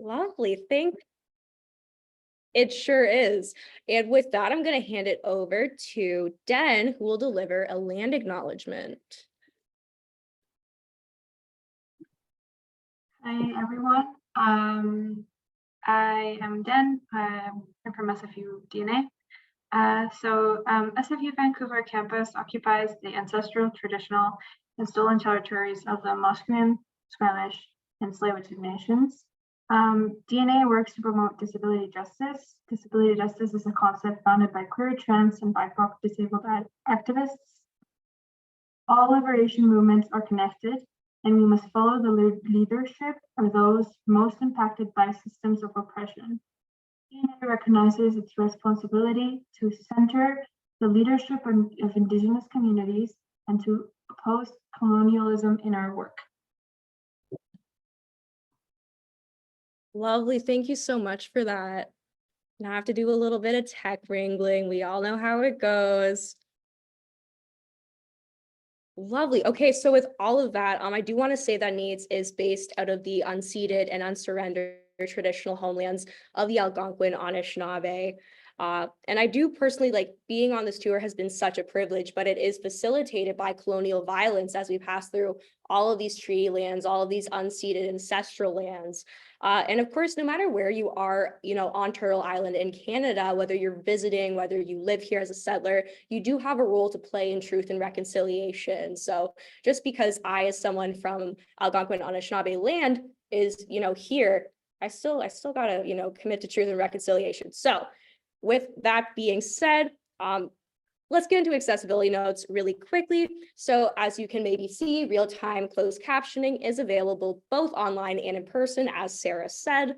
Lovely. It sure is. And with that, I'm going to hand it over to Den, who will deliver a land acknowledgement. Hi, everyone. I am Den. I'm from SFU DNA. SFU Vancouver campus occupies the ancestral, traditional, and stolen territories of the Musqueam, Squamish, and Tsleil-Waututh nations. DNA works to promote disability justice. Disability justice is a concept founded by queer, trans, and BIPOC disabled activists. All liberation movements are connected, and we must follow the leadership of those most impacted by systems of oppression. DNA recognizes its responsibility to center the leadership of Indigenous communities and to oppose colonialism in our work. Lovely. Thank you so much for that. Now I have to do a little bit of tech wrangling. We all know how it goes. Lovely. Okay, so with all of that, I do want to say that NEADS is based out of the unceded and unsurrendered traditional homelands of the Algonquin Anishinaabe. And I do personally like being on this tour has been such a privilege, but it is facilitated by colonial violence as we pass through all of these treaty lands, all of these unceded ancestral lands. And of course, no matter where you are, on Turtle Island in Canada, whether you're visiting, whether you live here as a settler, you do have a role to play in truth and reconciliation. So just because I, as someone from Algonquin Anishinaabe land, is, here, I still gotta, commit to truth and reconciliation. So with that being said, let's get into accessibility notes really quickly. So as you can maybe see, real-time closed captioning is available both online and in person, as Sarah said.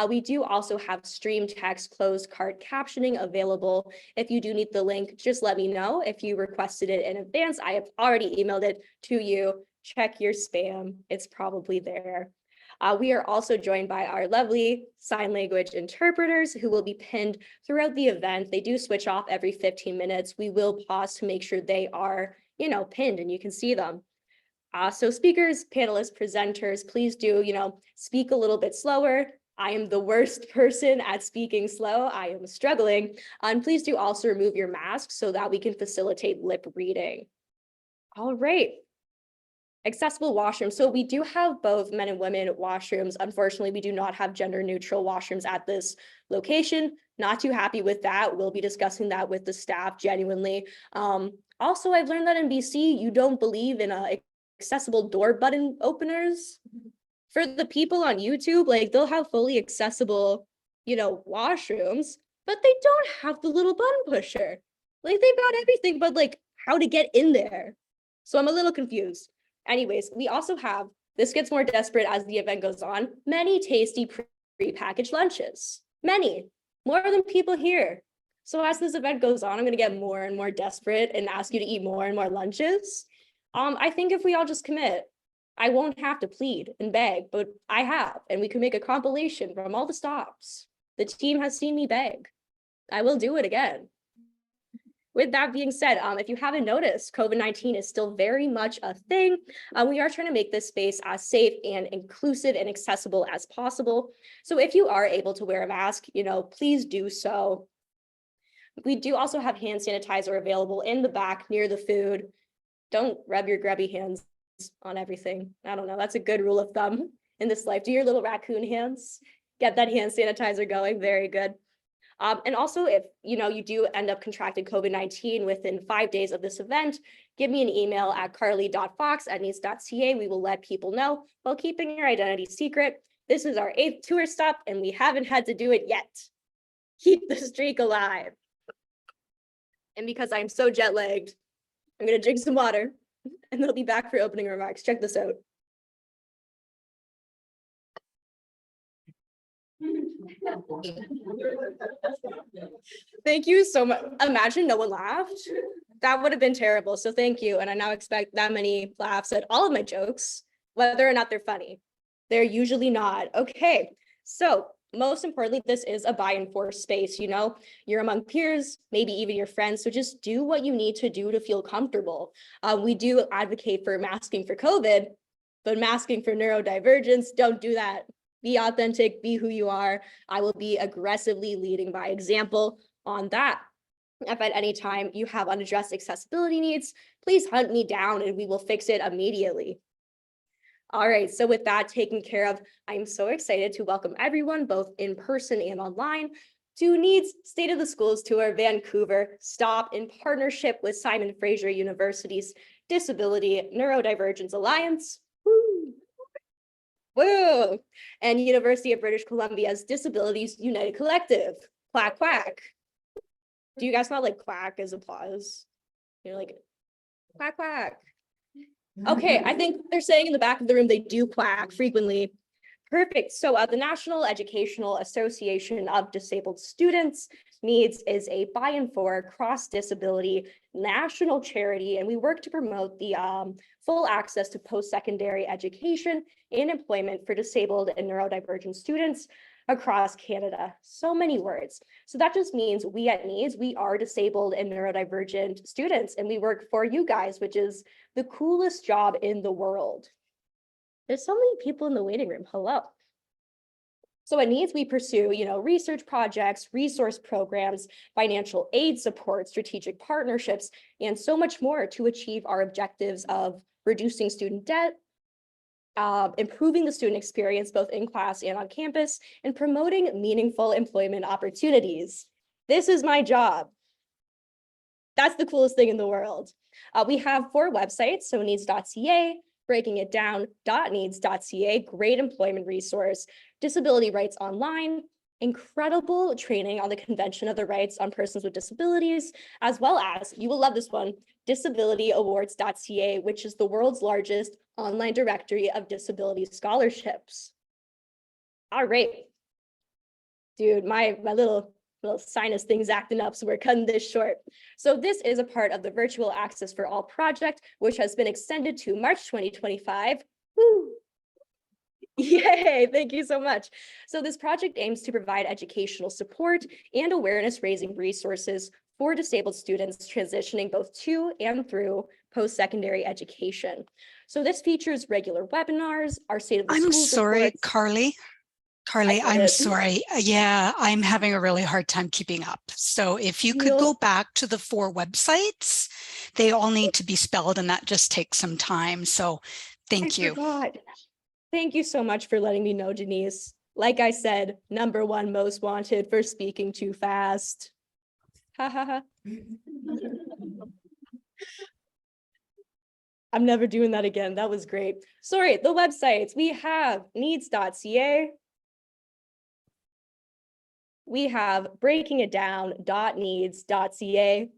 We do also have stream text closed cart captioning available. If you do need the link, just let me know. If you requested it in advance, I have already emailed it to you. Check your spam, it's probably there. We are also joined by our lovely sign language interpreters who will be pinned throughout the event. They do switch off every 15 minutes. We will pause to make sure they are, pinned and you can see them. So speakers, panelists, presenters, please do, speak a little bit slower. I am the worst person at speaking slow. I am struggling. And please do also remove your mask so that we can facilitate lip reading. All right. Accessible washrooms. So we do have both men and women washrooms. Unfortunately, we do not have gender neutral washrooms at this location. Not too happy with that. We'll be discussing that with the staff genuinely. Also, I've learned that in BC, you don't believe in accessible door button openers. For the people on YouTube, like they'll have fully accessible, washrooms, but they don't have the little button pusher. Like they've got everything, but like how to get in there. So I'm a little confused. Anyways, we also have, this gets more desperate as the event goes on, many tasty pre-packaged lunches. Many, more than people here. So as this event goes on, I'm going to get more and more desperate and ask you to eat more and more lunches. I think if we all just commit, I won't have to plead and beg, but I have, and we can make a compilation from all the stops. The team has seen me beg. I will do it again. With that being said, if you haven't noticed, COVID-19 is still very much a thing. We are trying to make this space as safe and inclusive and accessible as possible. So if you are able to wear a mask, please do so. We do also have hand sanitizer available in the back near the food. Don't rub your grubby hands on everything. I don't know, that's a good rule of thumb in this life. Do your little raccoon hands. Get that hand sanitizer going, very good. And also, if you do end up contracting COVID-19 within 5 days of this event, give me an email at carly.fox@neads.ca. We will let people know while keeping your identity secret. This is our 8th tour stop, and we haven't had to do it yet. Keep the streak alive. And because I'm so jet lagged, I'm going to drink some water, and they'll be back for opening remarks. Check this out. Thank you so much. Imagine no one laughed. That would have been terrible. So thank you. And I now expect that many laughs at all of my jokes, whether or not they're funny. They're usually not. Okay. So most importantly, this is a by and for space. You're among peers, maybe even your friends. So just do what you need to do to feel comfortable. We do advocate for masking for COVID, but masking for neurodivergence, don't do that. Be authentic, be who you are. I will be aggressively leading by example on that. If at any time you have unaddressed accessibility needs, please hunt me down and we will fix it immediately. All right, so with that taken care of, I'm so excited to welcome everyone, both in person and online, to NEADS State of the Schools Tour Vancouver, stop in partnership with Simon Fraser University's Disability Neurodivergence Alliance. Woo! Woo! And University of British Columbia's Disabilities United Collective. Quack, quack. Do you guys not like quack as applause? You're like, quack, quack. Okay, I think they're saying in the back of the room they do quack frequently. Perfect. So the National Educational Association of Disabled Students, NEADS, is a by and for cross-disability national charity, and we work to promote the full access to post-secondary education and employment for disabled and neurodivergent students across Canada. So many words. So that just means we at NEADS, we are disabled and neurodivergent students, and we work for you guys, which is the coolest job in the world. There's so many people in the waiting room. Hello. So at NEADS, we pursue, research projects, resource programs, financial aid support, strategic partnerships, and so much more to achieve our objectives of reducing student debt, improving the student experience both in class and on campus, and promoting meaningful employment opportunities. This is my job. That's the coolest thing in the world. We have 4 websites, so needs.ca, breaking it down, .needs.ca, great employment resource, Disability Rights Online, incredible training on the Convention of the Rights on Persons with Disabilities, as well as, you will love this one, disabilityawards.ca, which is the world's largest online directory of disability scholarships. All right. Dude, my little sinus thing's acting up, so we're cutting this short. So this is a part of the Virtual Access for All project, which has been extended to March 2025. Woo! Yay, thank you so much. So this project aims to provide educational support and awareness raising resources for disabled students transitioning both to and through post-secondary education. So this features regular webinars, our state of the schools I'm sorry, reports. Carly, I'm sorry. Yeah, I'm having a really hard time keeping up. So if you could go back to the 4 websites, they all need to be spelled and that just takes some time. So thank you. Thank you so much for letting me know, Denise. Like I said, #1 most wanted for speaking too fast. Ha ha ha. I'm never doing that again. That was great. Sorry, the websites. We have needs.ca. We have breakingitdown.needs.ca.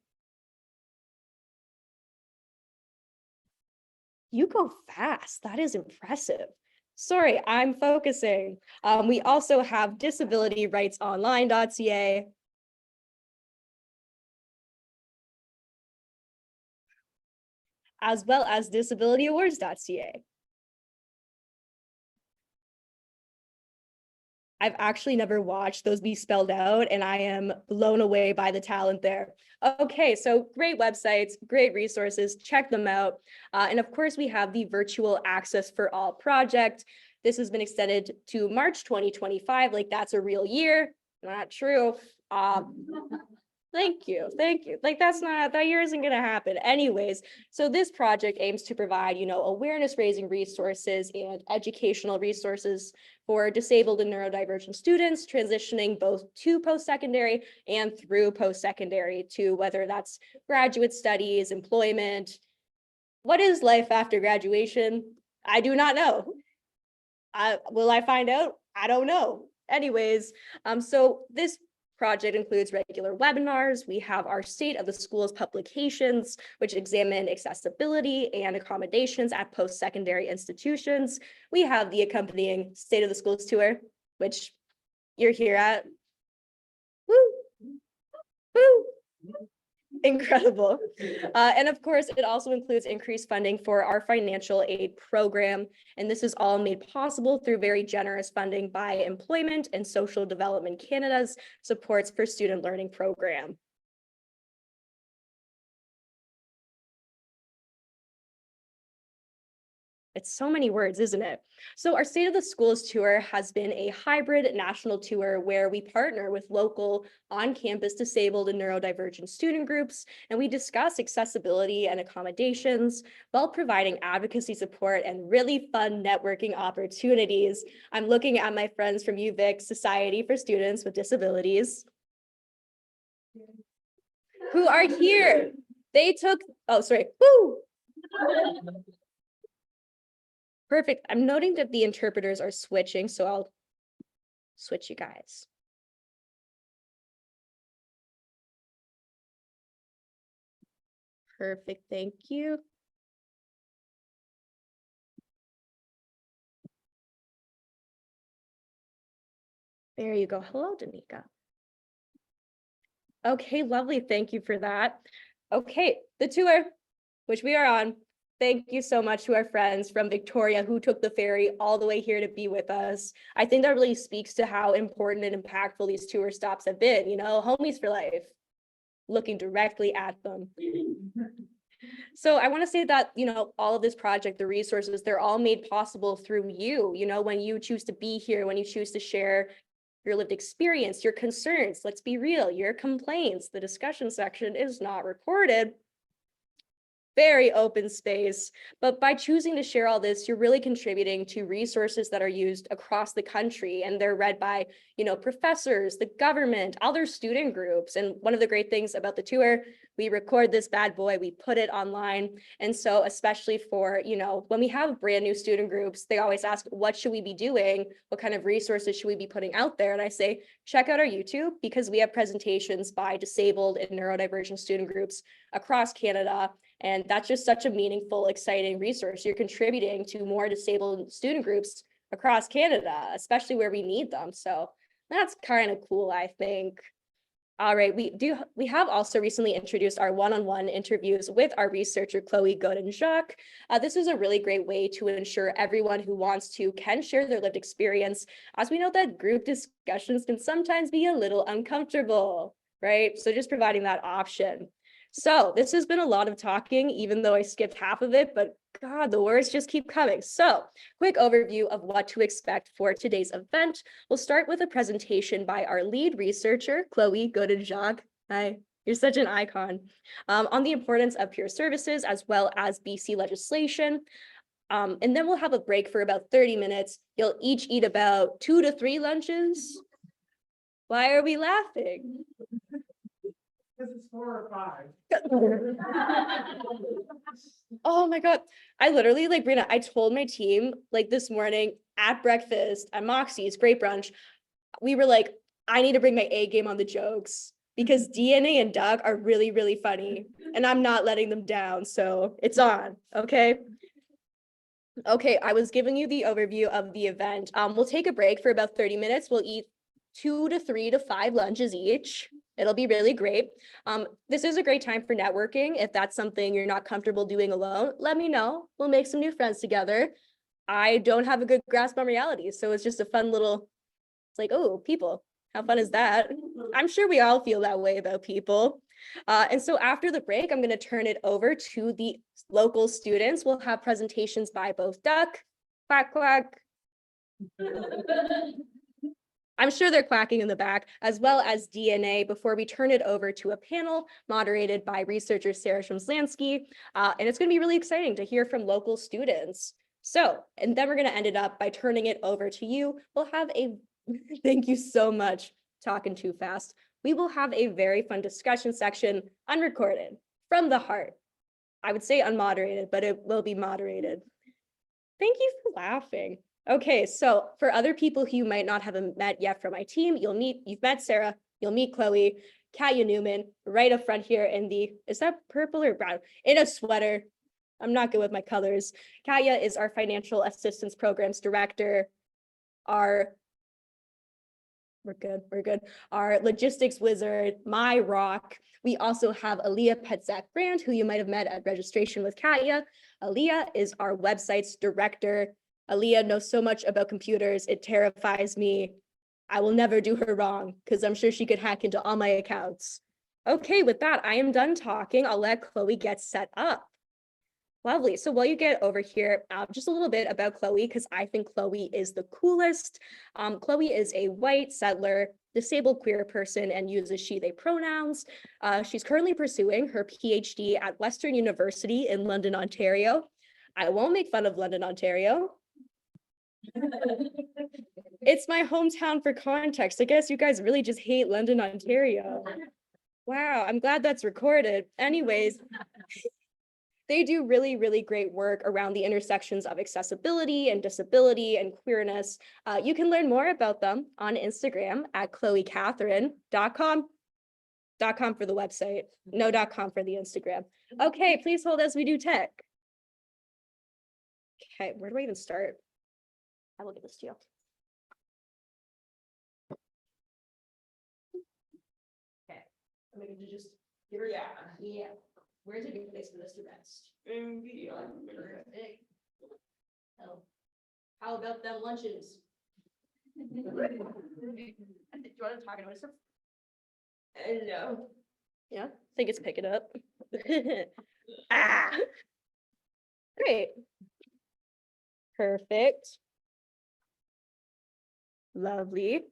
You go fast. That is impressive. Sorry, I'm focusing. We also have disabilityrightsonline.ca. as well as disabilityawards.ca. I've actually never watched those be spelled out, and I am blown away by the talent there. Okay, so great websites, great resources, check them out. And of course, we have the Virtual Access for All project. This has been extended to March 2025, like that's a real year. Not true. Thank you. Like that year isn't gonna happen anyways. So this project aims to provide, awareness raising resources and educational resources for disabled and neurodivergent students transitioning both to post-secondary and through post-secondary to whether that's graduate studies, employment. What is life after graduation? I do not know. Will I find out? I don't know. Anyways, so this project includes regular webinars. We have our State of the Schools publications, which examine accessibility and accommodations at post-secondary institutions. We have the accompanying State of the Schools tour, which you're here at. Woo! Woo! Incredible. And of course, it also includes increased funding for our financial aid program. And this is all made possible through very generous funding by Employment and Social Development Canada's Supports for Student Learning program. It's so many words, isn't it? So our State of the Schools tour has been a hybrid national tour where we partner with local on-campus disabled and neurodivergent student groups, and we discuss accessibility and accommodations while providing advocacy support and really fun networking opportunities. I'm looking at my friends from UVic Society for Students with Disabilities who are here. They took, oh, sorry, woo! Perfect. I'm noting that the interpreters are switching, so I'll switch you guys. Perfect, thank you. There you go. Hello, Danica. Okay, lovely. Thank you for that. Okay, the tour, which we are on. Thank you so much to our friends from Victoria who took the ferry all the way here to be with us. I think that really speaks to how important and impactful these tour stops have been, you know, homies for life, looking directly at them. So I want to say that, you know, all of this project, the resources, they're all made possible through you know, when you choose to be here, when you choose to share your lived experience, your concerns, let's be real, your complaints. The discussion section is not recorded. Very open space, but by choosing to share all this, you're really contributing to resources that are used across the country, and they're read by, you know, professors, the government, other student groups. And one of the great things about the tour, we record this bad boy, we put it online. And so especially for, you know, when we have brand new student groups, they always ask, what should we be doing? What kind of resources should we be putting out there? And I say, check out our YouTube, because we have presentations by disabled and neurodivergent student groups across Canada. And that's just such a meaningful, exciting resource. You're contributing to more disabled student groups across Canada, especially where we need them. So that's kind of cool, I think. All right, we have also recently introduced our one-on-one interviews with our researcher, Chloe Godin-Jacques. This is a really great way to ensure everyone who wants to can share their lived experience, as we know that group discussions can sometimes be a little uncomfortable, right? So just providing that option. So this has been a lot of talking, even though I skipped half of it, but God, the words just keep coming. So quick overview of what to expect for today's event. We'll start with a presentation by our lead researcher, Chloe Godin-Jacques. Hi, you're such an icon. On the importance of peer services as well as BC legislation. And then we'll have a break for about 30 minutes. You'll each eat about 2 to 3 lunches. Why are we laughing? Because it's 4 or 5. Oh my God. I literally, like, Brina, I told my team, like, this morning at breakfast at Moxie's, great brunch, we were like, I need to bring my A game on the jokes, because DNA and Doug are really, really funny, and I'm not letting them down. So it's on. Okay. Okay. I was giving you the overview of the event. We'll take a break for about 30 minutes. We'll eat 2 to 3 to 5 lunches each. It'll be really great. This is a great time for networking. If that's something you're not comfortable doing alone, let me know. We'll make some new friends together. I don't have a good grasp on reality, so it's just a fun little, it's like, oh, people, how fun is that? I'm sure we all feel that way about people. And so after the break, I'm going to turn it over to the local students. We'll have presentations by both Duck, Quack Quack. I'm sure they're quacking in the back, as well as DNA, before we turn it over to a panel moderated by researcher Sarah Shumslansky. And it's going to be really exciting to hear from local students. So, and then we're going to end it up by turning it over to you. We'll have a, thank you so much, talking too fast. We will have a very fun discussion section, unrecorded, from the heart. I would say unmoderated, but it will be moderated. Thank you for laughing. Okay, so for other people who you might not have met yet from my team, you've met Sarah, you'll meet Chloe, Katya Newman, right up front here in the, is that purple or brown? In a sweater. I'm not good with my colors. Katya is our Financial Assistance Programs Director. We're good. Our logistics wizard, my rock. We also have Aaliyah Petzak-Brandt, who you might have met at registration with Katya. Aaliyah is our website's director. Aaliyah knows so much about computers, it terrifies me. I will never do her wrong, because I'm sure she could hack into all my accounts. Okay, with that, I am done talking. I'll let Chloe get set up. Lovely. So while you get over here, just a little bit about Chloe, because I think Chloe is the coolest. Chloe is a white settler, disabled queer person and uses she, they pronouns. She's currently pursuing her PhD at Western University in London, Ontario. I won't make fun of London, Ontario. It's my hometown for context. I guess you guys really just hate London, Ontario. Wow, I'm glad that's recorded. Anyways, they do really, really great work around the intersections of accessibility and disability and queerness. You can learn more about them on Instagram at chloecatherine.com. .com for the website, no .com for the Instagram. Okay, please hold as we do tech. Okay, where do I even start? I will give this to you. Okay, I'm going to just here. Yeah. Where's a good place for this to rest? Perfect. Oh. How about them lunches? Do you want to talk about stuff? No. Yeah, I think it's picking up. Great. Perfect. Lovely.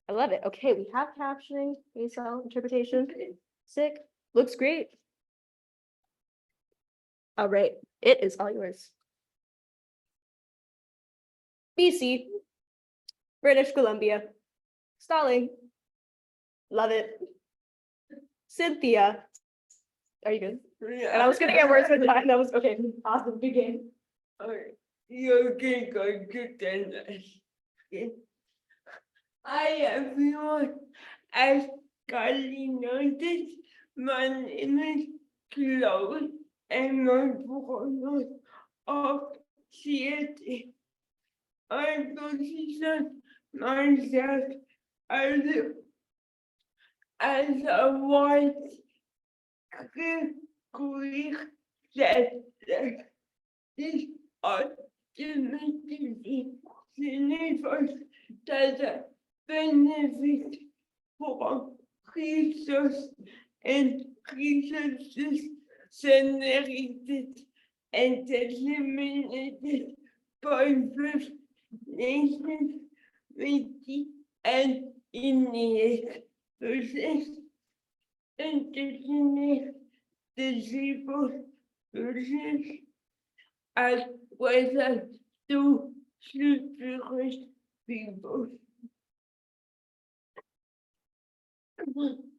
I love it. Okay, we have captioning, ASL interpretation. Sick. Looks great. All right, it is all yours. BC, British Columbia, stalling. Love it. Cynthia, are you good? Yeah. And I was gonna get words with that. That was okay. Awesome, good game. All right, you okay? Good then. Hi everyone. As Carly noted, my name is Chloe and my pronouns are she. I position myself as a white queer settler. This ultimately signifies that the benefit from resource and resources generated and eliminated by First Nations, Métis, and Inuit persons, Indigenous disabled persons, as well as to superior people.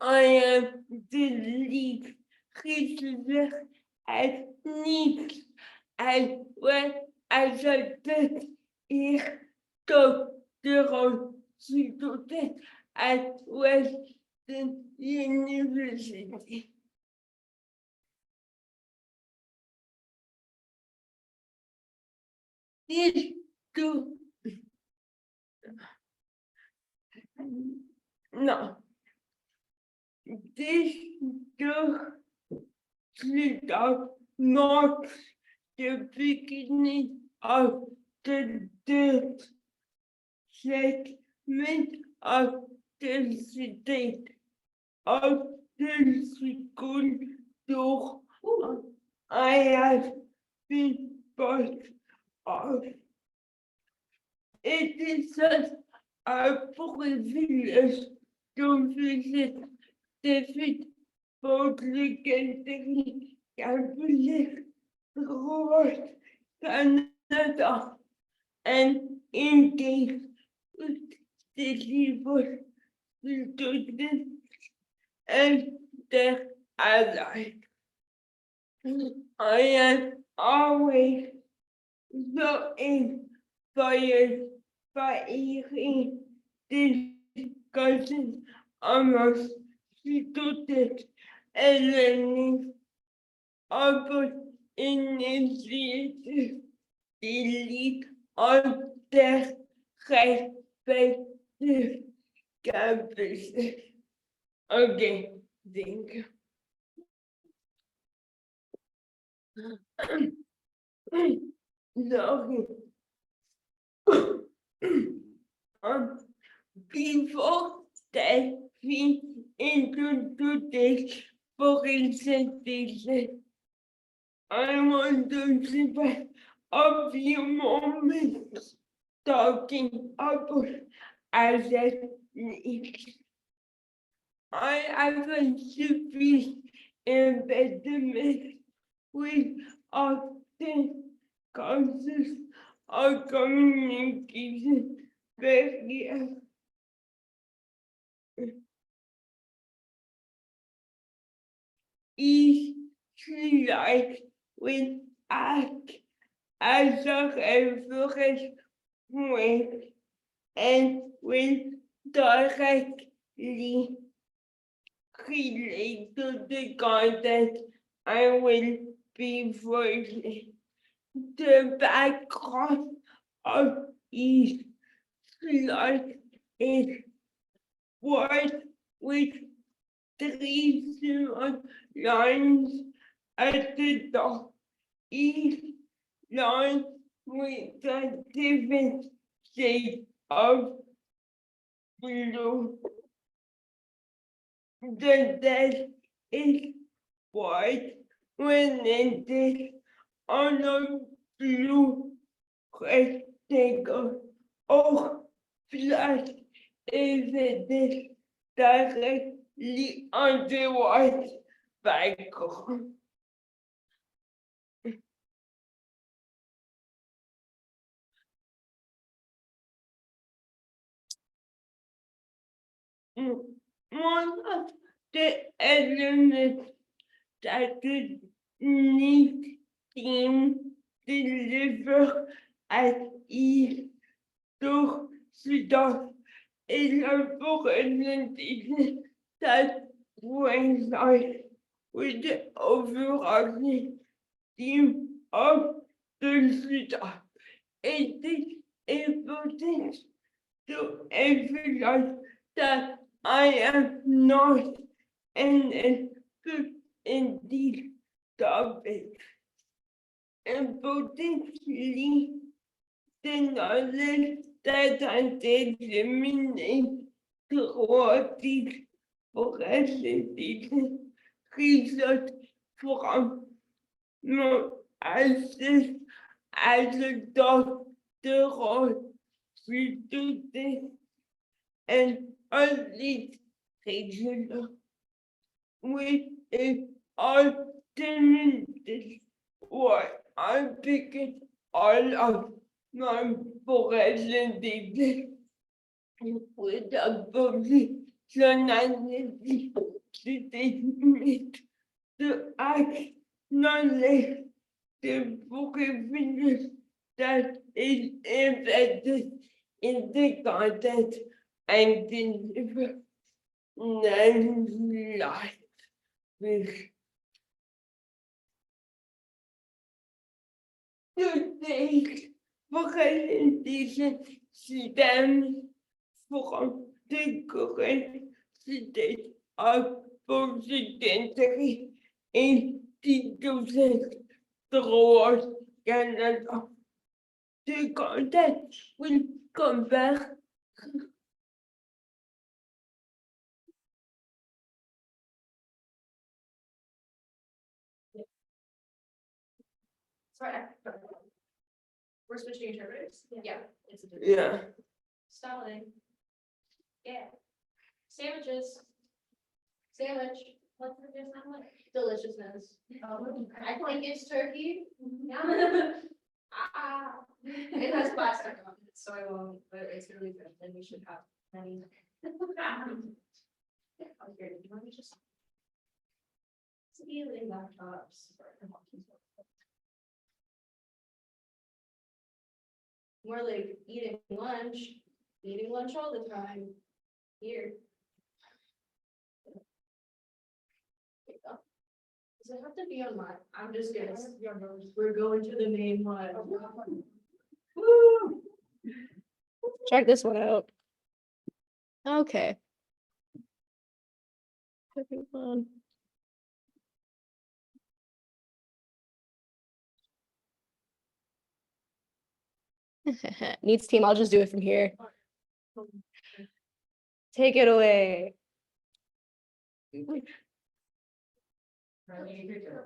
I am the lead researcher at NEADS, as well as a doctoral student at Western University. These two, no, this two marks the beginning of the third segment of the state of the school tour I have been part of. It is such a privilege to visit David Campus throughout Canada and engage with disabled students and their allies. I am always so inspired by hearing discussions amongst students and learning about initiatives they lead on their respective campuses. Okay, thank you. Sorry. Before stepping into today's presentation, I want to spend a few moments talking about asset needs. I have a severe impediment which often causes a communication barrier. Each slide will act as a reference point and will directly relate to the content I will be writing. The background of each slide is white with 3 small lines at the top. Each line with a different shade of blue. The desk is white when it is on a blue rectangle or flat if it is directly on the white background. One of the elements that the NEADS team deliver at each door stop is a presentation that coincides with the overarching theme of the stop. It is important to emphasize that I am not an expert in these topics. Importantly, the knowledge that I disseminate throughout these presentations results from my access as a doctoral student and a lead regional, which is ultimately why I picked all of my presentation with a positionality statement to acknowledge the privilege that is embedded in the content and deliver non-life with today's presentation stems from the current state of post-secondary institutions throughout Canada. The content will compare Sorry. We're switching interpreters? Yeah. It's a yeah. Stalling. Yeah. Sandwiches. Sandwich. What's the difference? Deliciousness. I think it's turkey. Yeah. It has plastic on it, so I won't, but it's really good, and we should have many. Oh, here, do you want me to just? Stealing laptops. More like eating lunch all the time. Here. There you go. Does it have to be on mine? I'm just gonna, we're going to the main one. Woo! Check this one out. Okay. Everyone. Needs team, I'll just do it from here. Take it away.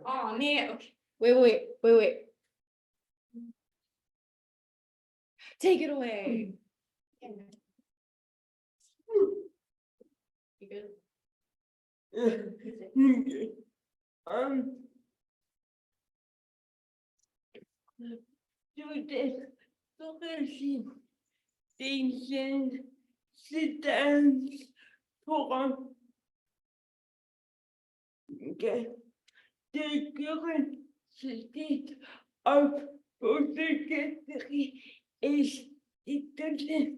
Oh man, okay. Wait. Take it away. You good? To this presentation stands for the current state of psychiatry is declining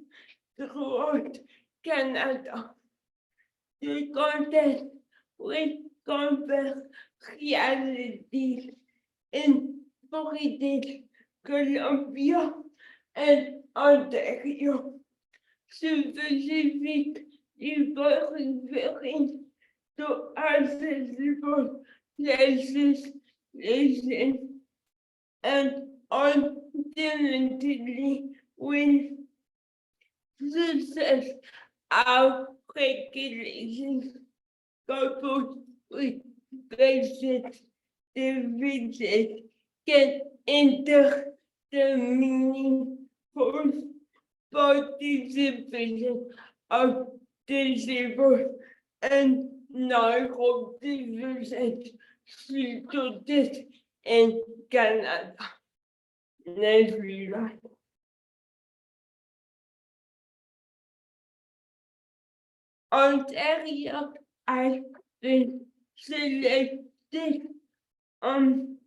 throughout Canada. The context with complex realities in British Columbia and Ontario, specifically referring to accessible legislation and ultimately with success our regulations coupled with basic differences can enter the meaningful participation of disabled and neurodivergent students in Canada. Next slide. Ontario has been selected on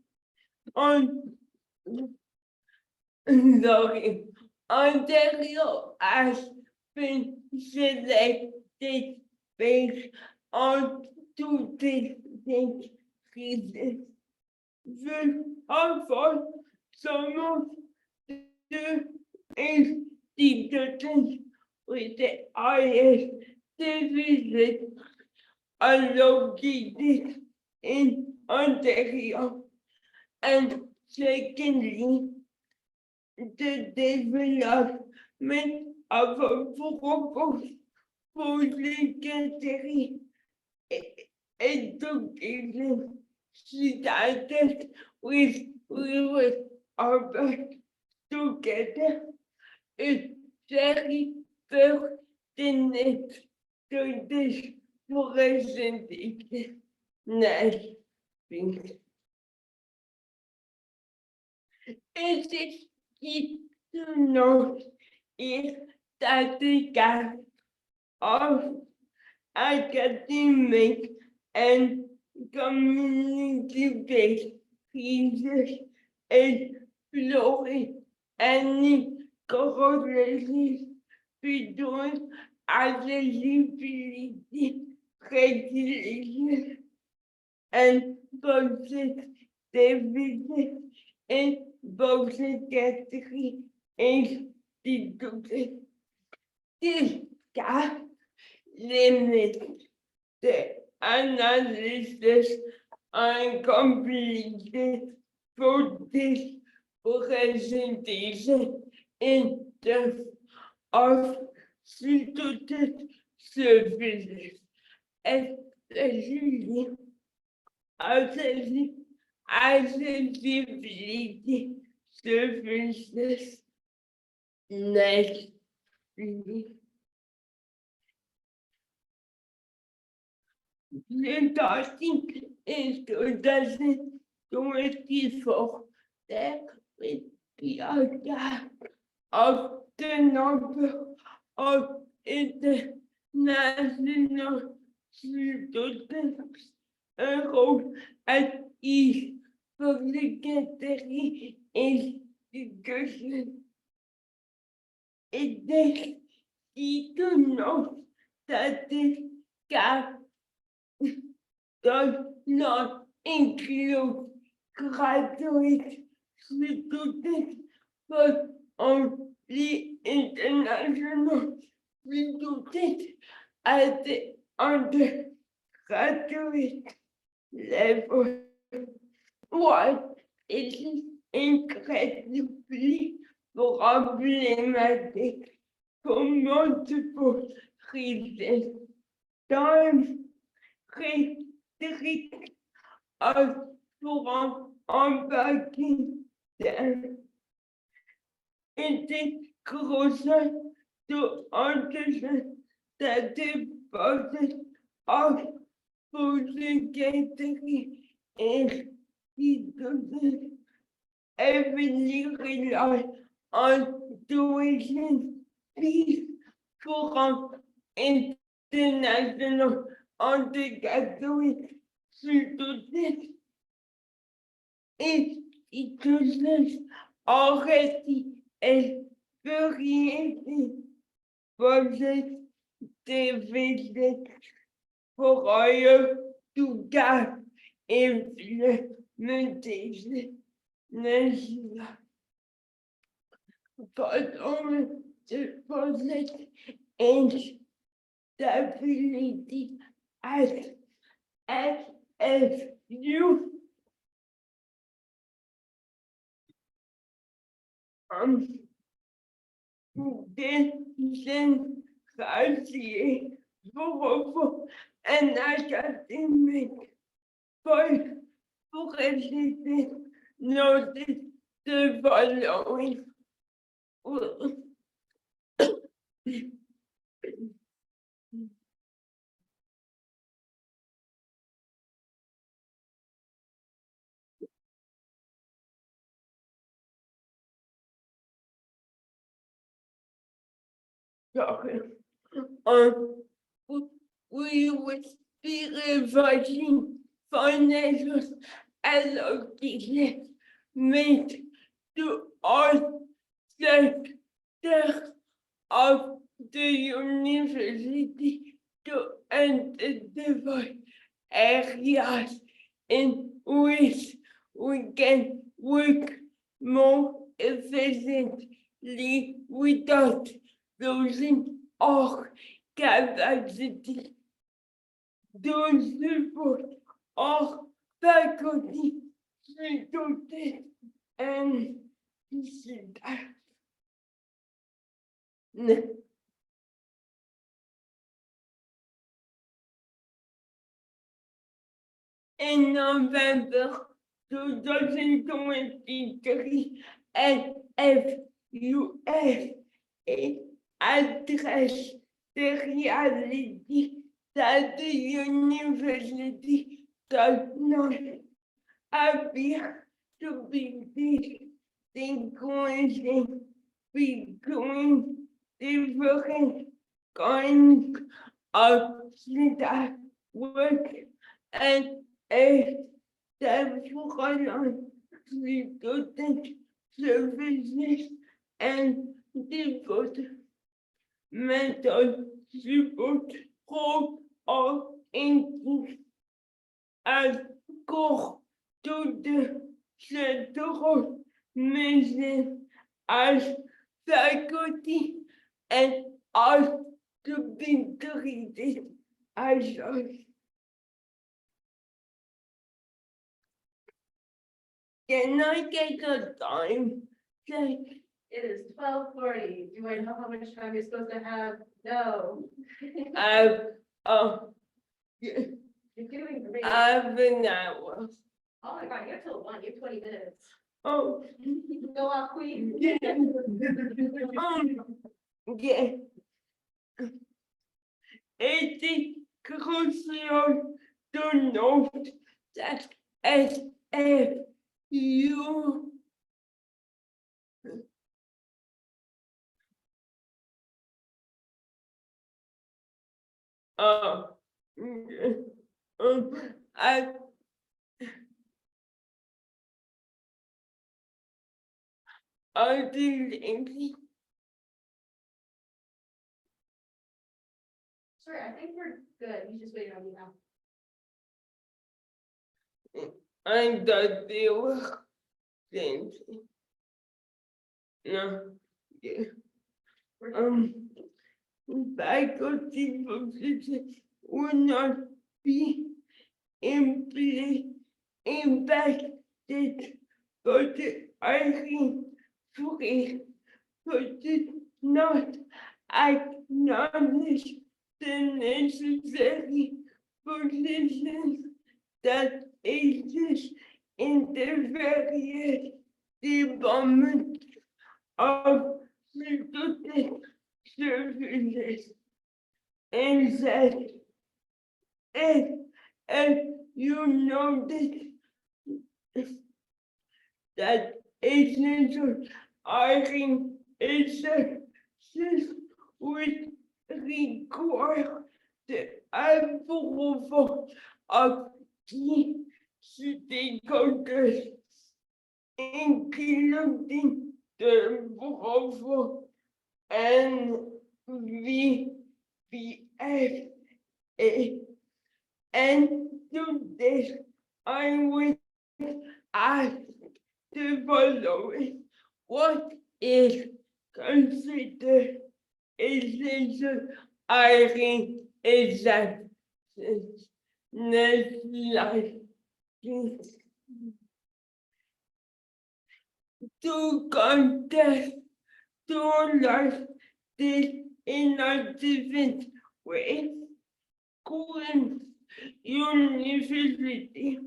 sorry. Ontario has been selected based on two distinct reasons. First of all, some of the institutions with the highest deficit are located in Ontario. And secondly, the development of a proposed post-secondary education started with Albert together. It's very pertinent to this presentation. Next, please. It is key to note is that the gap of academic and community-based research is flowing and correlation between accessibility regulation and budget deficit in both category institutions. This gap limits the analysis and completed for this presentation in terms of student services, especially accessibility services. Next, please. Regarding in 2024, there will be a gap of the number of international students enrolled at each post-secondary institution. It is key to note that this gap does not include graduate students, but only international students at the undergraduate level. What is incredibly problematic for multiple reasons. Time restrict us from unpacking them. It is crucial to understand that the process of communicating is because heavily rely on tuition fees from international undergraduate students. Institutions already experiencing project development prior to gap implementation national. Following the project and stability at FFU. Decentralisé pour un académique pour réaliser nos de following. We would be revising financial allocation to all sectors of the university to identify areas in which we can work more efficiently without losing our capacity to support our faculty, students, and staff. In November 2023, FFUS addressed the reality that the university does not appear to be distinguishing between different kinds of staff work and several student services and developmental support for all inclusive as core to the central mission as faculty and as to be treated as such. Can I get a time check? It is 12:40. Do I know how much time you're supposed to have? No. Yeah, You're doing great. I've been hour. Oh my God, you're till 1, you're 20 minutes. Oh. Go out, queen. Yeah. Yeah. It is crucial to note that SFU I think Sorry, I think we're good. You just waited on me now. I'm the deal thing. No, yeah. Faculty positions will not be impacted, but I think free did not acknowledge the necessary positions that exist in the various departments of student services. And that if you notice that essential hiring is which require the approval of key stakeholders, including the proposal and VPFA. And to this, I would ask the following: what is considered essential hiring exceptions? Next slide, please. To contest to learn this in a different way, Queen University,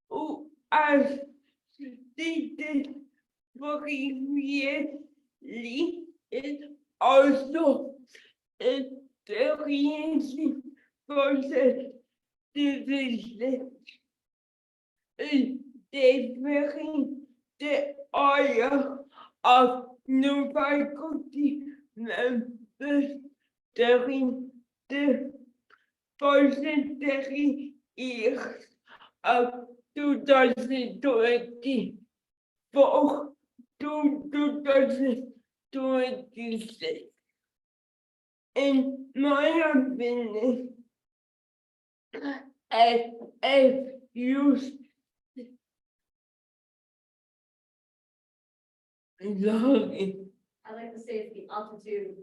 who has stated previously, is also experiencing process division. Differing the order of new faculty members during the voluntary years of 2024 to 2026. In my opinion, if you log I like to say it's the altitude.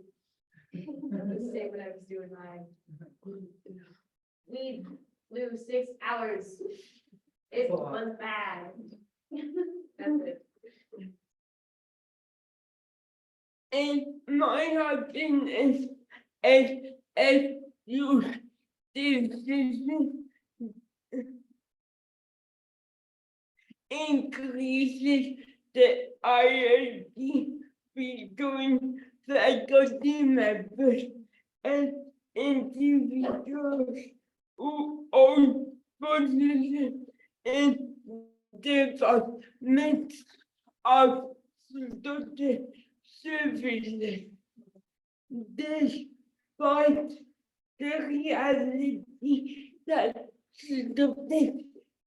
I like to say when I was doing mine. We flew 6 hours. It was bad. That's it. in my opinion, if you decision increases the hierarchy between faculty members and individuals who own positions in departments of student services. Despite the reality that student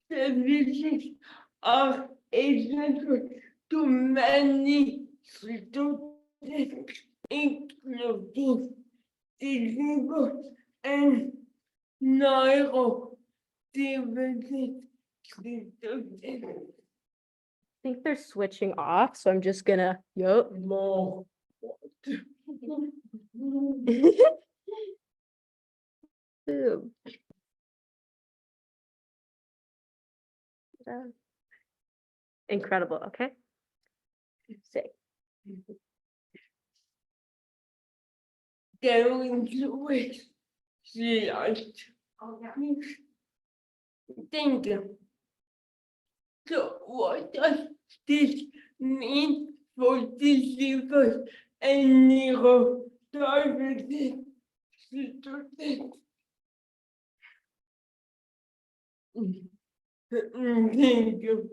services are essential to many students, including disabled and neurodivergent students. I think they're switching off, so I'm just gonna, yup. More. Boom. Incredible, okay? Sick. Going to it. Slide. Oh, yeah. Thank you. So what does this mean for disabled and neurodivergent students? Thank you.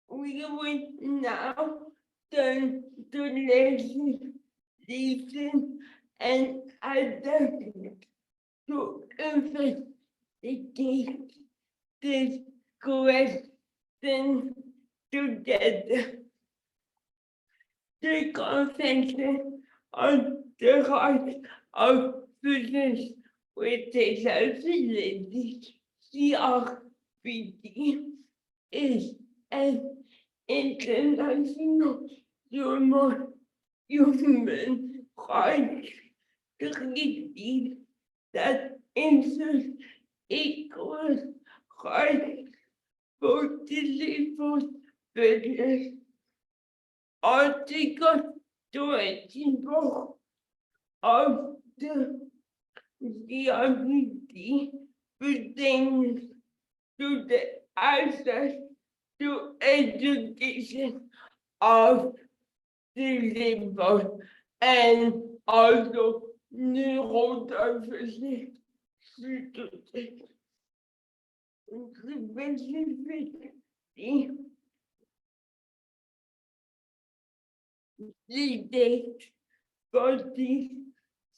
We will now turn to legislation and adapt to investigate this question together. The Convention on the Rights of Persons with Disabilities, CRPD, is an international human rights treaty that ensures equal rights for disabled persons. Article 24 of the CRPD pertains to the access to education of disabled and also neurodivergent students. Specifically, the date for these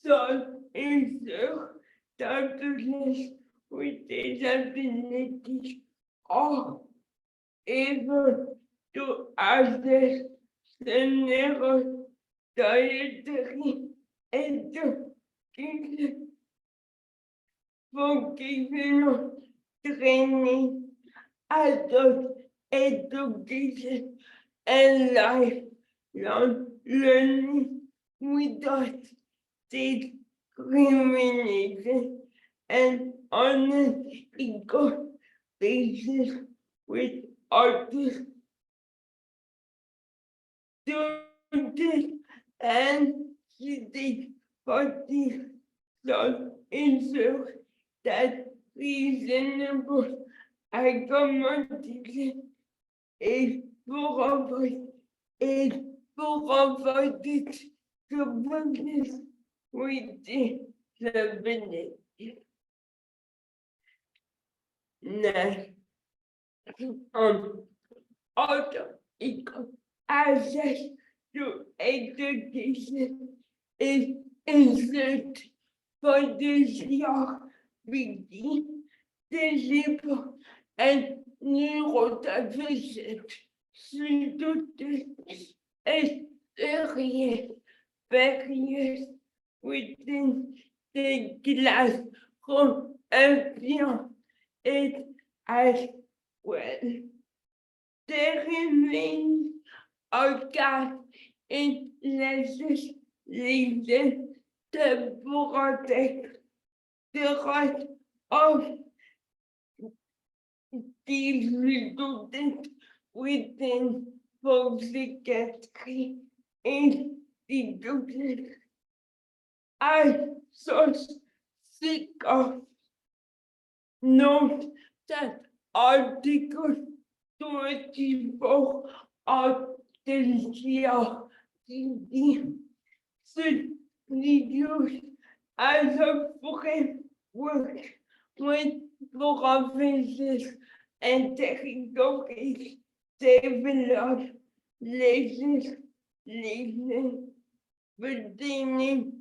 self-insert doctors with disabilities are able to access the dietary education, vocational training, adult education, and lifelong learning without discrimination and on an equal basis with others. Students and cities parties should ensure that reasonable accommodation is provided to persons with disabilities. Next, also equal access to education is ensured for disability, disabled, and neurodivergent students as serious barriers within the classroom environment as well. There remains a gap in legislation to protect the right of these students within post-secondary institutions. I should seek of note that Article 24 of the CRPD should be used as a framework when provinces and territories develop legislation pertaining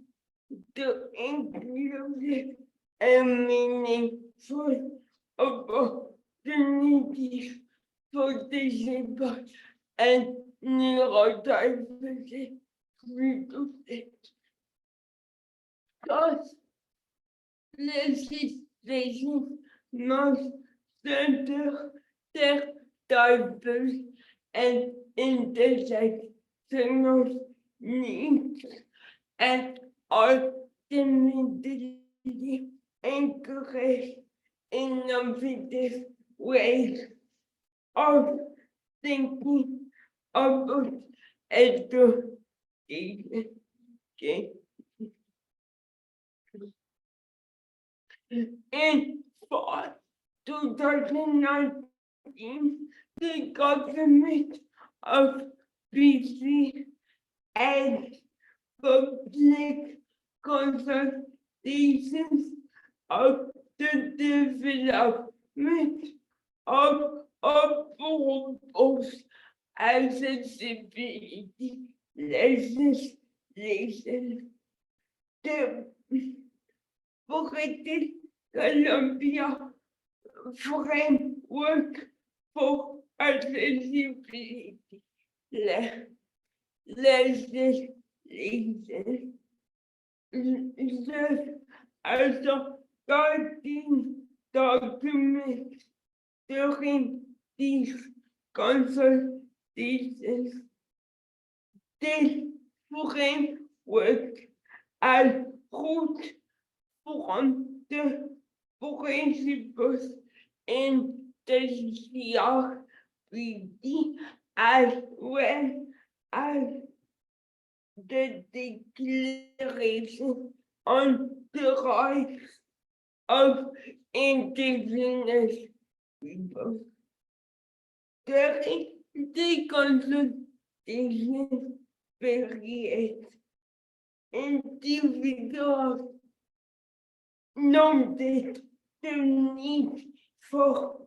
to inclusive and meaningful opportunities for disabled and neurodivergent students. Thus, legislation must center their diverse and intersectional needs and ultimately encourage innovative ways of thinking about education. In 2019, the government of BC and public consultations of the development of proposed accessibility legislation. The British Columbia framework for accessibility legislation serves as a guiding document during these consultations. This framework has roots from the principles in the CRPD as well as the Declaration on the Rights of Indigenous People. the consultation period. Individuals noted the need for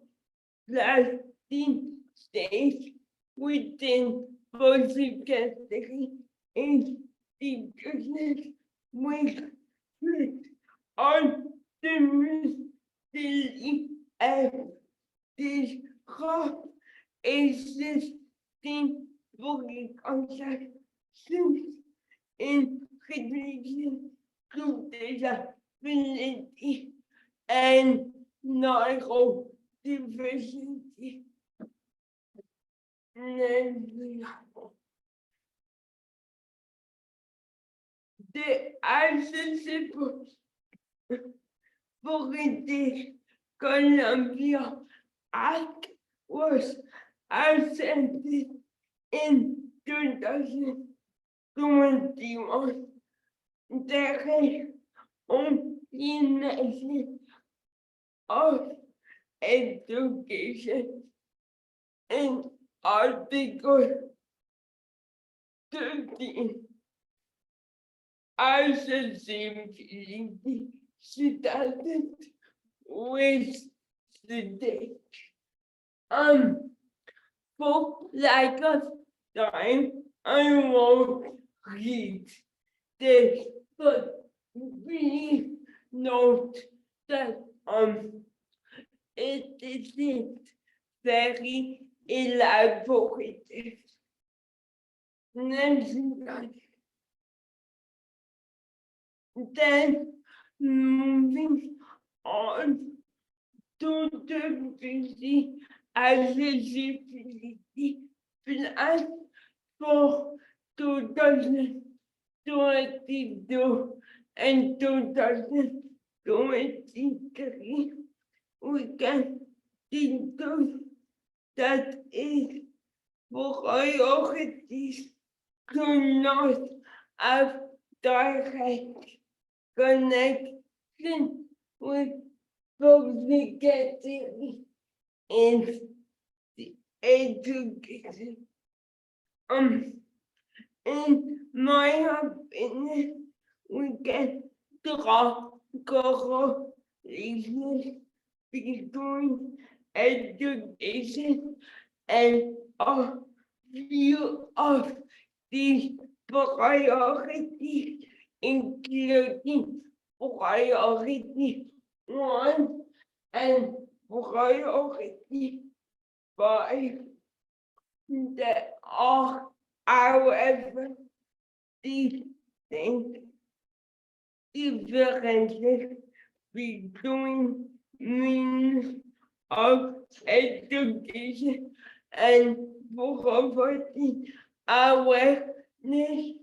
lasting stays within post-secondary institutions with on the and disrupt existing public conceptions in relation to disability and neurodivergence. The accessible British Columbia Act was accepted in 2021. The United of Education in Article 13 accessibility started with the day. For lack of time, I won't read this, but please note that it isn't very elaborated. Next slide. Then moving on to the busy accessibility plan for 2022 and 2023. We can deduce that its priorities do not have direct connection with publicity in the education. In my opinion, we can draw correlations between education and a few of these priorities, including priority 1 and priority 5. There are, however, distinct differences between means of education and poverty awareness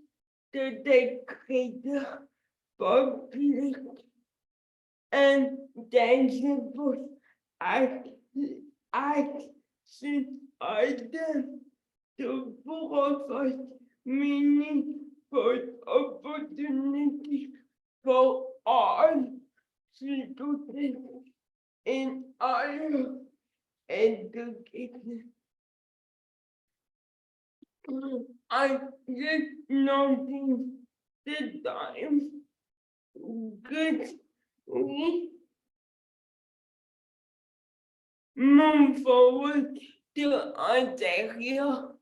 to the greater public and tangible action items to provide meaningful opportunities for all students in higher education. I just noting the time. Good. We move forward to Ontario,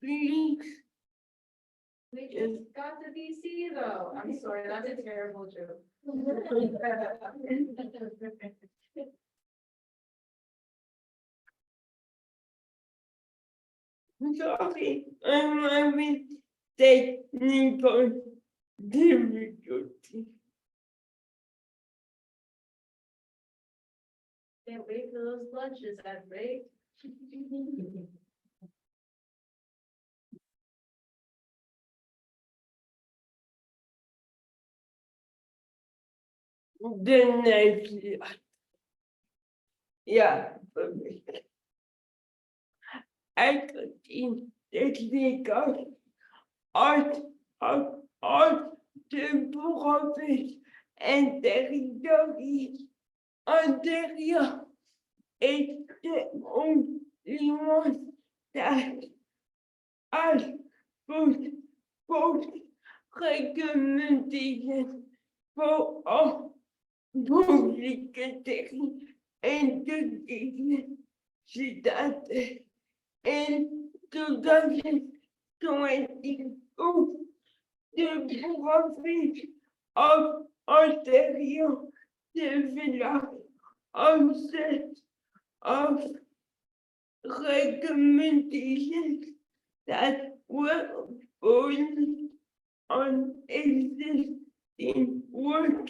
please. We just got to DC though. I'm sorry, that's a terrible joke. Sorry, I'm having technical difficulty. Can't wait for those lunches at break. The next slide. Yeah, perfect. I continue technical art de province and territories. Ontario is the only one that as both recommendation for all publicity entities started in 2022. The province of Ontario developed a set of recommendations that were based on existing work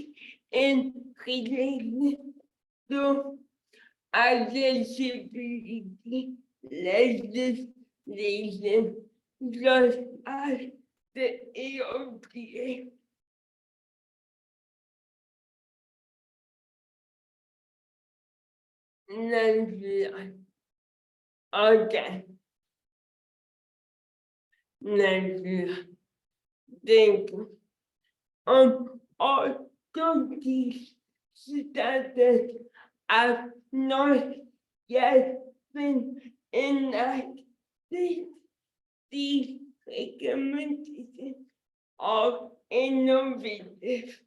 and related to accessibility legislation, such as the AOPA. Okay. Thank you. All these standards have not yet been enacted. These recommendations are innovative.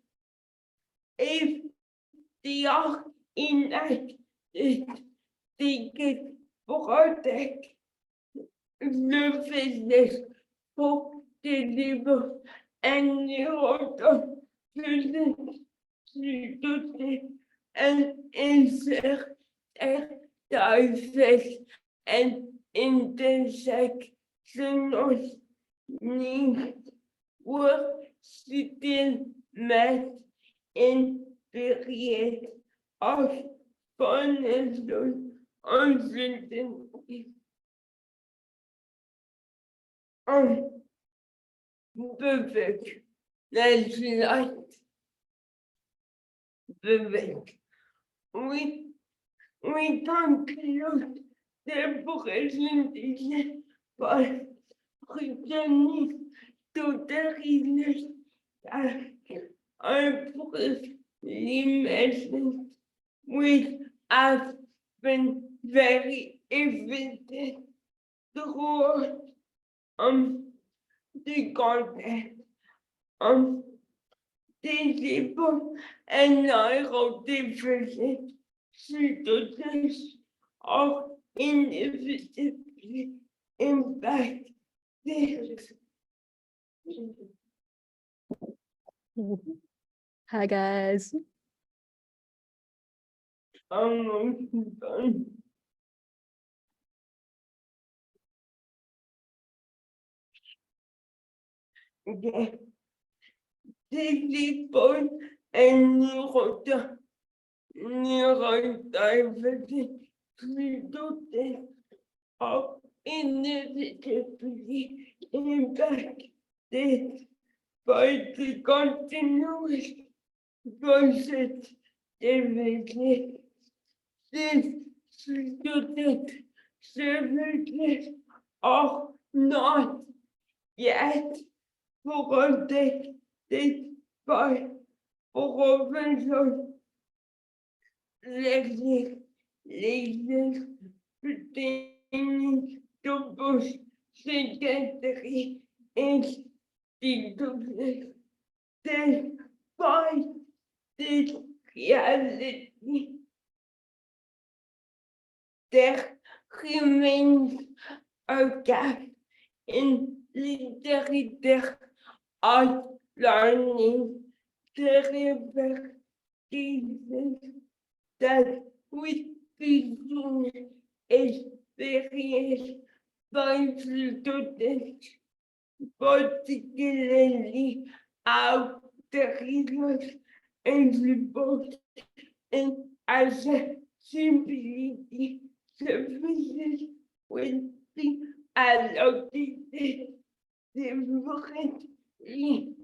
If they are enacted, they can protect le business pour deliver and neurodivergent and insert diverse and intersectional needs were still met in period of financial uncertainty. Perfect. That's right. Perfect. We conclude the presentation by returning to the readers that I briefly mentioned, which have been very evident throughout the content disabled and neurodivergent students are inevitably impacted. Hi, guys. Done. Okay. Disabled and neurodivergent students are inevitably impacted by the continuous process development. These student services are not yet protected by provincial legislation pertaining to post-secondary institutions. Despite this reality, there remains a gap in literature art learning cases that with being experienced by students, particularly outsiders and remote and accessibility services will be allocated differently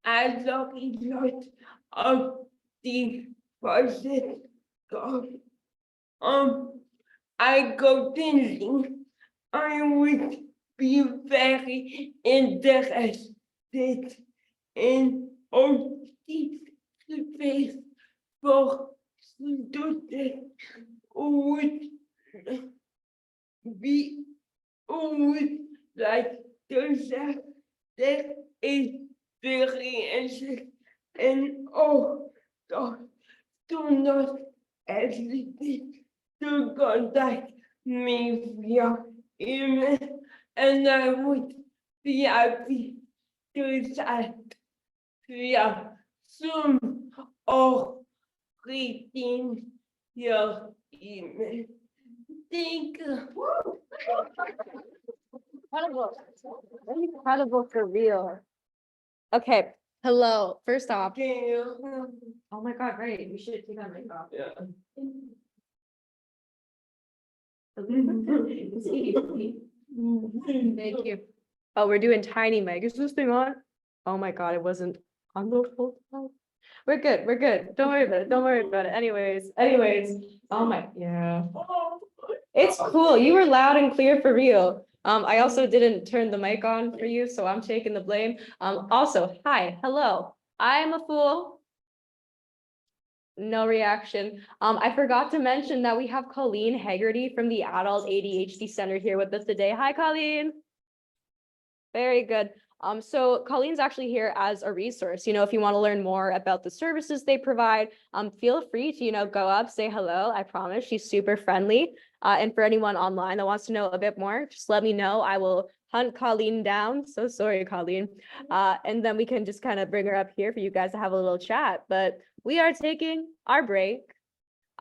as a result of the process. I continue. I would be very interested in all this space for students who would be always like to say that is very interesting and do not hesitate to contact me via email, and I would be happy to chat via Zoom or reading your email. Thank you. Incredible. Incredible for real. Okay, hello. First off, oh my God, right. We should take our mic off. Yeah. Thank you. Oh, we're doing tiny mic. Is this thing on? Oh my God, it wasn't on the whole time. We're good. We're good. Don't worry about it. Don't worry about it. Anyways. Oh my, yeah. It's cool. You were loud and clear for real. I also didn't turn the mic on for you, so I'm taking the blame. Also, hi, hello. I'm a fool. No reaction. I forgot to mention that we have Colleen Haggerty from the Adult ADHD Center here with us today. Hi, Colleen. Very good. So Colleen's actually here as a resource. If you want to learn more about the services they provide, feel free to, go up, say hello. I promise she's super friendly. And for anyone online that wants to know a bit more, just let me know. I will hunt Colleen down. So sorry, Colleen. And then we can just kind of bring her up here for you guys to have a little chat. But we are taking our break.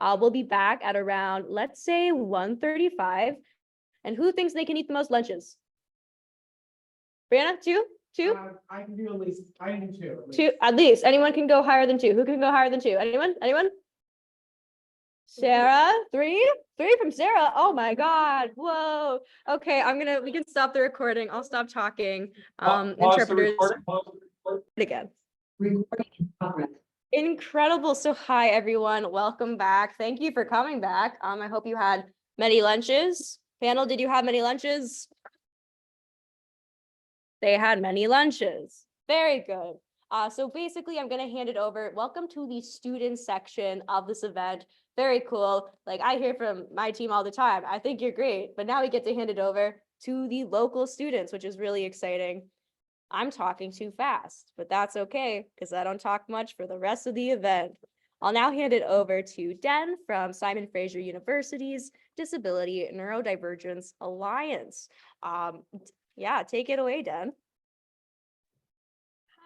We'll be back at around, let's say 1:35. And who thinks they can eat the most lunches? Brianna, two? I can do at least, I can do two. Two, at least. Anyone can go higher than two. Who can go higher than two? Anyone? Sarah, three from Sarah. Oh my God. Whoa. Okay, we can stop the recording. I'll stop talking. Interpreters again. Recording in progress. Incredible. So hi, everyone. Welcome back. Thank you for coming back. I hope you had many lunches. Panel, did you have many lunches? They had many lunches. Very good. So basically, I'm going to hand it over. Welcome to the student section of this event. Very cool. Like I hear from my team all the time. I think you're great. But now we get to hand it over to the local students, which is really exciting. I'm talking too fast, but that's okay because I don't talk much for the rest of the event. I'll now hand it over to Den from Simon Fraser University's Disability Neurodivergence Alliance. Yeah, take it away, Den.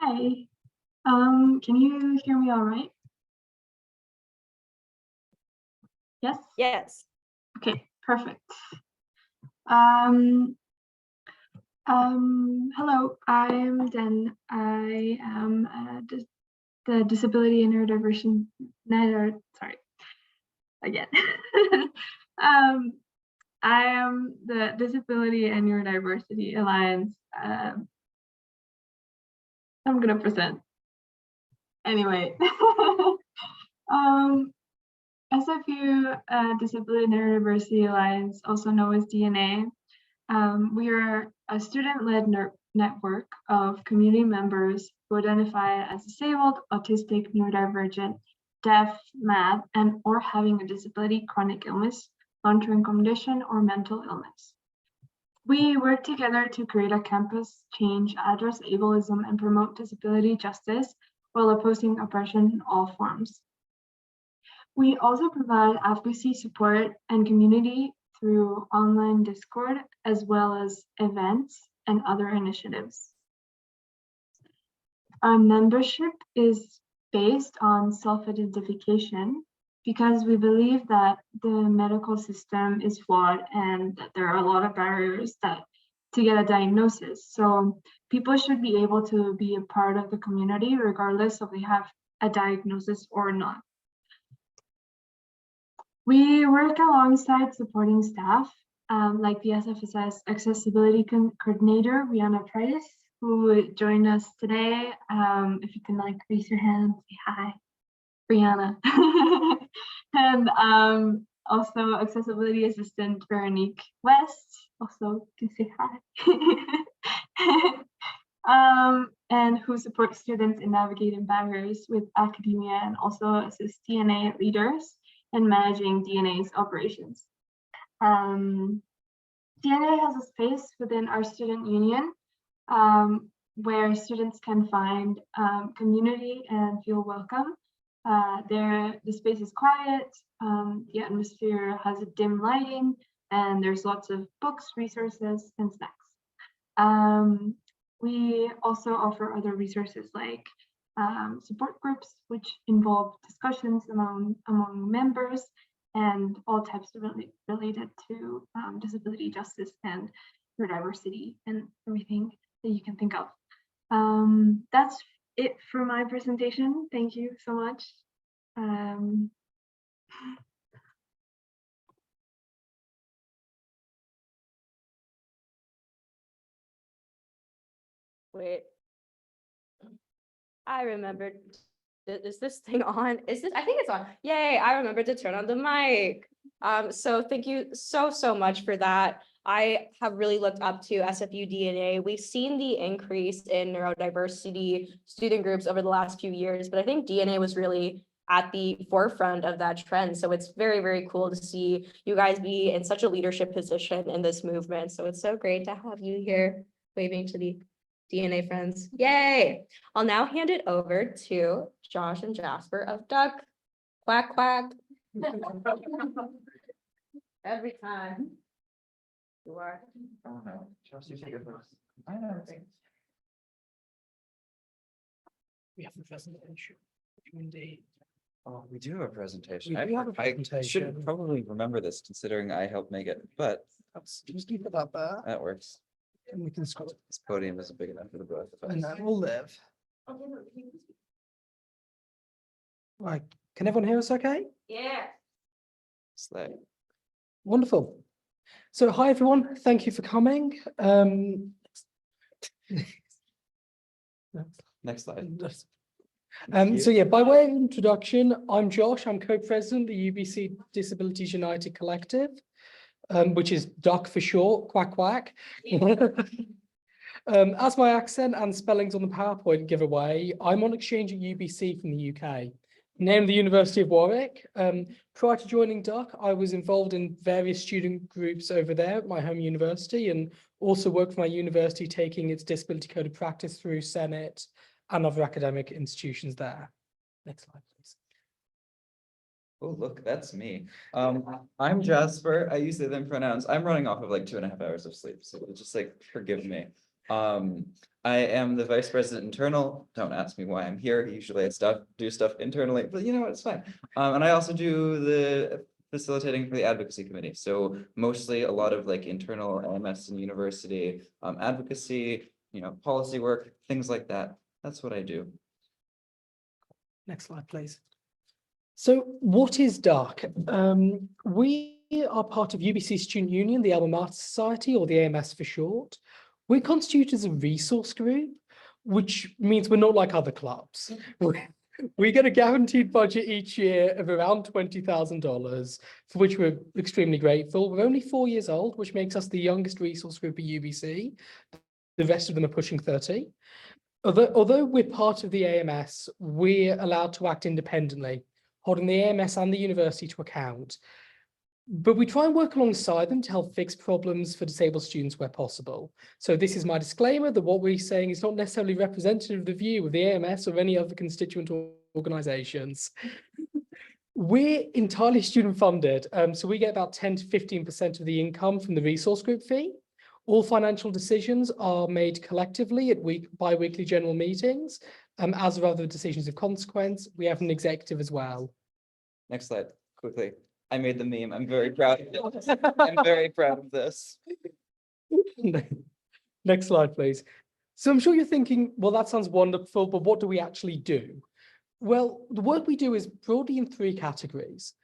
Hi. Can you hear me all right? Yes? Yes. Okay, perfect. Hello, I'm Den. I am the Disability and Neurodivergent, I am the Disability and Neurodiversity Alliance. I'm gonna present. Anyway, SFU Disability and Neurodiversity Alliance, also known as DNA. We are a student-led network of community members who identify as disabled, autistic, neurodivergent, deaf, mad, and or having a disability, chronic illness, long-term condition, or mental illness. We work together to create a campus change, address ableism, and promote disability justice while opposing oppression in all forms. We also provide advocacy support and community through online Discord, as well as events and other initiatives. Our membership is based on self-identification because we believe that the medical system is flawed and that there are a lot of barriers to get a diagnosis. So people should be able to be a part of the community regardless of if they have a diagnosis or not. We work alongside supporting staff, like the SFSS Accessibility Coordinator, Rihanna Price, who joined us today. If you can raise your hand, say hi, Rihanna. And also Accessibility Assistant, Veronique West, also can say hi. And who supports students in navigating barriers with academia and also assists DNA leaders and managing DNA's operations. DNA has a space within our student union where students can find community and feel welcome. The space is quiet, the atmosphere has a dim lighting, and there's lots of books, resources, and snacks. We also offer other resources like support groups, which involve discussions among members and all types related to disability justice and neurodiversity and everything that you can think of. That's it for my presentation. Thank you so much. Wait, I remembered. Is this thing on? Is this? I think it's on. Yay! I remembered to turn on the mic. So thank you so much for that. I have really looked up to SFU DNA. We've seen the increase in neurodiversity student groups over the last few years, but I think DNA was really at the forefront of that trend. So it's very cool to see you guys be in such a leadership position in this movement. So it's so great to have you here waving to the DNA friends. Yay! I'll now hand it over to Josh and Jasper of Duck. Quack, quack. Every time. You are. Oh no, Chelsea, take it first. I know. We have the presentation. Indeed. Oh, we do have a presentation. We do have a I presentation. should probably remember this considering I helped make it, but Just keep it up there that works. and we can scroll. This podium isn't big enough for the both of And us. that will live. Right, can everyone hear us okay? Yeah. Slay. Wonderful. So hi, everyone. Thank you for coming. Next slide. So yeah, by way of introduction, I'm Josh. I'm co-president of the UBC Disabilities United Collective, which is DUC for short, quack quack. As my accent and spellings on the PowerPoint give away, I'm on exchange at UBC from the UK, named the University of Warwick. Prior to joining DUC, I was involved in various student groups over there at my home university and also worked for my university taking its disability code of practice through Senate and other academic institutions there. Next slide, please. Oh, look, that's me. I'm Jasper. I use they them pronouns. I'm running off of like 2.5 hours of sleep, so just like forgive me. I am the vice president internal. Don't ask me why I'm here. Usually I do stuff internally, but you know what, it's fine. And I also do the facilitating for the advocacy committee. So mostly a lot of like internal LMS and university advocacy, you know, policy work, things like that. That's what I do. Next slide, please. So what is DUC? We are part of UBC Student Union, the Alma Mater Society, or the AMS for short. We're constituted as a resource group, which means we're not like other clubs. We get a guaranteed budget each year of around $20,000, for which we're extremely grateful. We're only 4 years old, which makes us the youngest resource group at UBC. The rest of them are pushing 30. Although we're part of the AMS, we're allowed to act independently, holding the AMS and the university to account. But we try and work alongside them to help fix problems for disabled students where possible. So this is my disclaimer that what we're saying is not necessarily representative of the view of the AMS or any other constituent organisations. We're entirely student funded, so we get about 10 to 15% of the income from the resource group fee. All financial decisions are made collectively at bi-weekly general meetings, as are other decisions of consequence. We have an executive as well. Next slide, quickly. I made the meme. I'm very proud of this. I'm very proud of this. Next slide, please. So I'm sure you're thinking, well, that sounds wonderful, but what do we actually do? Well, the work we do is broadly in 3 categories.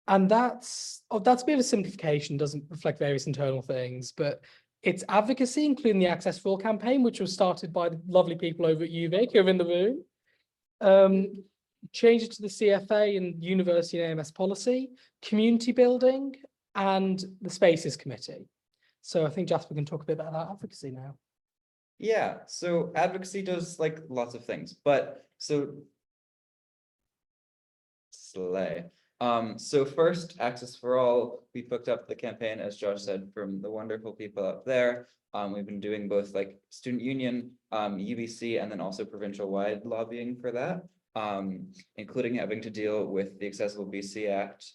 And that's a bit of a simplification, doesn't reflect various internal things, but it's advocacy, including the Access for All campaign, which was started by the lovely people over at UVic who are in the room. Changes to the CFA and university and AMS policy, community building, and the Spaces Committee. So I think Jasper can talk a bit about advocacy now. Yeah, so advocacy does like lots of things, but so slay. So first, Access for All, we picked up the campaign, as Josh said, from the wonderful people up there. We've been doing both like student union, UBC, and then also provincial wide lobbying for that, including having to deal with the Accessible BC Act.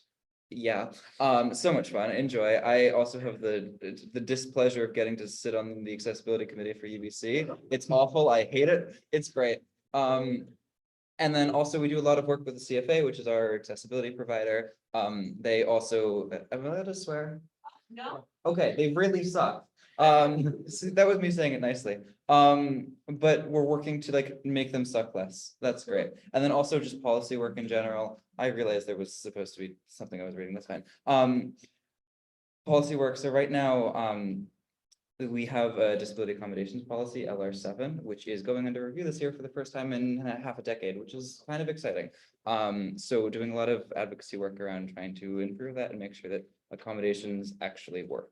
Yeah, so much fun, enjoy. I also have the displeasure of getting to sit on the accessibility committee for UBC. It's awful, I hate it, it's great. And then also we do a lot of work with the CFA, which is our accessibility provider. They also, am I allowed to swear? No. Okay, they really suck. So that was me saying it nicely. But we're working to like make them suck less. That's great. And then also just policy work in general. I realized there was supposed to be something I was reading, that's fine. Policy work, so right now, we have a disability accommodations policy, LR7, which is going under review this year for the first time in half a decade, which is kind of exciting. So doing a lot of advocacy work around trying to improve that and make sure that accommodations actually work.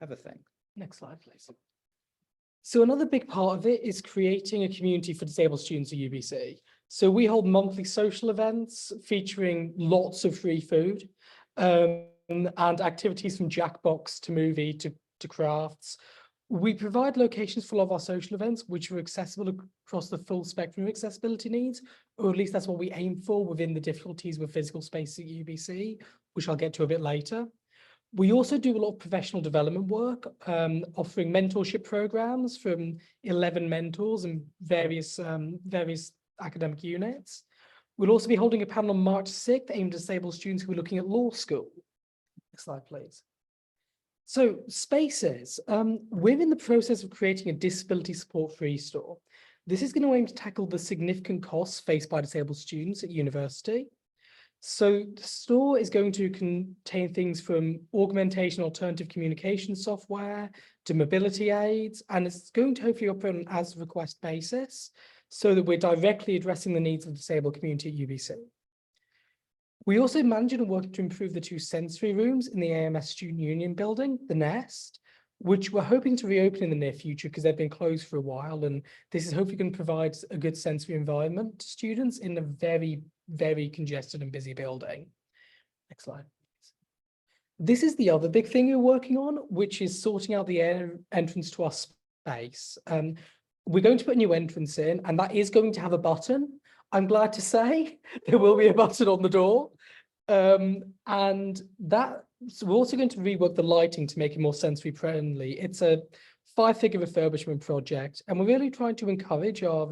Have a thing. Next slide, please. So another big part of it is creating a community for disabled students at UBC. So we hold monthly social events featuring lots of free food and activities from Jackbox to movie to crafts. We provide locations for all of our social events, which are accessible across the full spectrum of accessibility needs, or at least that's what we aim for within the difficulties with physical space at UBC, which I'll get to a bit later. We also do a lot of professional development work, offering mentorship programs from 11 mentors and various academic units. We'll also be holding a panel on March 6th aimed at disabled students who are looking at law school. Next slide, please. So spaces, we're in the process of creating a disability support free store. This is going to aim to tackle the significant costs faced by disabled students at university. So the store is going to contain things from augmentation alternative communication software to mobility aids, and it's going to hopefully operate on an as request basis so that we're directly addressing the needs of the disabled community at UBC. We also managed and worked to improve the 2 sensory rooms in the AMS Student Union building, the Nest, which we're hoping to reopen in the near future because they've been closed for a while. And this is hopefully going to provide a good sensory environment to students in a very, very congested and busy building. Next slide. This is the other big thing we're working on, which is sorting out the entrance to our space. We're going to put a new entrance in, and that is going to have a button. I'm glad to say there will be a button on the door. And that, so we're also going to rework the lighting to make it more sensory friendly. It's a 5-figure refurbishment project, and we're really trying to encourage our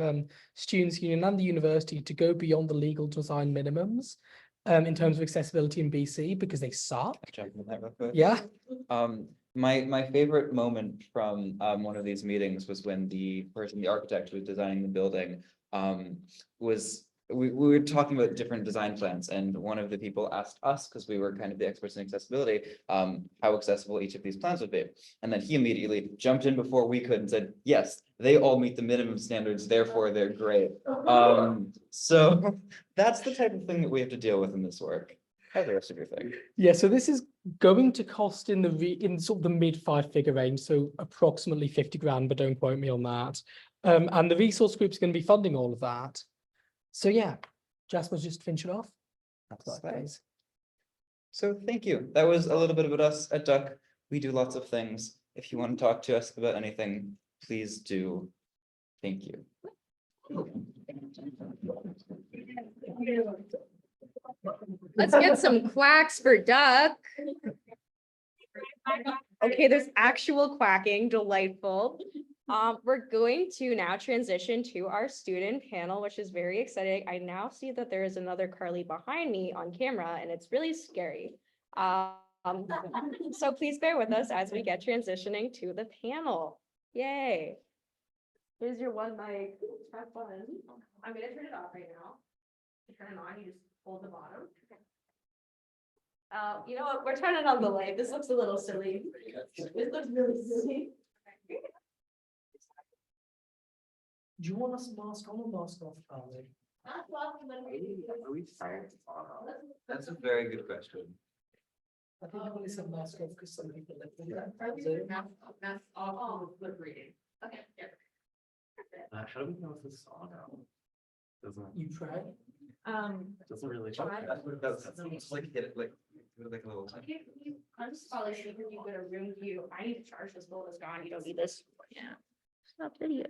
students union and the university to go beyond the legal design minimums in terms of accessibility in BC because they suck. Jump in that real quick. Yeah. My favorite moment from one of these meetings was when the architect who was designing the building we were talking about different design plans, and one of the people asked us, because we were kind of the experts in accessibility, how accessible each of these plans would be. And then he immediately jumped in before we could and said, yes, they all meet the minimum standards, therefore they're great. So that's the type of thing that we have to deal with in this work. How's the rest of your thing? Yeah, so this is going to cost in sort of the mid 5-figure range, so approximately 50 grand, but don't quote me on that. And the resource group is going to be funding all of that. So yeah, Jasper's just finish it off. Please. So thank you. That was a little bit about us at Duck. We do lots of things. If you want to talk to us about anything, please do. Thank you. Let's get some quacks for Duck. Okay, there's actual quacking, delightful. We're going to now transition to our student panel, which is very exciting. I now see that there is another Carly behind me on camera, and it's really scary. So please bear with us as we get transitioning to the panel. Yay. Here's your one mic. Have fun. I'm gonna turn it off right now. To turn it on, you just hold the bottom. You know what? We're turning on the light. This looks a little silly. This looks really silly. Do you want us to mask on or mask off, Charlie? Are we fired? That's a very good question. I think I've only said mask off because some people live with that. That's all lip reading. Okay, yeah. How do we know if this is on now? Doesn't. You try. Doesn't really. That's like hit it like a little. Okay, I'm scholarship, if you go to room view, I need to charge this bill is gone, you don't need this. Yeah. Stop video.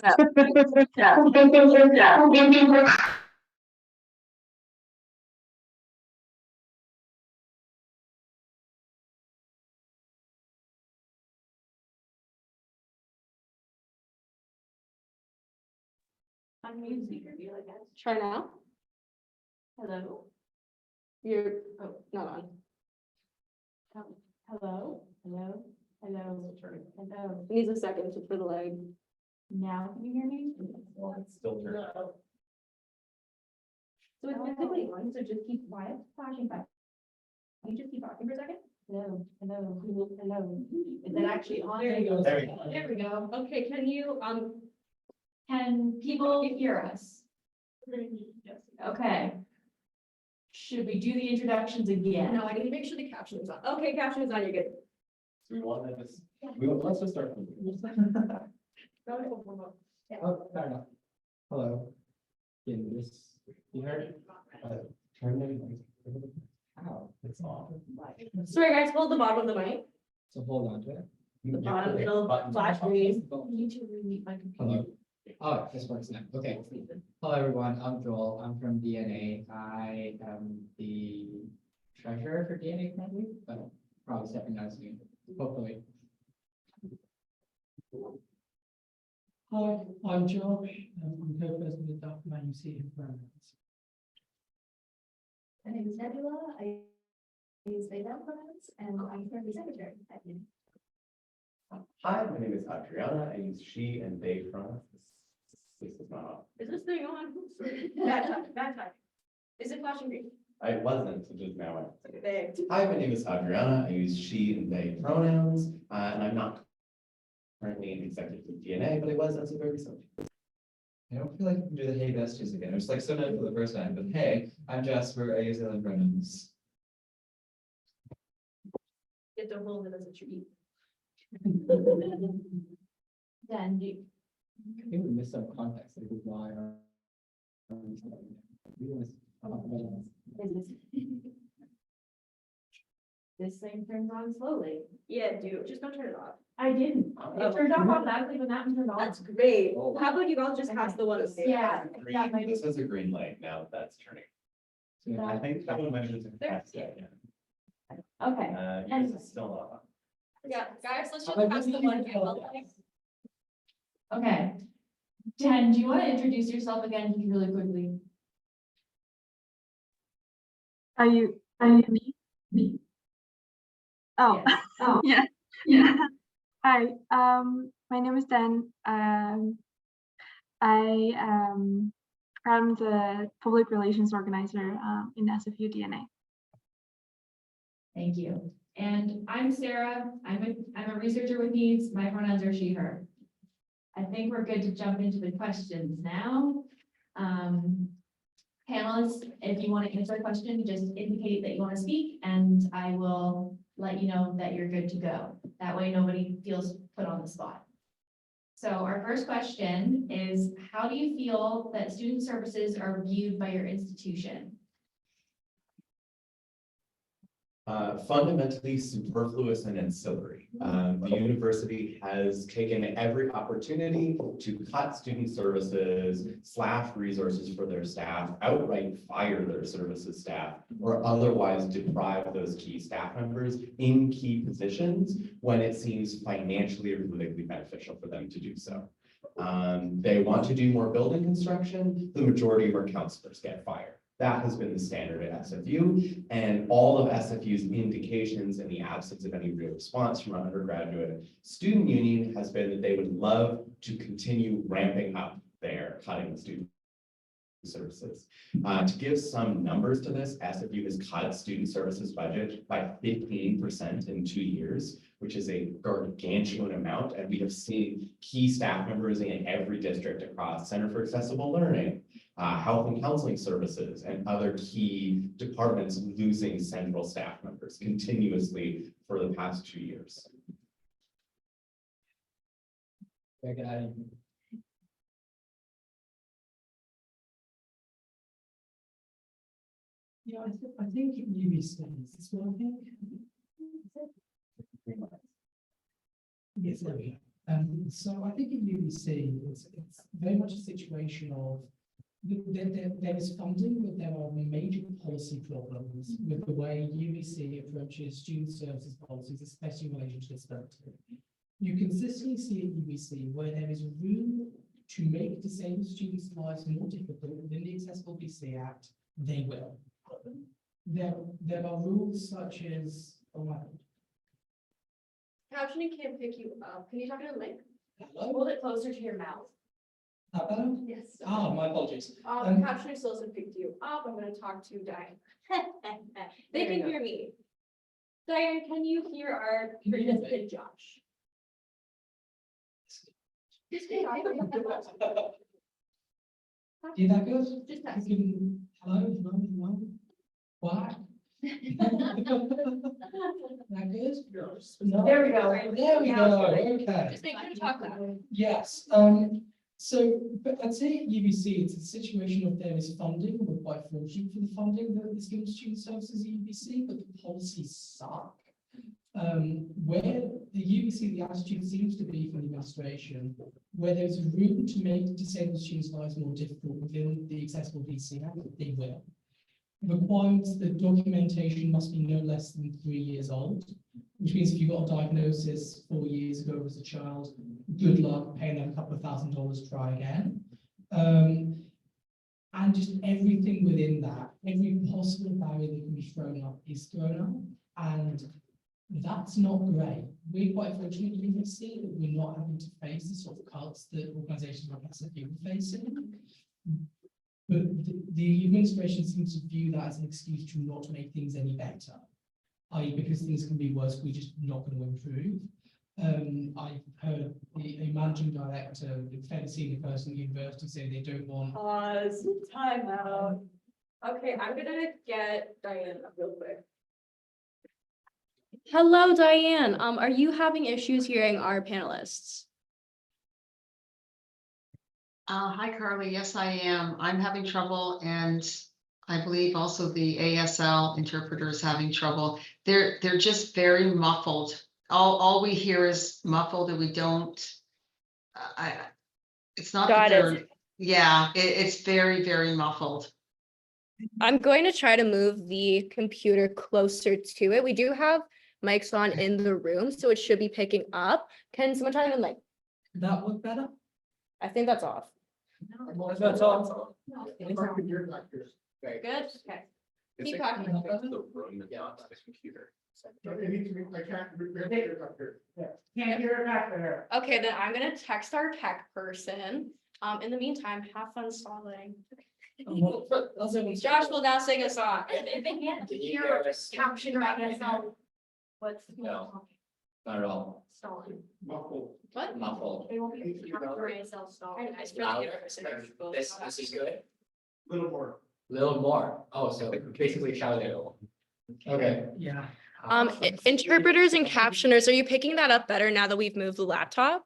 Unmute you like that. Try now. Hello. You're, oh, not on. Hello, hello, hello, hello. It needs a second for the lag. Now, can you hear me? Well, it's still turning. So it's physically on, so just keep quiet, flashing back. You just keep talking for a second. Hello, hello, hello. Is it actually on? There you go. There we go. Okay, can people hear us? Yes. Okay. Should we do the introductions again? No, I need to make sure the caption is on. Okay, caption is on, you're good. So we want to just, let's just start. Oh, fair enough. Hello. In this, you heard? Turn it. Ow, it's off. Sorry, guys, hold the bottom of the mic. So hold on to it. The bottom middle flash green. Need to remute my computer. Hello. Oh, this works now. Okay. Hello, everyone. I'm Joel. I'm from DNA. I am the treasurer for DNA currently, but probably stepping down soon, hopefully. Hi, I'm Josh. I'm co-president of Document UC in Pronouns. My name is Nebula. I use they them pronouns and I'm currently secretary at NEADS. Hi, my name is Adriana. I use she and they pronouns. This is not on. Is this thing on? Bad time, bad time. Is it flashing green? I wasn't, so just now. There. Hi, my name is Adriana. I use she and they pronouns, and I'm not currently an executive of DNA, but I was as of very recently. I don't feel like I can do the hey besties again. It was like so nice for the first time, but hey, I'm Jasper. I use them pronouns. Get to hold it as a treat. Then you. I think we missed some context, like why This thing turns on slowly. Yeah, dude, just don't turn it off. I didn't. It turned off automatically, but that one turned off. That's great. How about you all just pass the one? Yeah. Green, this is a green light now that's turning. So I think that one measures. There. Okay. Yours is still up. Yeah, guys, let's just pass the one handle. Okay. Jen, do you want to introduce yourself again really quickly? Are you me? Oh, Yes. Oh, yeah. yeah. Hi, my name is Dan. I am the public relations organizer in SFU DNA. Thank you. And I'm Sarah. I'm a researcher with NEADS. My pronouns are she, her. I think we're good to jump into the questions now. Panelists, if you want to answer a question, just indicate that you want to speak and I will let you know that you're good to go. That way nobody feels put on the spot. So our first question is, how do you feel that student services are viewed by your institution? Fundamentally superfluous and ancillary. The university has taken every opportunity to cut student services, slash resources for their staff, outright fire their services staff, or otherwise deprive those key staff members in key positions when it seems financially or politically beneficial for them to do so. They want to do more building construction, the majority of our counselors get fired. That has been the standard at SFU, and all of SFU's indications in the absence of any real response from our undergraduate student union has been that they would love to continue ramping up their cutting student services. To give some numbers to this, SFU has cut student services budget by 15% in 2 years, which is a gargantuan amount, and we have seen key staff members in every district across Center for Accessible Learning, health and counseling services, and other key departments losing central staff members continuously for the past 2 years. Very good. Yeah, I think UBC is this one, I think. Yes, there we go. So I think in UBC, it's very much a situation of there is funding, but there are major policy problems with the way UBC approaches student services policies, especially in relation to disability. You consistently see at UBC where there is room to make disabled students' lives more difficult within the Accessible BC Act, they will. There are rules such as Captioning can't pick you up. Can you talk to the mic? Hold it closer to your mouth. Yes. my apologies. Captioning still hasn't picked you up. I'm gonna talk to Diane. They can hear me. Diane, can you hear our participant Josh? Just say hi. Is that good? Just You text. can, hello. Why? That good? No. There we go. There we go, okay. Just make sure to talk loud. Yes, so, but I'd say at UBC, it's a situation of there is funding, we're quite fortunate for the funding that is given to student services at UBC, but the policies suck. Where the UBC, the attitude seems to be from the administration, where there's room to make disabled students' lives more difficult within the Accessible BC Act, they will. Requirements that documentation must be no less than 3 years old, which means if you got a diagnosis 4 years ago as a child, good luck paying them a couple of $1,000, try again. And just everything within that, every possible barrier that can be thrown up is thrown up, and that's not great. We're quite fortunate at UBC that we're not having to face the sort of cuts that organisations like SFU are facing. But the administration seems to view that as an excuse to not make things any better, i.e. because things can be worse, we're just not going to improve. I've heard a managing director, a fairly senior person at university say they don't want. Pause, time out. Okay, I'm gonna get Diane up real quick. Hello, Diane. Are you having issues hearing our panelists? Hi, Carly. Yes, I am. I'm having trouble, and I believe also the ASL interpreter is having trouble. They're just very muffled. All we hear is muffled, and we don't. It's not that Got it. they're. Yeah, it's very, very muffled. I'm going to try to move the computer closer to it. We do have mics on in the room, so it should be picking up. Can someone try to like, That look better? I think that's off. That's all. Good? Okay. Keep talking. The room is not the computer. Can't hear it back there. Okay, then I'm gonna text our tech person. In the meantime, have fun stalling. Josh will now sing a song. If they can't Can you hear or guys- caption right now, what's? No. Not at all. Stalling. What? Muffled. They won't be able to capture ASL stalling. It's really interesting. This is good. Little more. Little more. Oh, so basically shout it. Okay. Yeah. Interpreters and captioners, are you picking that up better now that we've moved the laptop?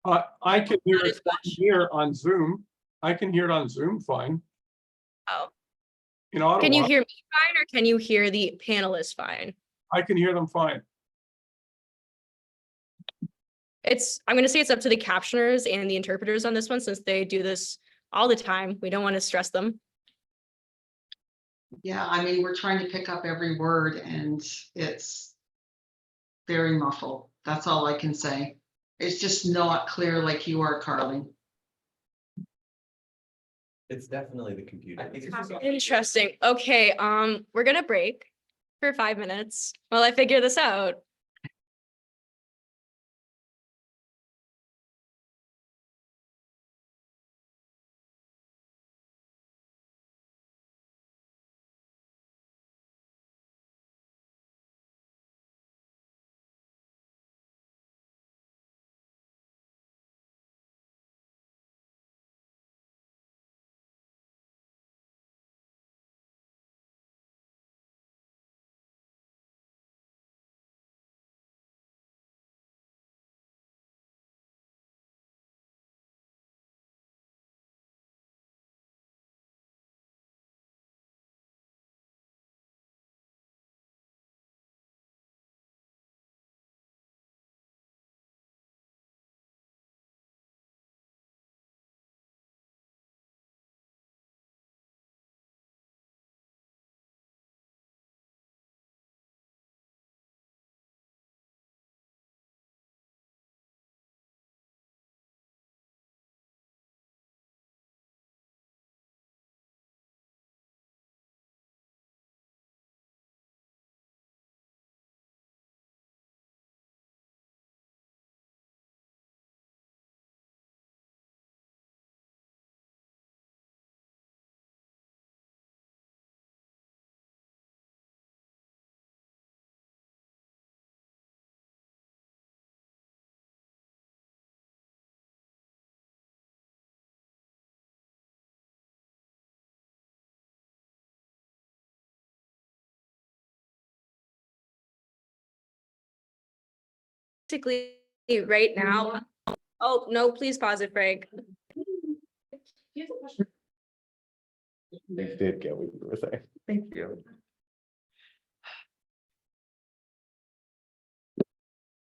I can hear Not it as much. here on Zoom. I can hear it on Zoom fine. Oh. In Ottawa, Can you hear me fine or can you hear the panelists fine? I can hear them fine. I'm gonna say it's up to the captioners and the interpreters on this one, since they do this all the time. We don't want to stress them. Yeah, I mean, we're trying to pick up every word and it's very muffled. That's all I can say. It's just not clear like you are, Carly. It's definitely the computer. Interesting. Okay, we're gonna break for 5 minutes while I figure this out. Basically, right now, oh, no, please pause it, Frank. They did get what you were saying. Thank you.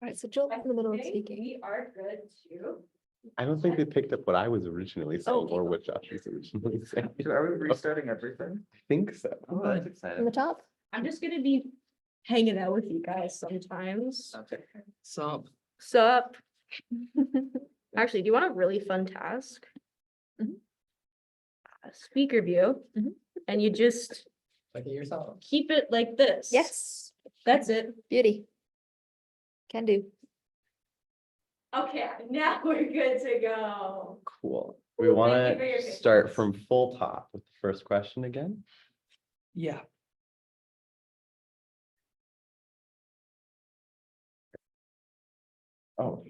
All right, so Joel's in the middle of speaking. We are good too. I don't think they picked up what I was originally saying Oh. or what Josh was originally saying. Are we restarting everything? I think so. Oh, that's On the exciting. top? I'm just gonna be hanging out with you guys sometimes. Okay. Sup? Sup? Actually, do you want a really fun task? A speaker view, and you just Look at yourself. keep it like this. Yes, That's it. beauty. Can do. Okay, now we're good to go. Cool. We Ooh, want thank you for your to start patience. from full top with the first question again. Yeah. Oh,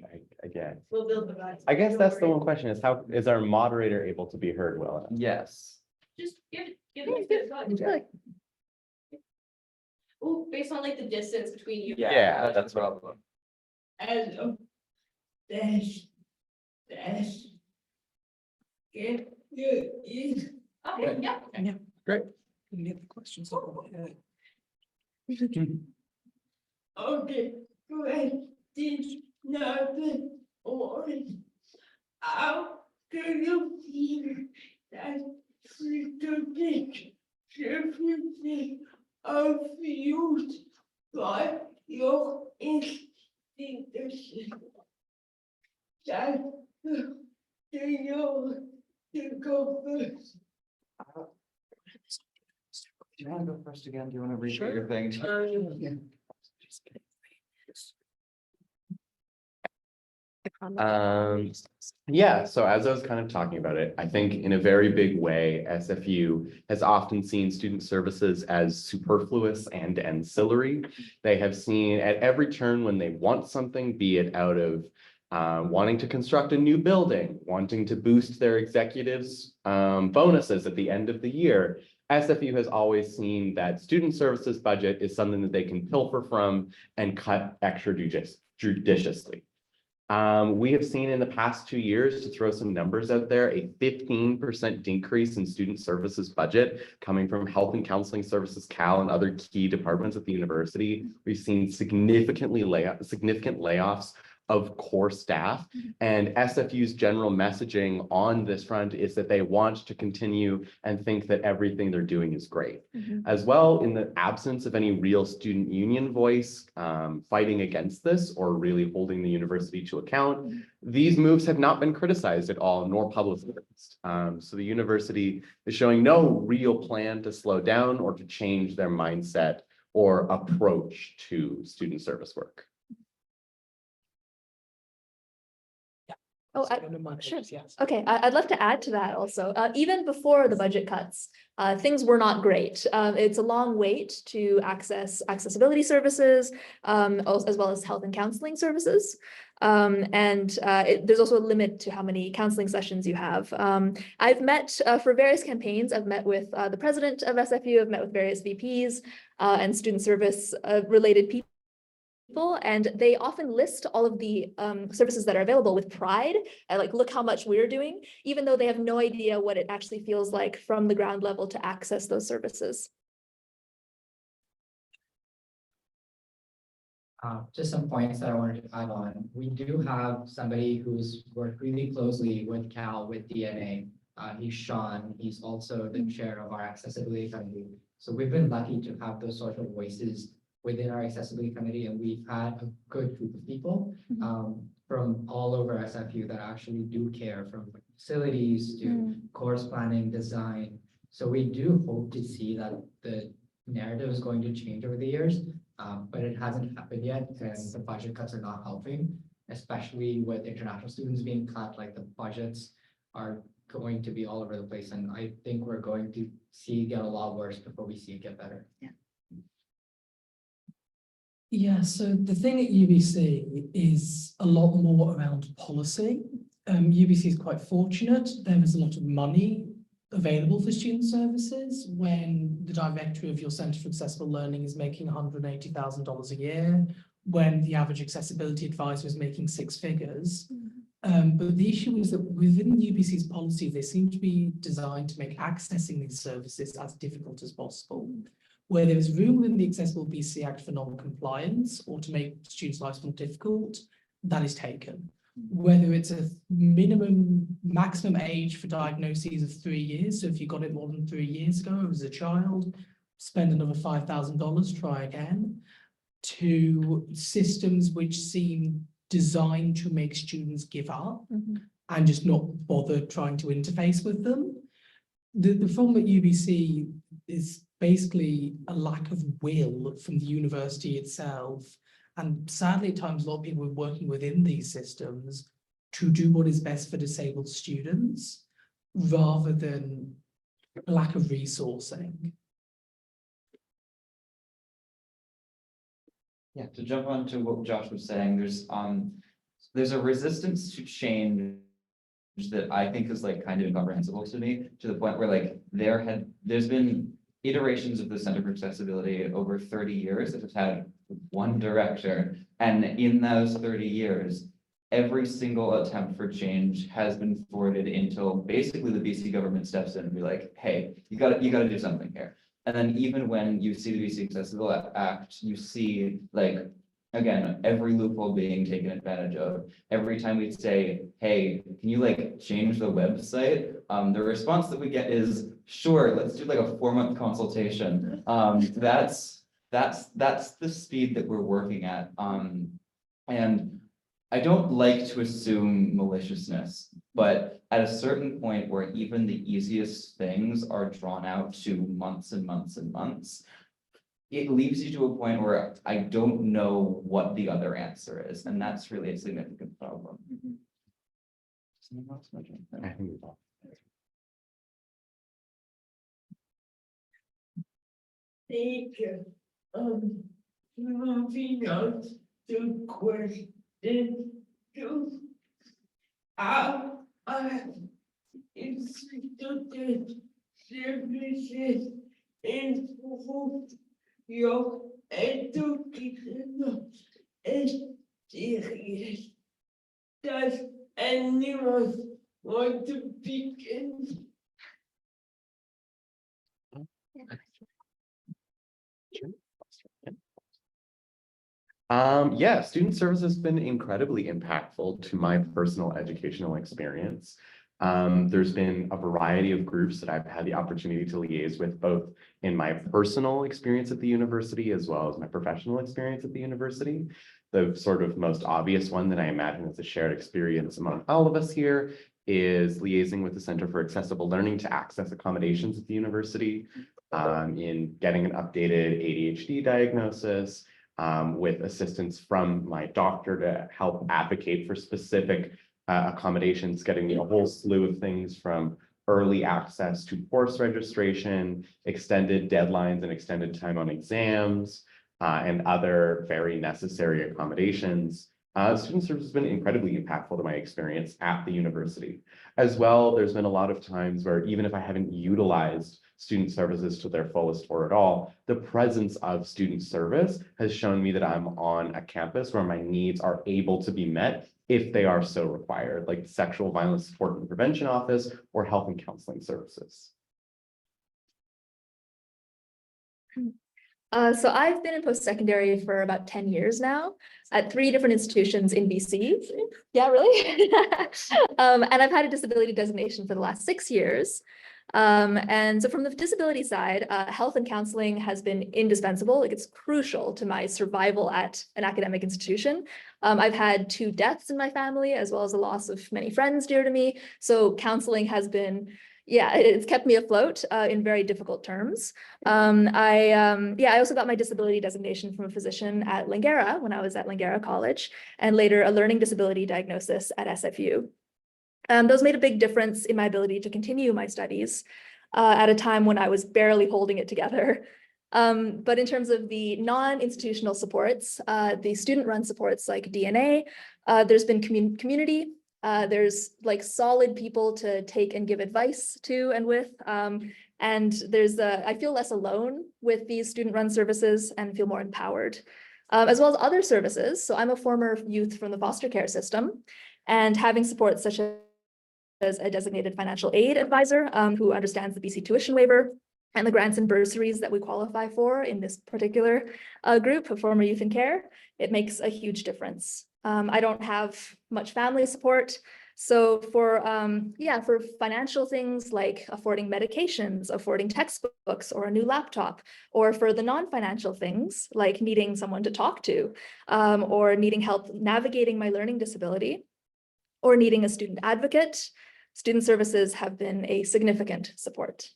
I guess. We'll build the vibes. I guess Don't that's the worry. one question is how is our moderator able to be heard well enough? Yes. Just give it a good. Ooh, based on like the distance between you. Yeah, That's a problem. As a dash. Get good is. Okay, yeah. Yeah, great. Any other questions? Okay, great. Did nothing or how do you hear that specific services are used by your institution. That they know to go first. Do you want to go first again? Do you want to read your thing? Yeah, so as I was kind of talking about it, I think in a very big way, SFU has often seen student services as superfluous and ancillary. They have seen at every turn when they want something, be it out of wanting to construct a new building, wanting to boost their executives' bonuses at the end of the year, SFU has always seen that student services budget is something that they can pilfer from and cut judiciously. We have seen in the past 2 years, to throw some numbers out there, a 15% decrease in student services budget coming from health and counseling services, Cal, and other key departments at the university. We've seen significant layoffs of core staff, and SFU's general messaging on this front is that they want to continue and think that everything they're doing is great. As well, in the absence of any real student union voice fighting against this or really holding the university to account, these moves have not been criticized at all nor publicized. So the university is showing no real plan to slow down or to change their mindset or approach to student service work. Oh, Sure. sure. Yes. Okay, I'd love to add to that also. Even before the budget cuts, things were not great. It's a long wait to access accessibility services, as well as health and counseling services. There's also a limit to how many counseling sessions you have. I've met for various campaigns, I've met with the president of SFU, I've met with various VPs and student service related people. And they often list all of the services that are available with pride, and like, look how much we're doing, even though they have no idea what it actually feels like from the ground level to access those services. Just some points that I wanted to add on. We do have somebody who's worked really closely with Cal, with DNA. He's Sean. He's also the chair of our accessibility committee. So we've been lucky to have those social voices within our accessibility committee, and we've had a good group of people from all over SFU that actually do care, from facilities to course planning, design. So we do hope to see that the narrative is going to change over the years, but it hasn't happened yet, and the budget cuts are not helping, especially with international students being cut. Like, the budgets are going to be all over the place, and I think we're going to see it get a lot worse before we see it get better. Yeah, so the thing at UBC is a lot more around policy. UBC is quite fortunate. There is a lot of money available for student services when the director of your Centre for Accessible Learning is making $180,000 a year, when the average accessibility advisor is making 6 figures. But the issue is that within UBC's policy, they seem to be designed to make accessing these services as difficult as possible. Where there is room within the Accessible BC Act for non-compliance or to make students' lives more difficult, that is taken. Whether it's a maximum age for diagnoses of 3 years, so if you got it more than 3 years ago as a child, spend another $5,000, try again, to systems which seem designed to make students give up and just not bother trying to interface with them. The problem at UBC is basically a lack of will from the university itself. And sadly, at times, a lot of people are working within these systems to do what is best for disabled students, rather than lack of resourcing. Yeah, to jump on to what Josh was saying, there's a resistance to change that I think is like kind of incomprehensible to me, to the point where like there's been iterations of the Center for Accessibility over 30 years that have had one director, and in those 30 years, every single attempt for change has been thwarted until basically the BC government steps in and be like, hey, you gotta do something here. And then even when you see the BC Accessibility Act, you see, like, again, every loophole being taken advantage of. Every time we say, hey, can you like change the website? The response that we get is, sure, let's do like a 4-month consultation. That's the speed that we're working at. And I don't like to assume maliciousness, but at a certain point where even the easiest things are drawn out to months and months and months, it leaves you to a point where I don't know what the other answer is, and that's really a significant problem. Someone else mentioned that? I think we all- Thank you. Moving on to question two. How are instituted services improve your educational experience? Does anyone want to begin? Yeah, student service has been incredibly impactful to my personal educational experience. There's been a variety of groups that I've had the opportunity to liaise with, both in my personal experience at the university as well as my professional experience at the university. The sort of most obvious one that I imagine is a shared experience among all of us here is liaising with the Center for Accessible Learning to access accommodations at the university, in getting an updated ADHD diagnosis, with assistance from my doctor to help advocate for specific accommodations, getting me a whole slew of things from early access to course registration, extended deadlines and extended time on exams, and other very necessary accommodations. Student service has been incredibly impactful to my experience at the university. As well, there's been a lot of times where even if I haven't utilized student services to their fullest or at all, the presence of student service has shown me that I'm on a campus where my needs are able to be met if they are so required, like the Sexual Violence Support and Prevention Office or Health and Counseling Services. So I've been in post-secondary for about 10 years now at 3 different institutions in BC. Yeah, really? And I've had a disability designation for the last 6 years. And so from the disability side, health and counseling has been indispensable. Like, it's crucial to my survival at an academic institution. I've had 2 deaths in my family, as well as the loss of many friends dear to me. So counseling has been, yeah, it's kept me afloat in very difficult terms. I also got my disability designation from a physician at Langara when I was at Langara College, and later a learning disability diagnosis at SFU. Those made a big difference in my ability to continue my studies at a time when I was barely holding it together. But in terms of the non-institutional supports, the student-run supports like DNA, there's been community. There's like solid people to take and give advice to and with. And I feel less alone with these student-run services and feel more empowered, as well as other services. So I'm a former youth from the foster care system, and having support such as a designated financial aid advisor who understands the BC tuition waiver and the grants and bursaries that we qualify for in this particular group of former youth in care, it makes a huge difference. I don't have much family support. So for financial things like affording medications, affording textbooks or a new laptop, or for the non-financial things like needing someone to talk to, or needing help navigating my learning disability, or needing a student advocate, student services have been a significant support.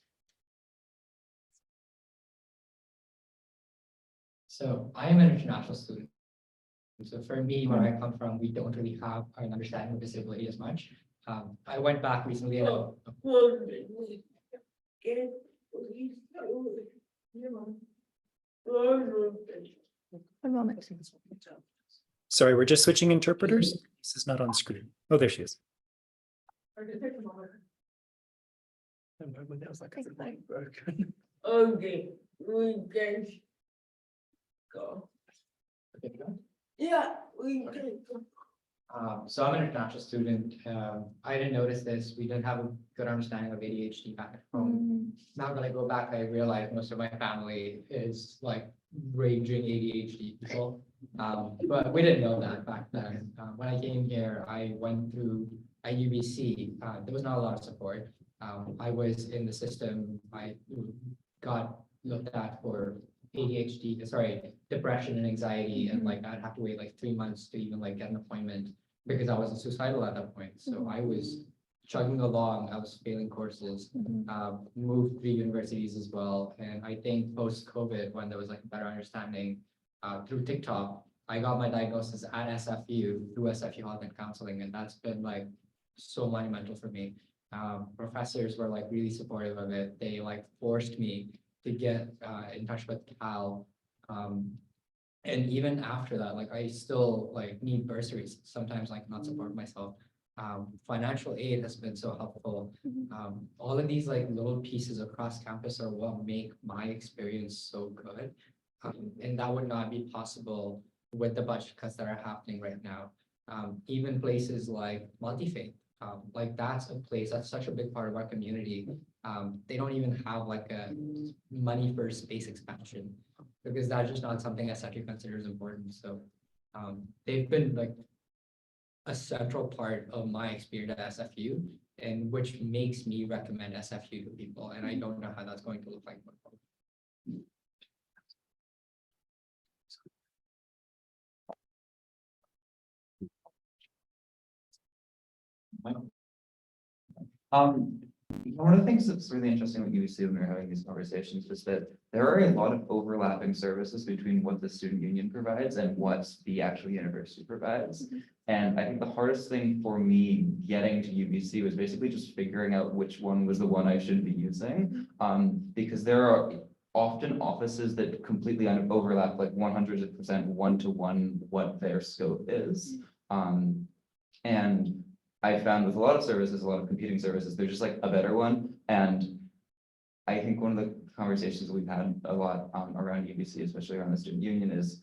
So I am an international student. So for me, where I come from, we don't really have an understanding of disability as much. I went back recently and One moment. Sorry, we're just switching interpreters. This is not on screen. Oh, there she is. Okay, we can go. Yeah, we can go. So I'm an international student. I didn't notice this. We didn't have a good understanding of ADHD back at home. Now that I go back, I realize most of my family is like raging ADHD people. But we didn't know that back then. When I came here, I went through a UBC. There was not a lot of support. I was in the system, I got looked at for ADHD, depression and anxiety, and like I'd have to wait like 3 months to even like get an appointment because I wasn't suicidal at that point. So I was chugging along, I was failing courses, moved 3 universities as well. And I think post-COVID, when there was like a better understanding through TikTok, I got my diagnosis at SFU through SFU Health and Counseling, and that's been like so monumental for me. Professors were like really supportive of it. They like forced me to get in touch with Cal. And even after that, like I still like need bursaries, sometimes like not support myself. Financial aid has been so helpful. All of these like little pieces across campus are what make my experience so good. And that would not be possible with the budget cuts that are happening right now. Even places like multi-faith, like that's a place that's such a big part of our community. They don't even have like a money for space expansion because that's just not something SFU considers important. So they've been like a central part of my experience at SFU, and which makes me recommend SFU to people. And I don't know how that's going to look like. One of the things that's really interesting with UBC when we're having these conversations is that there are a lot of overlapping services between what the student union provides and what the actual university provides. And I think the hardest thing for me getting to UBC was basically just figuring out which one was the one I should be using. Because there are often offices that completely overlap, like 100% one-to-one what their scope is. And I found with a lot of services, a lot of competing services, they're just like a better one. And I think one of the conversations we've had a lot around UBC, especially around the student union, is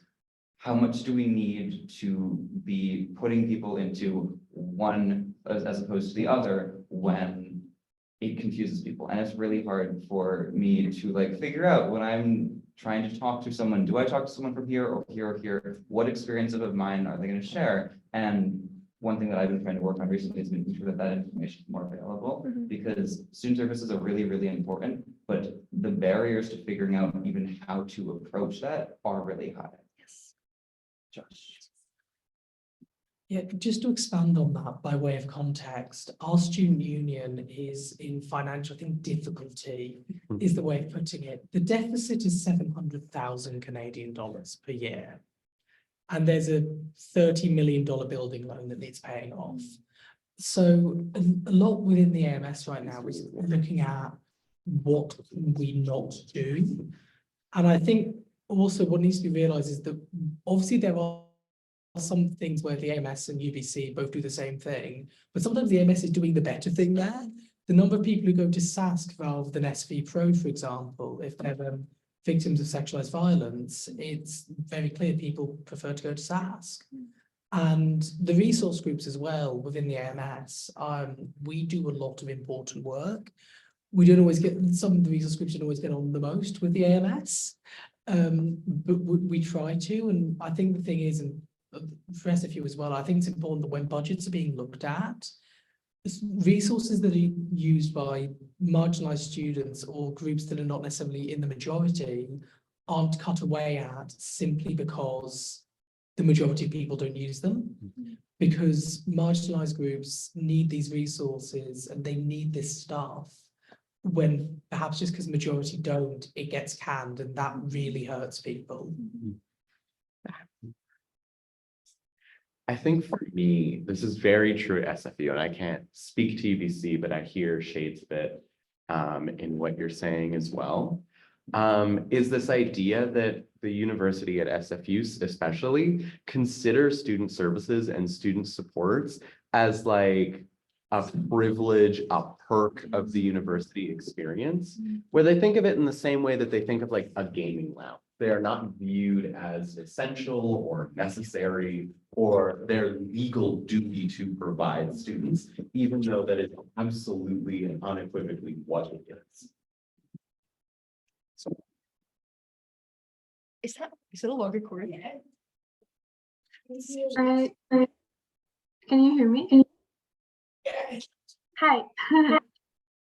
how much do we need to be putting people into one as opposed to the other when it confuses people. And it's really hard for me to like figure out when I'm trying to talk to someone, do I talk to someone from here or here or here? What experience of mine are they going to share? And one thing that I've been trying to work on recently is making sure that that information is more available, because student services are really, really important, but the barriers to figuring out even how to approach that are really high. Yes. Josh. Yeah, just to expand on that by way of context, our student union is in financial, I think, difficulty is the way of putting it. The deficit is 700,000 Canadian dollars per year. And there's a $30 million building loan that needs paying off. So a lot within the AMS right now is looking at what we not do. And I think also what needs to be realized is that obviously there are some things where the AMS and UBC both do the same thing, but sometimes the AMS is doing the better thing there. The number of people who go to SASC rather than SV Pro, for example, if they're victims of sexualized violence, it's very clear people prefer to go to SASC. And the resource groups as well within the AMS, we do a lot of important work. We don't always get, some of the resource groups don't always get on the most with the AMS, but we try to. And I think the thing is, and for SFU as well, I think it's important that when budgets are being looked at, resources that are used by marginalized students or groups that are not necessarily in the majority aren't cut away at simply because the majority of people don't use them. Because marginalized groups need these resources and they need this stuff, when perhaps just because majority don't, it gets canned, and that really hurts people. I think for me, this is very true at SFU, and I can't speak to UBC, but I hear shades of it in what you're saying as well. Is this idea that the university at SFU especially considers student services and student supports as like a privilege, a perk of the university experience, where they think of it in the same way that they think of like a gaming lounge. They are not viewed as essential or necessary or their legal duty to provide students, even though that is absolutely and unequivocally what it is. Is it a log recording? Can you hear me? Hi.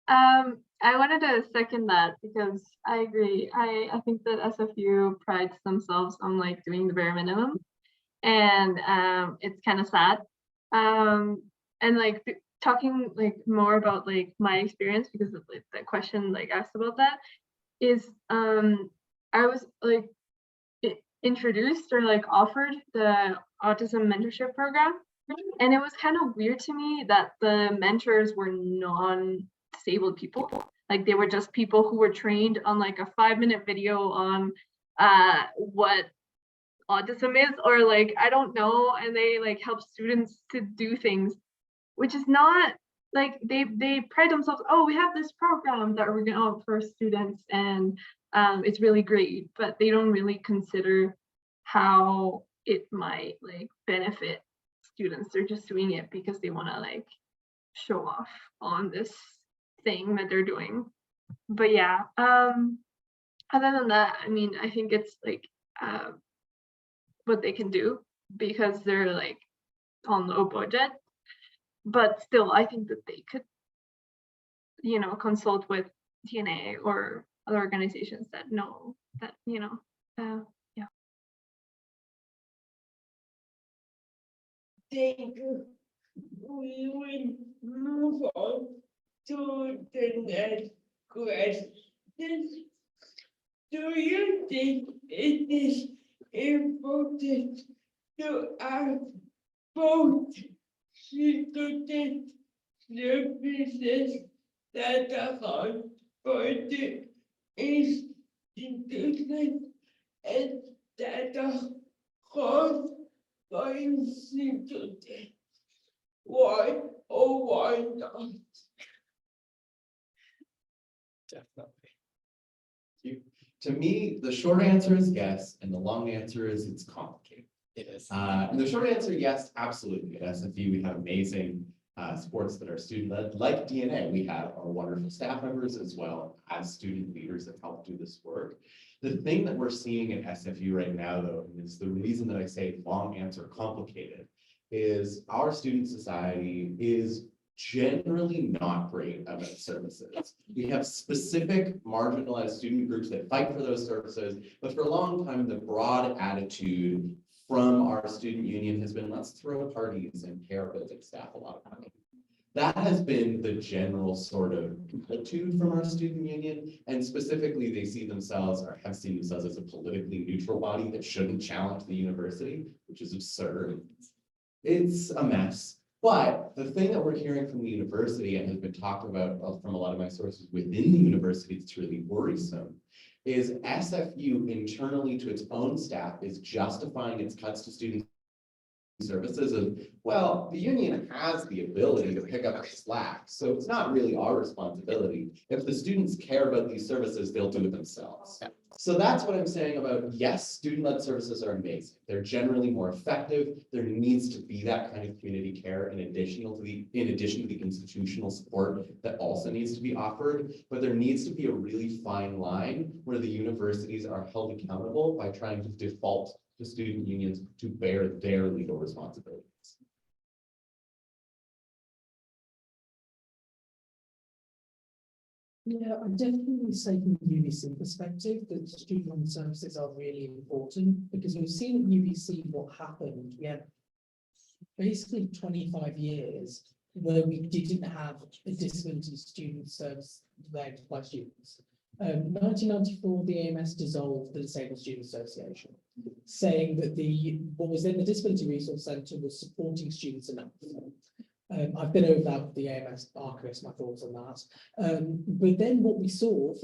I wanted to second that because I agree. I think that SFU prides themselves on like doing the bare minimum, and it's kind of sad. And like talking like more about like my experience, because of like, the question like asked about that is I was like introduced or like offered the autism mentorship program, and it was kind of weird to me that the mentors were non-disabled people. Like they were just people who were trained on like a 5-minute video on what autism is, or like I don't know, and they like help students to do things, which is not like they pride themselves, oh, we have this program that we're going to offer students, and it's really great, but they don't really consider how it might like benefit students. They're just doing it because they want to like show off on this thing that they're doing. But yeah, other than that, I mean, I think it's like what they can do because they're like on low budget, but still I think that they could, you know, consult with DNA or other organizations that know that, you know, yeah. Thank you. We will move on to the next question. Do you think it is important to ask both student services that are hard for the institution and that are hard for institution? Why or why not? Definitely. To me, the short answer is yes, and the long answer is it's complicated. It is. And the short answer, yes, absolutely. At SFU, we have amazing sports that are student-led, like DNA. We have our wonderful staff members as well as student leaders that help do this work. The thing that we're seeing at SFU right now, though, and it's the reason that I say long answer complicated, is our student society is generally not great about services. We have specific marginalized student groups that fight for those services, but for a long time, the broad attitude from our student union has been, let's throw parties and pay our building staff a lot of money. That has been the general sort of attitude from our student union, and specifically they see themselves or have seen themselves as a politically neutral body that shouldn't challenge the university, which is absurd. It's a mess. But the thing that we're hearing from the university and has been talked about from a lot of my sources within the university that's really worrisome is SFU internally to its own staff is justifying its cuts to student services of, well, the union has the ability to pick up the slack, so it's not really our responsibility. If the students care about these services, they'll do it themselves. So that's what I'm saying about, yes, student-led services are amazing. They're generally more effective. There needs to be that kind of community care in addition to the institutional support that also needs to be offered. But there needs to be a really fine line where the universities are held accountable by trying to default to student unions to bear their legal responsibilities. Yeah, I'm definitely say from the UBC perspective that student services are really important because we've seen at UBC what happened. We had basically 25 years where we didn't have a disability student service led by students. 1994, the AMS dissolved the Disabled Students Association, saying that what was then the Disability Resource Centre was supporting students enough. I've been over that with the AMS archivist, my thoughts on that. But then what we saw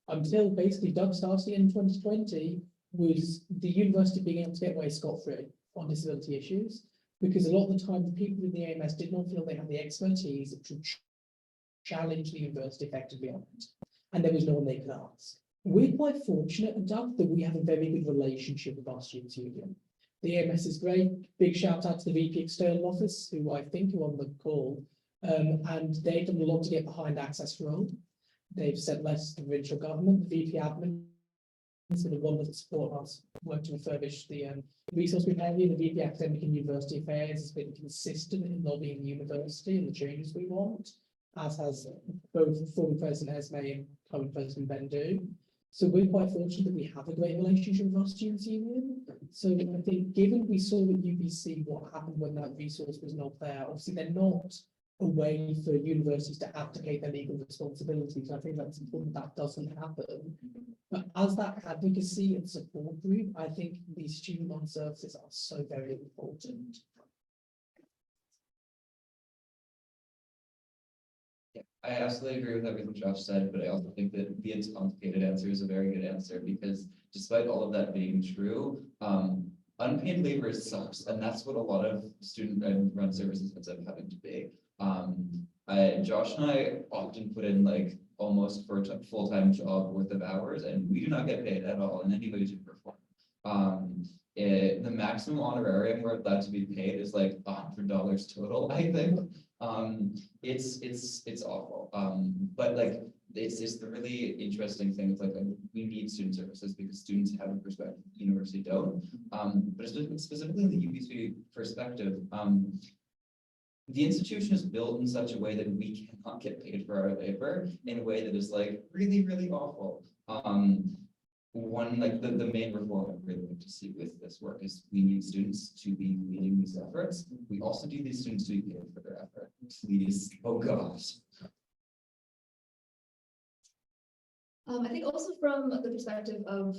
until basically Doug started in 2020 was the university being able to get away scot-free on disability issues, because a lot of the time the people in the AMS did not feel they had the expertise to challenge the university effectively on it. And there was no one they could ask. We're quite fortunate at Doug that we have a very good relationship with our students' union. The AMS is great. Big shout out to the VP External Office, who I think are on the call. And they've done a lot to get behind Access for All. They've sent letters to the provincial government. The VP Admin has been a wonderful support of us, worked to refurbish the resource we have here. The VP Academic and University Affairs has been consistent in lobbying the university and the changes we want. as has both former President Esme and current President Bendu. So we're quite fortunate that we have a great relationship with our students' union. So I think given we saw at UBC what happened when that resource was not there, obviously they're not a way for universities to abdicate their legal responsibilities. I think that's important that doesn't happen. But as that advocacy and support group, I think these student-run services are so very important. I absolutely agree with everything Josh said, but I also think that the it's complicated answer is a very good answer, because despite all of that being true, unpaid labor sucks, and that's what a lot of student run services ends up having to be. Josh and I often put in like almost for a full-time job worth of hours, and we do not get paid at all in any way to perform. The maximum honorarium we're allowed to be paid is like $100 total, I think. It's awful. But like it's the really interesting thing. It's like we need student services because students have a perspective the university don't. But specifically in the UBC perspective, the institution is built in such a way that we cannot get paid for our labor in a way that is like really, really awful. One, like the main reform I really like to see with this work is we need students to be leading these efforts. We also need these students to be paid for their effort. Please, oh gosh. I think also from the perspective of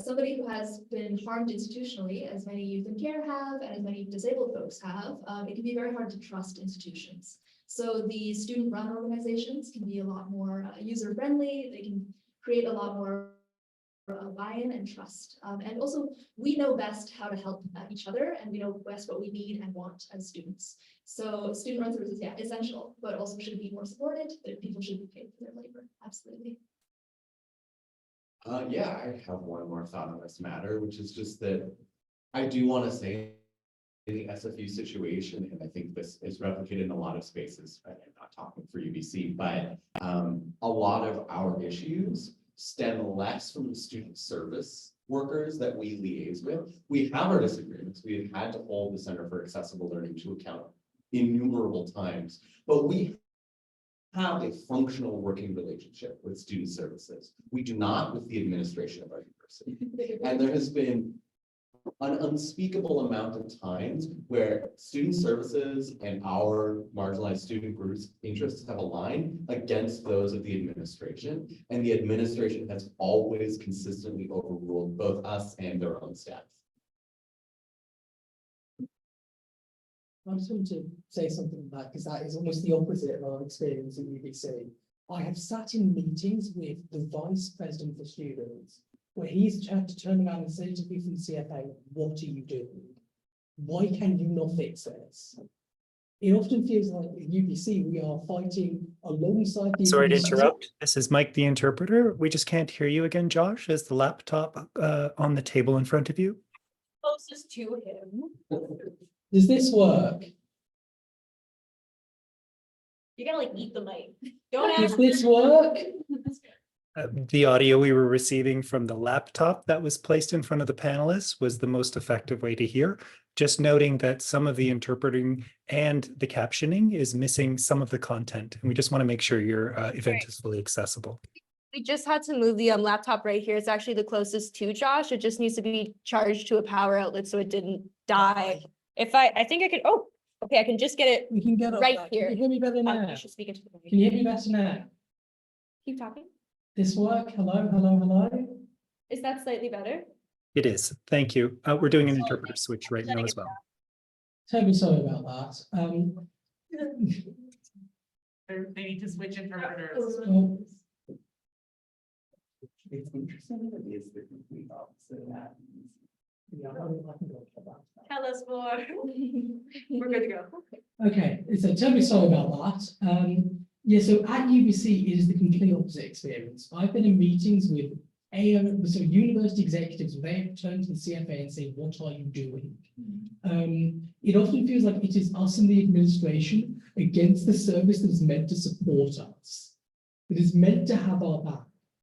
somebody who has been harmed institutionally, as many youth in care have, and as many disabled folks have, it can be very hard to trust institutions. So the student-run organizations can be a lot more user-friendly. They can create a lot more buy-in and trust. And also, we know best how to help each other, and we know best what we need and want as students. So student-run services, yeah, essential, but also should be more supported. That people should be paid for their labor. Absolutely. Yeah, I have one more thought on this matter, which is just that I do want to say the SFU situation, and I think this is replicated in a lot of spaces. I'm not talking for UBC, but a lot of our issues stem less from the student service workers that we liaise with. We have our disagreements. We have had to hold the Center for Accessible Learning to account innumerable times, but we have a functional working relationship with student services. We do not with the administration of our university. And there has been an unspeakable amount of times where student services and our marginalized student groups' interests have aligned against those of the administration. And the administration has always consistently overruled both us and their own staff. I just want to say something about that, because that is almost the opposite of our experience at UBC. I have sat in meetings with the vice president for students, where he's had to turn around and say to people from CFA, what are you doing? Why can you not fix this? It often feels like at UBC, we are fighting alongside the— Sorry to interrupt. This is Mike, the interpreter. We just can't hear you again, Josh. Is the laptop on the table in front of you? Closest to him. Does this work? You gotta like eat the mic. Don't Does ask. this work? The audio we were receiving from the laptop that was placed in front of the panelists was the most effective way to hear. Just noting that some of the interpreting and the captioning is missing some of the content. And we just want to make sure your event is fully accessible. We just had to move the laptop right here. It's actually the closest to Josh. It just needs to be charged to a power outlet so it didn't die. If I think I could, oh, okay, I can just get it We can get up right there. here. Can you hear me better now? I should speak into the mic. Can you hear me better now? Keep talking. This work? Hello, hello, hello. Is that slightly better? It is. Thank you. We're doing an interpreter switch right now as well. Terribly sorry about that. They need to switch interpreters. Well, It's interesting that it's the complete opposite happens. yeah, I can go for that. Tell us more. We're good to go. Okay, so terribly sorry about that. Yeah, so at UBC it is the complete opposite experience. I've been in meetings with university executives where they turn to the CFA and say, what are you doing? It often feels like it is us in the administration against the service that is meant to support us, that is meant to have our back.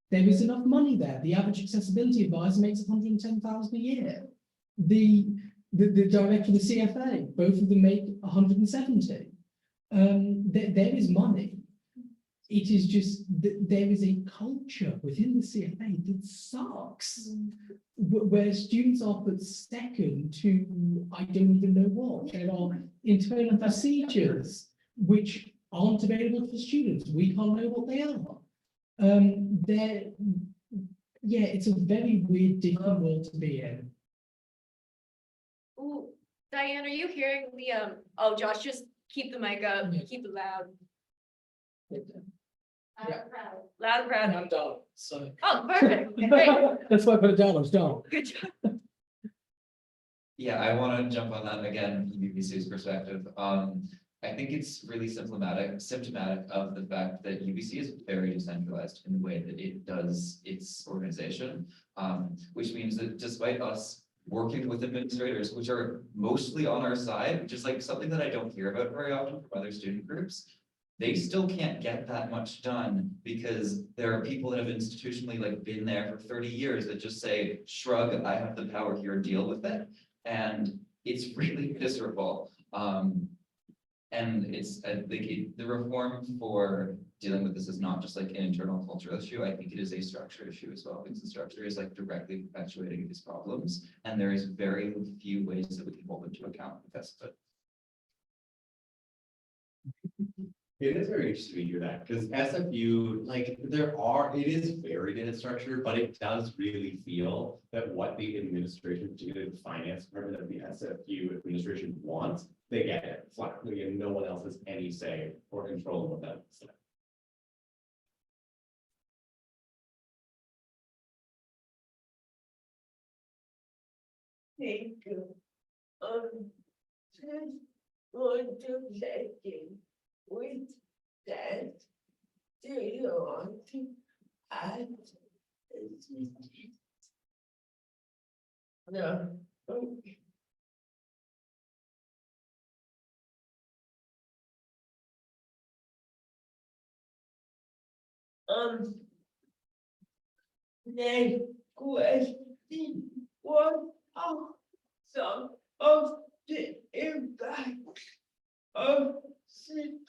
There is enough money there. The average accessibility advisor makes $110,000 a year. The director of the CFA, both of them make 170. there is money. It is just that there is a culture within the CFA that sucks, where students are put second to, I don't even know what. There are internal procedures which aren't available for students. We can't know what they are. Yeah, it's a very weird, different world to be in. Ooh, Diane, are you hearing the, oh, Josh, just keep the mic up, keep it loud. Yeah. Loud and proud. I'm done, so. Oh, perfect, great, That's why I put it down, I was done. good job. Yeah, I want to jump on that again from UBC's perspective. I think it's really symptomatic of the fact that UBC is very decentralized in the way that it does its organization, which means that despite us working with administrators, which are mostly on our side, which is like something that I don't hear about very often from other student groups, they still can't get that much done because there are people that have institutionally like been there for 30 years that just say, shrug, I have the power here, deal with it. And it's really miserable. And it's, I think the reform for dealing with this is not just like an internal cultural issue. I think it is a structure issue as well, because the structure is like directly perpetuating these problems. And there is very few ways that we can hold them to account because of it. It is very interesting to hear that because SFU, like it is varied in its structure, but it does really feel that what the administration, particularly the finance department of the SFU administration wants, they get it flatly, and no one else has any say or control of that. Thank you. Just want to check in with that. Do you want to add? No. Okay. Next question. What are some of the impacts of student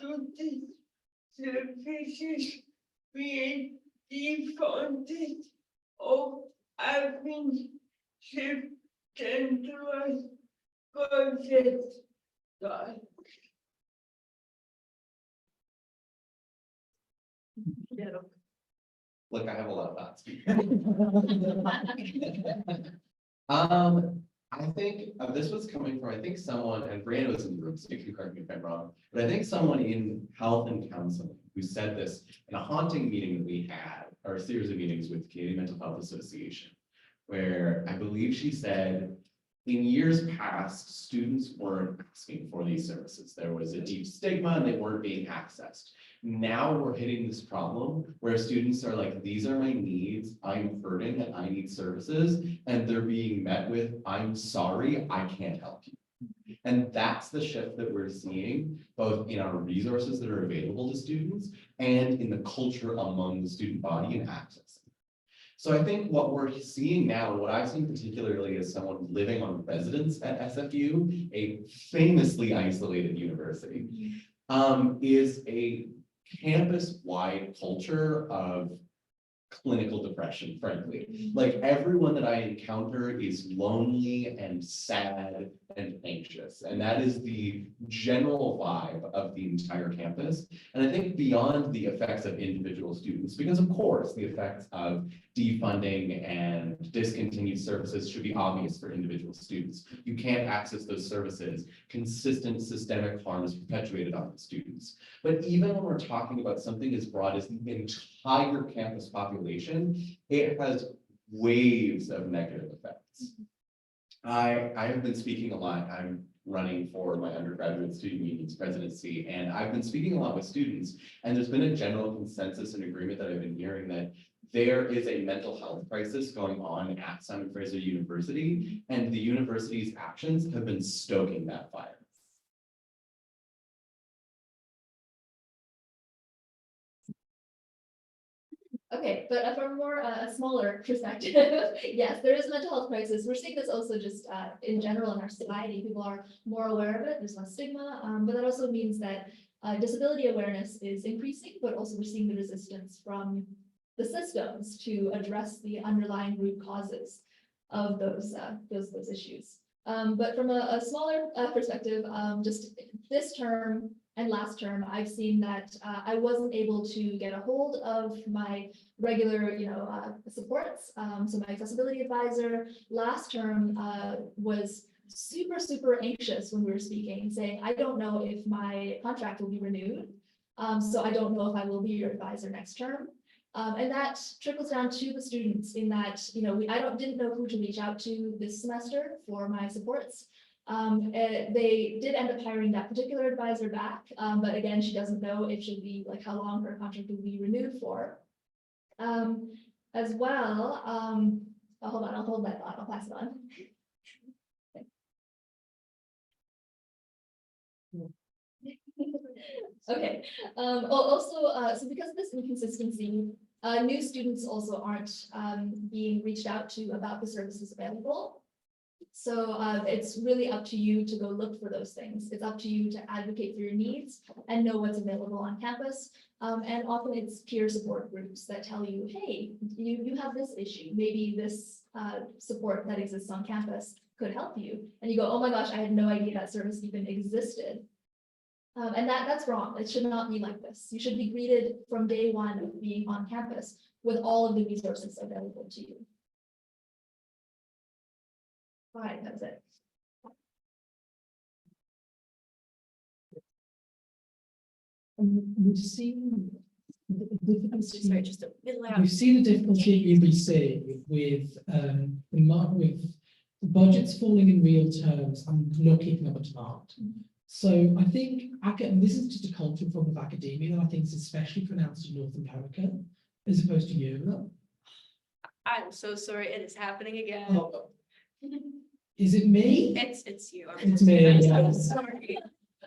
services being defunded or having centralized budget? Look, I have a lot of thoughts. I think this was coming from, I think someone, and Brianna was in the room, so you can correct me if I'm wrong, but I think someone in health and counseling who said this in a haunting meeting that we had, or a series of meetings with Canadian Mental Health Association, where I believe she said, in years past, students weren't asking for these services. There was a deep stigma and they weren't being accessed. Now we're hitting this problem where students are like, these are my needs, I'm hurting and I need services, and they're being met with, I'm sorry, I can't help you. And that's the shift that we're seeing, both in our resources that are available to students and in the culture among the student body and access. So I think what we're seeing now, what I've seen particularly as someone living on residence at SFU, a famously isolated university, is a campus-wide culture of clinical depression, frankly. Like everyone that I encounter is lonely and sad and anxious. And that is the general vibe of the entire campus. And I think beyond the effects of individual students, because of course the effects of defunding and discontinued services should be obvious for individual students. You can't access those services. Consistent systemic harm is perpetuated on the students. But even when we're talking about something as broad as the entire campus population, it has waves of negative effects. I have been speaking a lot. I'm running for my undergraduate student union's presidency, and I've been speaking a lot with students, and there's been a general consensus and agreement that I've been hearing that there is a mental health crisis going on at Simon Fraser University, and the university's actions have been stoking that fire. Okay, but from more a smaller perspective, yes, there is a mental health crisis. We're seeing this also just in general in our society. People are more aware of it. There's less stigma, but that also means that disability awareness is increasing, but also we're seeing the resistance from the systems to address the underlying root causes of those issues. But from a smaller perspective, just this term and last term, I've seen that I wasn't able to get a hold of my regular, supports. So my accessibility advisor last term was super anxious when we were speaking, saying, I don't know if my contract will be renewed. So I don't know if I will be your advisor next term. And that trickles down to the students in that, I didn't know who to reach out to this semester for my supports. They did end up hiring that particular advisor back, but again, she doesn't know if she'll be how long her contract will be renewed for. As well, hold on, I'll hold that thought, I'll pass it on. Okay, so because of this inconsistency, new students also aren't being reached out to about the services available. So it's really up to you to go look for those things. It's up to you to advocate for your needs and know what's available on campus. And often it's peer support groups that tell you, hey, you have this issue. Maybe this support that exists on campus could help you. And you go, oh my gosh, I had no idea that service even existed. And that's wrong. It should not be like this. You should be greeted from day one of being on campus with all of the resources available to you. All right, that was it. We've seen the difficulty. Sorry, just a bit loud. We've seen the difficulty at UBC with budgets falling in real terms and not keeping up with demand. So I think this is just a cultural problem of academia that I think is especially pronounced in North America as opposed to Europe. I'm so sorry, it is happening again. Oh, is it me? It's you. It's me. I'm so sorry.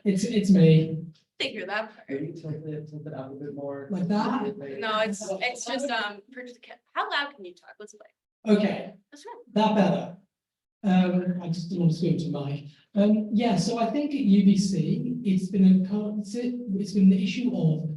It's me. Figure that part. Maybe tilt it up a bit more. Like that? No, it's just how loud can you talk? Let's play. Okay, That's right. that better. I just didn't want to scream to mic. Yeah, so I think at UBC it's been the issue of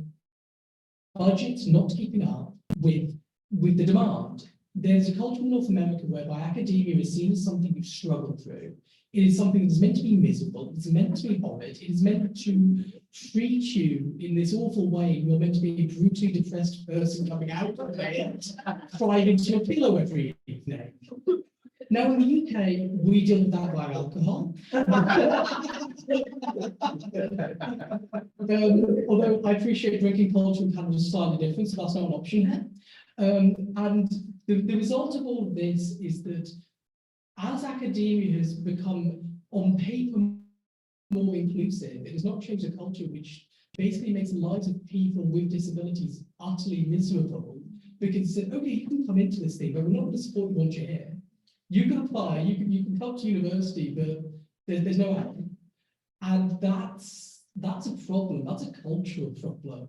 budgets not keeping up with the demand. There's a culture in North America whereby academia is seen as something you struggle through. It is something that is meant to be miserable. It's meant to be horrid. It is meant to treat you in this awful way. You're meant to be a brutally depressed person coming out of it, crying into a pillow every evening. Now in the UK, we deal with that by alcohol. Although I appreciate drinking culture and kind of slightly different, so that's not an option here. And the result of all of this is that as academia has become on paper more inclusive, it has not changed a culture which basically makes the lives of people with disabilities utterly miserable, because it said, okay, you can come into this thing, but we're not going to support you once you're here. You can apply, you can come to university, but there's no help. And that's a problem, that's a cultural problem.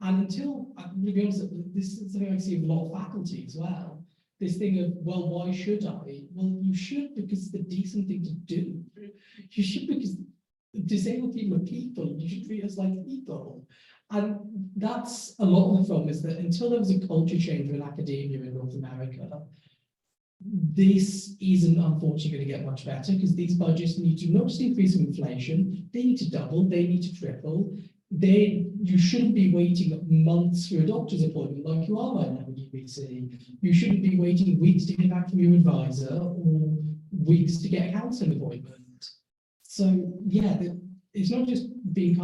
And until, I'm to be honest, this is something I see in a lot of faculty as well. This thing of, well, why should I? Well, you should because it's the decent thing to do. You should because disabled people are people. You should treat us like people. And that's a lot of the problem, is that until there was a culture change in academia in North America, this isn't unfortunately going to get much better, because these budgets need to not just increase with inflation, they need to double, they need to triple. You shouldn't be waiting months for a doctor's appointment like you are right now at UBC. You shouldn't be waiting weeks to hear back from your advisor or weeks to get a counselling appointment. So yeah, it's not just being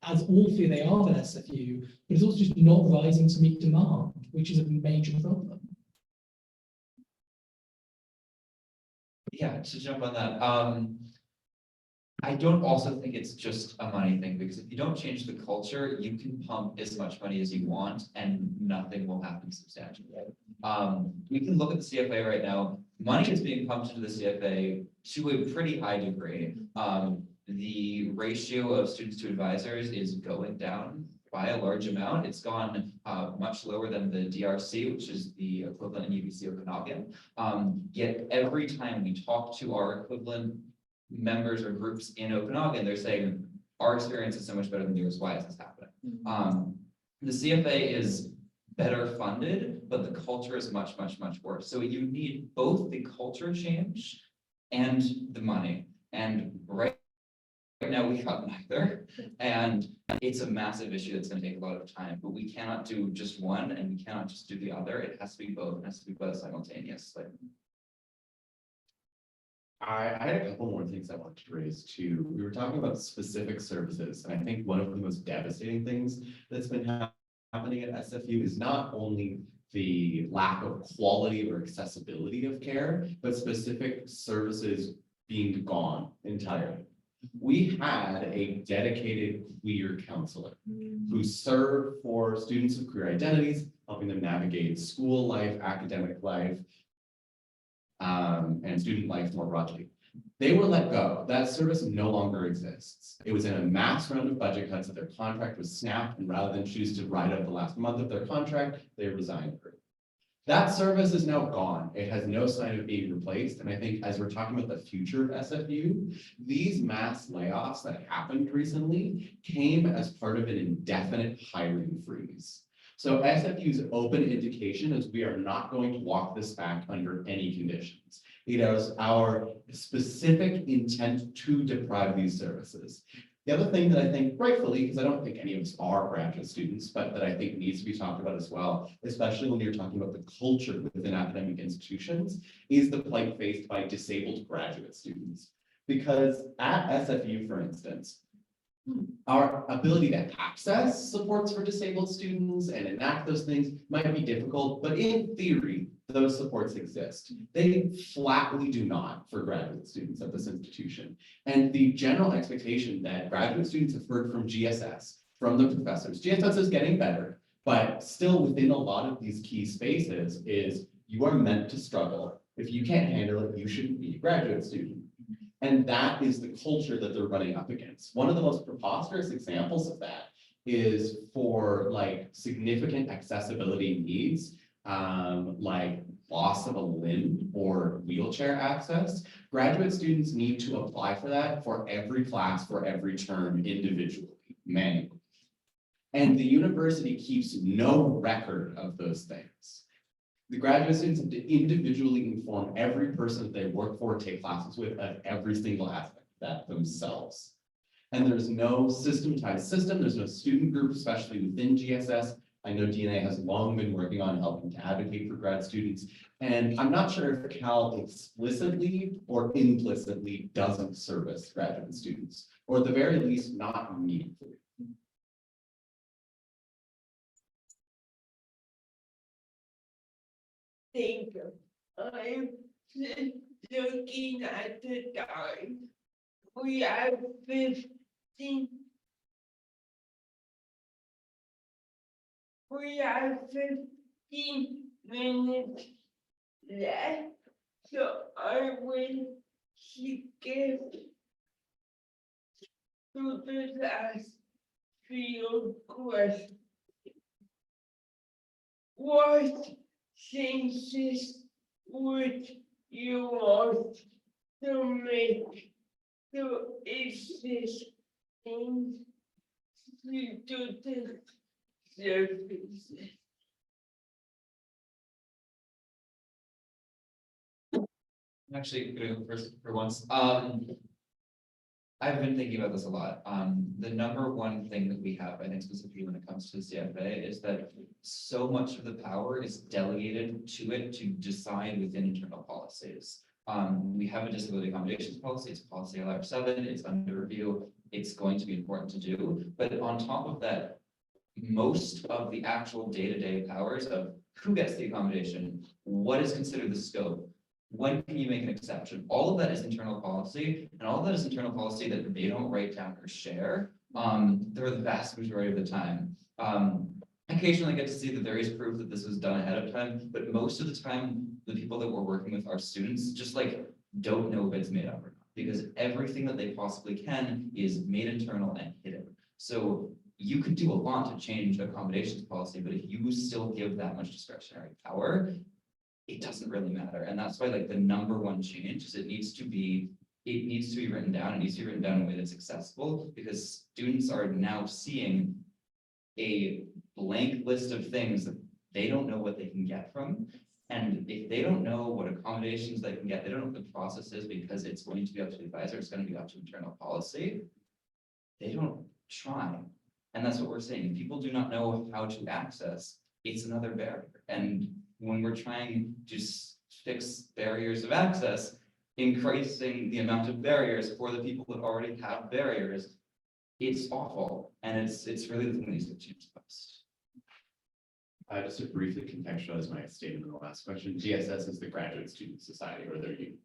as awful they are at SFU, but it's also just not rising to meet demand, which is a major problem. Yeah, to jump on that, I don't also think it's just a money thing, because if you don't change the culture, you can pump as much money as you want and nothing will happen substantially. We can look at the CFA right now. Money is being pumped into the CFA to a pretty high degree. The ratio of students to advisors is going down by a large amount. It's gone much lower than the DRC, which is the equivalent in UBC Okanagan. Yet every time we talk to our equivalent members or groups in Okanagan, they're saying our experience is so much better than yours. Why is this happening? The CFA is better funded, but the culture is much, much, much worse. So you need both the culture change and the money. And right now we got neither. And it's a massive issue that's going to take a lot of time, but we cannot do just one and we cannot just do the other. It has to be both. It has to be both simultaneously. I had a couple more things I wanted to raise too. We were talking about specific services, and I think one of the most devastating things that's been happening at SFU is not only the lack of quality or accessibility of care, but specific services being gone entirely. We had a dedicated queer counselor who served for students of queer identities, helping them navigate school life, academic life, and student life more broadly. They were let go. That service no longer exists. It was in a mass round of budget cuts that their contract was snapped, and rather than choose to ride out the last month of their contract, they resigned. That service is now gone. It has no sign of being replaced. And I think as we're talking about the future of SFU, these mass layoffs that happened recently came as part of an indefinite hiring freeze. So SFU's open indication is we are not going to walk this back under any conditions. It is our specific intent to deprive these services. The other thing that I think rightfully, because I don't think any of us are graduate students, but that I think needs to be talked about as well, especially when you're talking about the culture within academic institutions, is the plight faced by disabled graduate students. Because at SFU, for instance, our ability to access supports for disabled students and enact those things might be difficult, but in theory, those supports exist. They flatly do not for graduate students at this institution. And the general expectation that graduate students have heard from GSS, from the professors, GSS is getting better, but still within a lot of these key spaces is you are meant to struggle. If you can't handle it, you shouldn't be a graduate student. And that is the culture that they're running up against. One of the most preposterous examples of that is for like significant accessibility needs, like loss of a limb or wheelchair access. Graduate students need to apply for that for every class, for every term individually, manually. And the university keeps no record of those things. The graduate students have to individually inform every person that they work for, take classes with, of every single aspect of that themselves. And there's no systematized system. There's no student group, especially within GSS. I know DNA has long been working on helping to advocate for grad students. And I'm not sure if Cal explicitly or implicitly doesn't service graduate students, or at the very least, not meaningfully. Thank you. I'm just looking at the time. We have 15. We have 15 minutes left, so I will skip to the last field question. What changes would you want to make to existing student services? I'm actually gonna go first for once. I've been thinking about this a lot. The number one thing that we have, I think specifically when it comes to the CFA, is that so much of the power is delegated to it to decide within internal policies. We have a disability accommodations policy, it's policy LR7, it's under review, it's going to be important to do. But on top of that, most of the actual day-to-day powers of who gets the accommodation, what is considered the scope, when can you make an exception? All of that is internal policy, and all of that is internal policy that they don't write down or share. They're the vast majority of the time. Occasionally I get to see that there is proof that this was done ahead of time, but most of the time, the people that we're working with, our students, just like don't know if it's made up or not, because everything that they possibly can is made internal and hidden. So you could do a lot to change accommodations policy, but if you still give that much discretionary power, it doesn't really matter. And that's why like the number one change is it needs to be it needs to be written down. It needs to be written down in a way that's accessible, because students are now seeing a blank list of things that they don't know what they can get from. And if they don't know what accommodations they can get, they don't know what the process is, because it's going to be up to the advisor, it's going to be up to internal policy, they don't try. And that's what we're saying. If people do not know how to access, it's another barrier. And when we're trying to fix barriers of access, increasing the amount of barriers for the people that already have barriers, it's awful. And it's really the thing that needs to change most. Just to briefly contextualize my statement in the last question, GSS is the Graduate Student Society, or their union.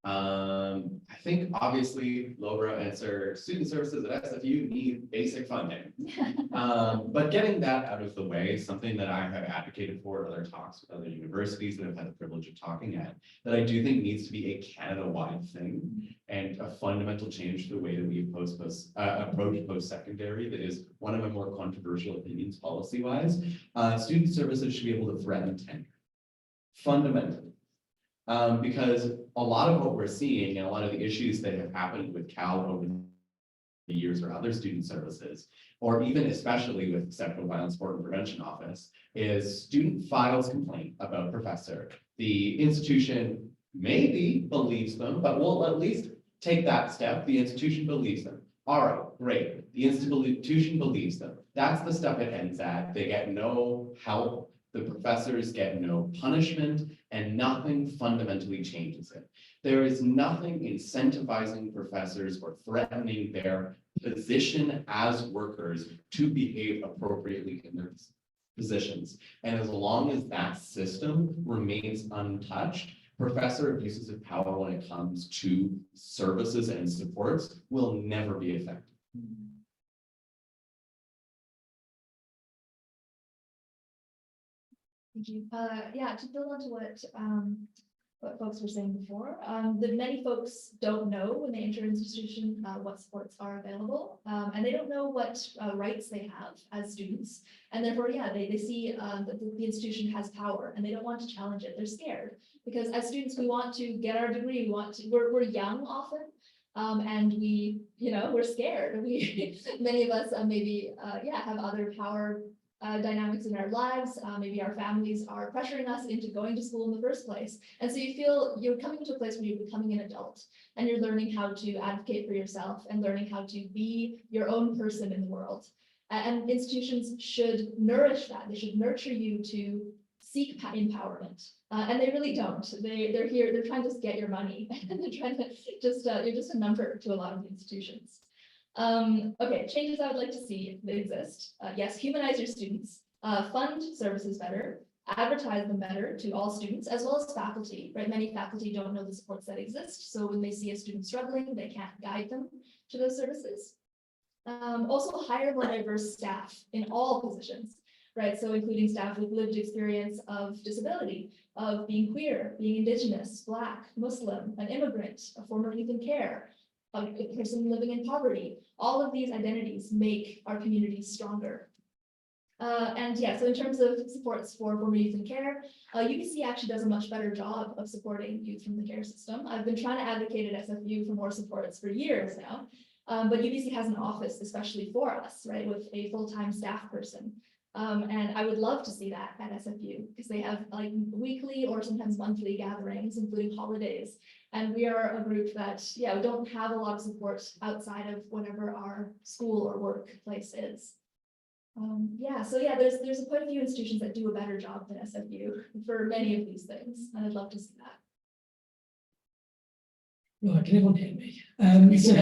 I think obviously Laura answer student services at SFU need basic funding. But getting that out of the way, something that I have advocated for in other talks with other universities that I've had the privilege of talking at, that I do think needs to be a Canada-wide thing and a fundamental change to the way that we approach post-secondary. That is one of my more controversial opinions policy-wise. Student services should be able to threaten tenure, fundamentally. Because a lot of what we're seeing and a lot of the issues that have happened with Cal over the years or other student services, or even especially with Sexual Violence Support and Prevention Office, is student files complaint about professor. The institution maybe believes them, but we'll at least take that step. The institution believes them. All right, great. The institution believes them. That's the step it ends at. They get no help. The professors get no punishment, and nothing fundamentally changes it. There is nothing incentivizing professors or threatening their position as workers to behave appropriately in their positions. And as long as that system remains untouched, professor abuses of power when it comes to services and supports will never be effective. Thank you. Yeah, to build on to what folks were saying before, that many folks don't know when they enter an institution what supports are available, and they don't know what rights they have as students, and therefore, yeah, they see that the institution has power, and they don't want to challenge it. They're scared because as students, we want to get our degree. We're young often. And we're scared. Many of us maybe have other power dynamics in our lives. Maybe our families are pressuring us into going to school in the first place. And so you feel you're coming to a place where you're becoming an adult and you're learning how to advocate for yourself and learning how to be your own person in the world. And institutions should nourish that. They should nurture you to seek empowerment. And they really don't. They're here, they're trying to get your money. And they're trying to you're just a number to a lot of the institutions. Okay, changes I would like to see if they exist. Yes, humanize your students, fund services better, advertise them better to all students as well as faculty, right? Many faculty don't know the supports that exist. So when they see a student struggling, they can't guide them to those services. Also hire more diverse staff in all positions, right? So including staff with lived experience of disability, of being queer, being Indigenous, Black, Muslim, an immigrant, a former youth in care, a person living in poverty. All of these identities make our communities stronger. And yeah, so in terms of supports for former youth in care, UBC actually does a much better job of supporting youth from the care system. I've been trying to advocate at SFU for more supports for years now, but UBC has an office especially for us, right, with a full-time staff person. And I would love to see that at SFU because they have like weekly or sometimes monthly gatherings, including holidays. And we are a group that, yeah, we don't have a lot of support outside of whatever our school or workplace is. There's quite a few institutions that do a better job than SFU for many of these things, and I'd love to see that. Right, can everyone hear me? So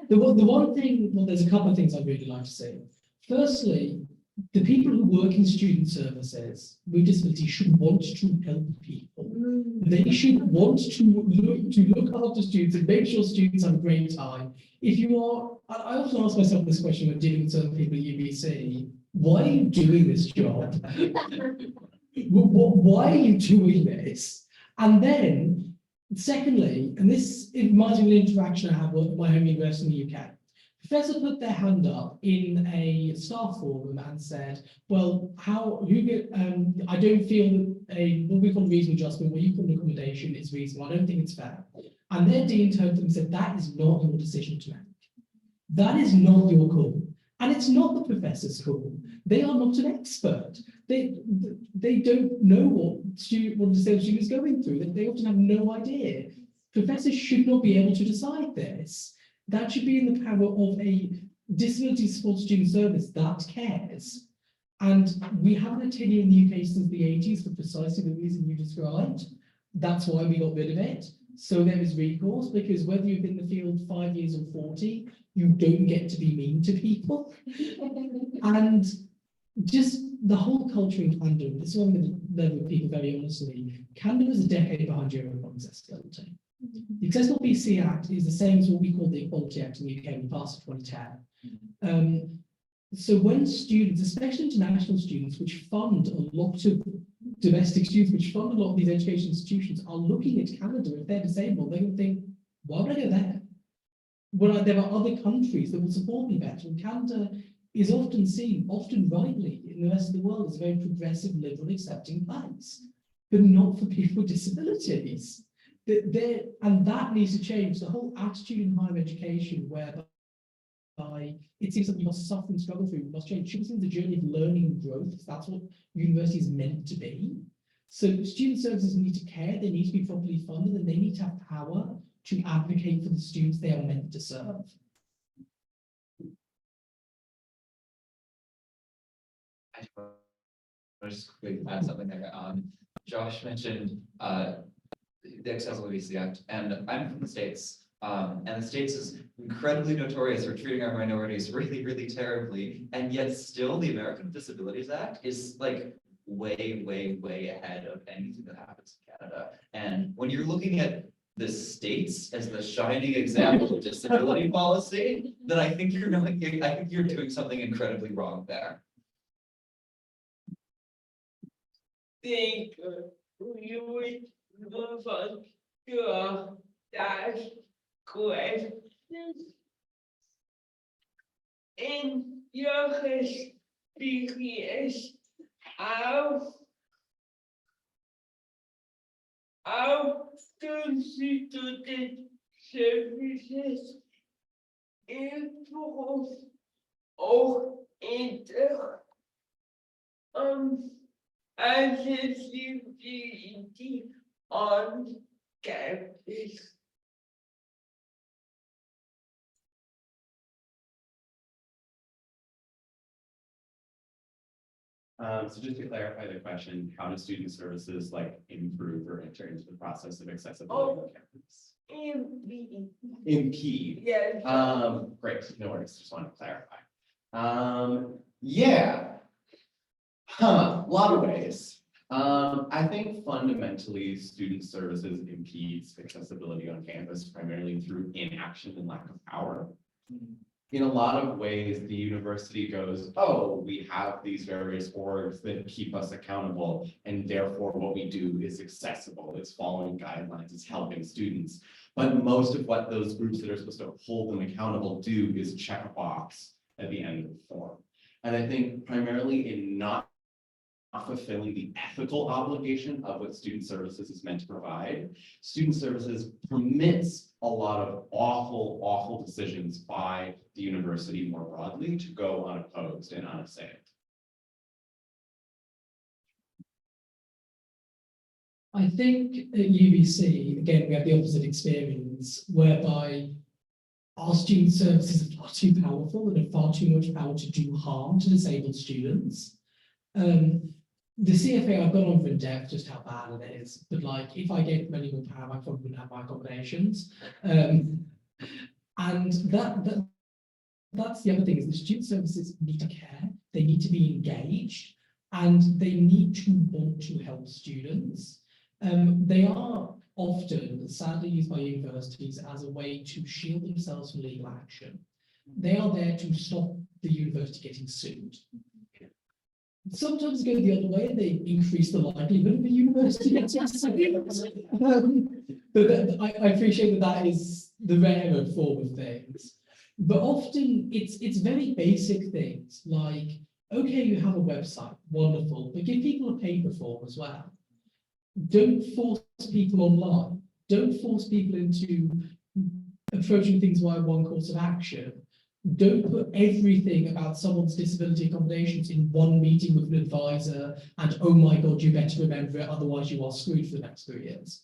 the one thing, well, there's a couple of things I'd really like to say. Firstly, the people who work in student services with disability should want to help people. They should want to look after students and make sure students have a great time. If you are, I often ask myself this question when dealing with certain people at UBC, why are you doing this job? Why are you doing this? And then, secondly, and this reminds me of an interaction I had with my home university in the UK. Professor put their hand up in a staff forum and said, well, I don't feel that what we call reasonable adjustment, what you call an accommodation is reasonable. I don't think it's fair. And their dean turned to them and said, that is not your decision to make. That is not your call. And it's not the professor's call. They are not an expert. They don't know what disabled student is going through. They often have no idea. Professors should not be able to decide this. That should be in the power of a disability support student service that cares. And we haven't had tenure in the UK since the 80s for precisely the reason you described. That's why we got rid of it. So there is recourse, because whether you've been in the field 5 years or 40, you don't get to be mean to people. And just the whole culture in Canada, this is what I'm going to level with people very honestly. Canada is a decade behind Europe on accessibility. The Accessible BC Act is the same as what we call the Equality Act in the UK. We passed in 2010. So when students, especially international students, which fund a lot of domestic students, which fund a lot of these education institutions, are looking at Canada, if they're disabled, they're going to think, why would I go there? Well, there are other countries that will support me better. And Canada is often seen, often rightly, in the rest of the world as a very progressive, liberal, accepting place, but not for people with disabilities. And that needs to change. The whole attitude in higher education, whereby it seems that we must suffer and struggle through, we must change. It should be seen as a journey of learning and growth, because that's what university is meant to be. So student services need to care, they need to be properly funded, and they need to have power to advocate for the students they are meant to serve. I'll just quickly add something there. Josh mentioned the Accessibility Act, and I'm from the States. And the States is incredibly notorious for treating our minorities really, really terribly. And yet still the American Disabilities Act is like way, way, way ahead of anything that happens in Canada. And when you're looking at the States as the shining example of disability policy, then I think you're doing something incredibly wrong there. Think we would move on to that question. In your experience, how do student services improve or accessibility on campus? So just to clarify the question, how do student services like improve or enter into the process of accessibility on campus? Impede. Yes. Great, no worries, just wanted to clarify. Yeah. A lot of ways. I think fundamentally student services impedes accessibility on campus primarily through inaction and lack of power. In a lot of ways, the university goes, oh, we have these various orgs that keep us accountable, and therefore what we do is accessible, it's following guidelines, it's helping students. But most of what those groups that are supposed to hold them accountable do is check a box at the end of the form. And I think primarily in not fulfilling the ethical obligation of what student services is meant to provide, student services permits a lot of awful, awful decisions by the university more broadly to go unopposed and unassailed. I think at UBC, again, we have the opposite experience, whereby our student services are far too powerful and have far too much power to do harm to disabled students. The CFA, I've gone on for in depth just how bad it is, but like if I gave them any more power, I probably wouldn't have my accommodations. And that's the other thing, is the student services need to care, they need to be engaged, and they need to want to help students. They are often sadly used by universities as a way to shield themselves from legal action. They are there to stop the university getting sued. Sometimes go the other way, they increase the likelihood of the university getting sued. But I appreciate that is the rarer form of things. But often it's very basic things like, okay, you have a website, wonderful, but give people a paper form as well. Don't force people online. Don't force people into approaching things via one course of action. Don't put everything about someone's disability accommodations in one meeting with an advisor and, oh my God, you better remember it, otherwise you are screwed for the next 3 years.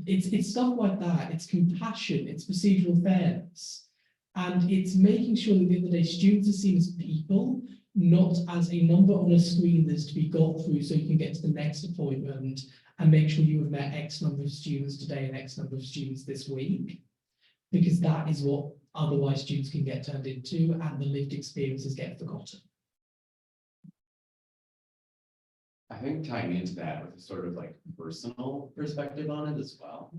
It's stuff like that. It's compassion, it's procedural fairness. And it's making sure that at the end of the day, students are seen as people, not as a number on a screen that's to be got through so you can get to the next appointment and make sure you have met X number of students today and X number of students this week. Because that is what otherwise students can get turned into and the lived experiences get forgotten. I think tying into that with a sort of like personal perspective on it as well.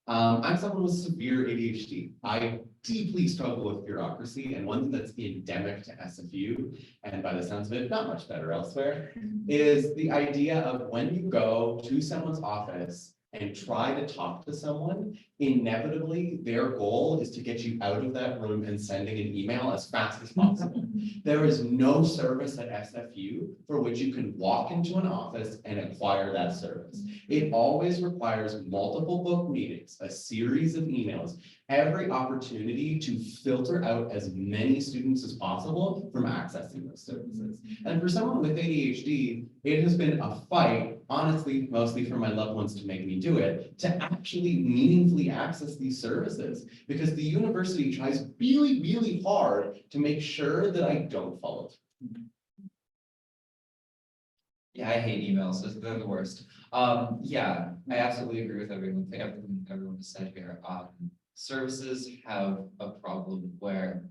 I'm someone with severe ADHD. I deeply struggle with bureaucracy, and one thing that's endemic to SFU, and by the sounds of it, not much better elsewhere, is the idea of when you go to someone's office and try to talk to someone, inevitably their goal is to get you out of that room and sending an email as fast as possible. There is no service at SFU for which you can walk into an office and acquire that service. It always requires multiple book meetings, a series of emails, every opportunity to filter out as many students as possible from accessing those services. And for someone with ADHD, it has been a fight, honestly, mostly for my loved ones to make me do it, to actually meaningfully access these services, because the university tries really, really hard to make sure that I don't follow through. Yeah, I hate emails. They're the worst. Yeah, I absolutely agree with everything everyone has said here. Services have a problem where,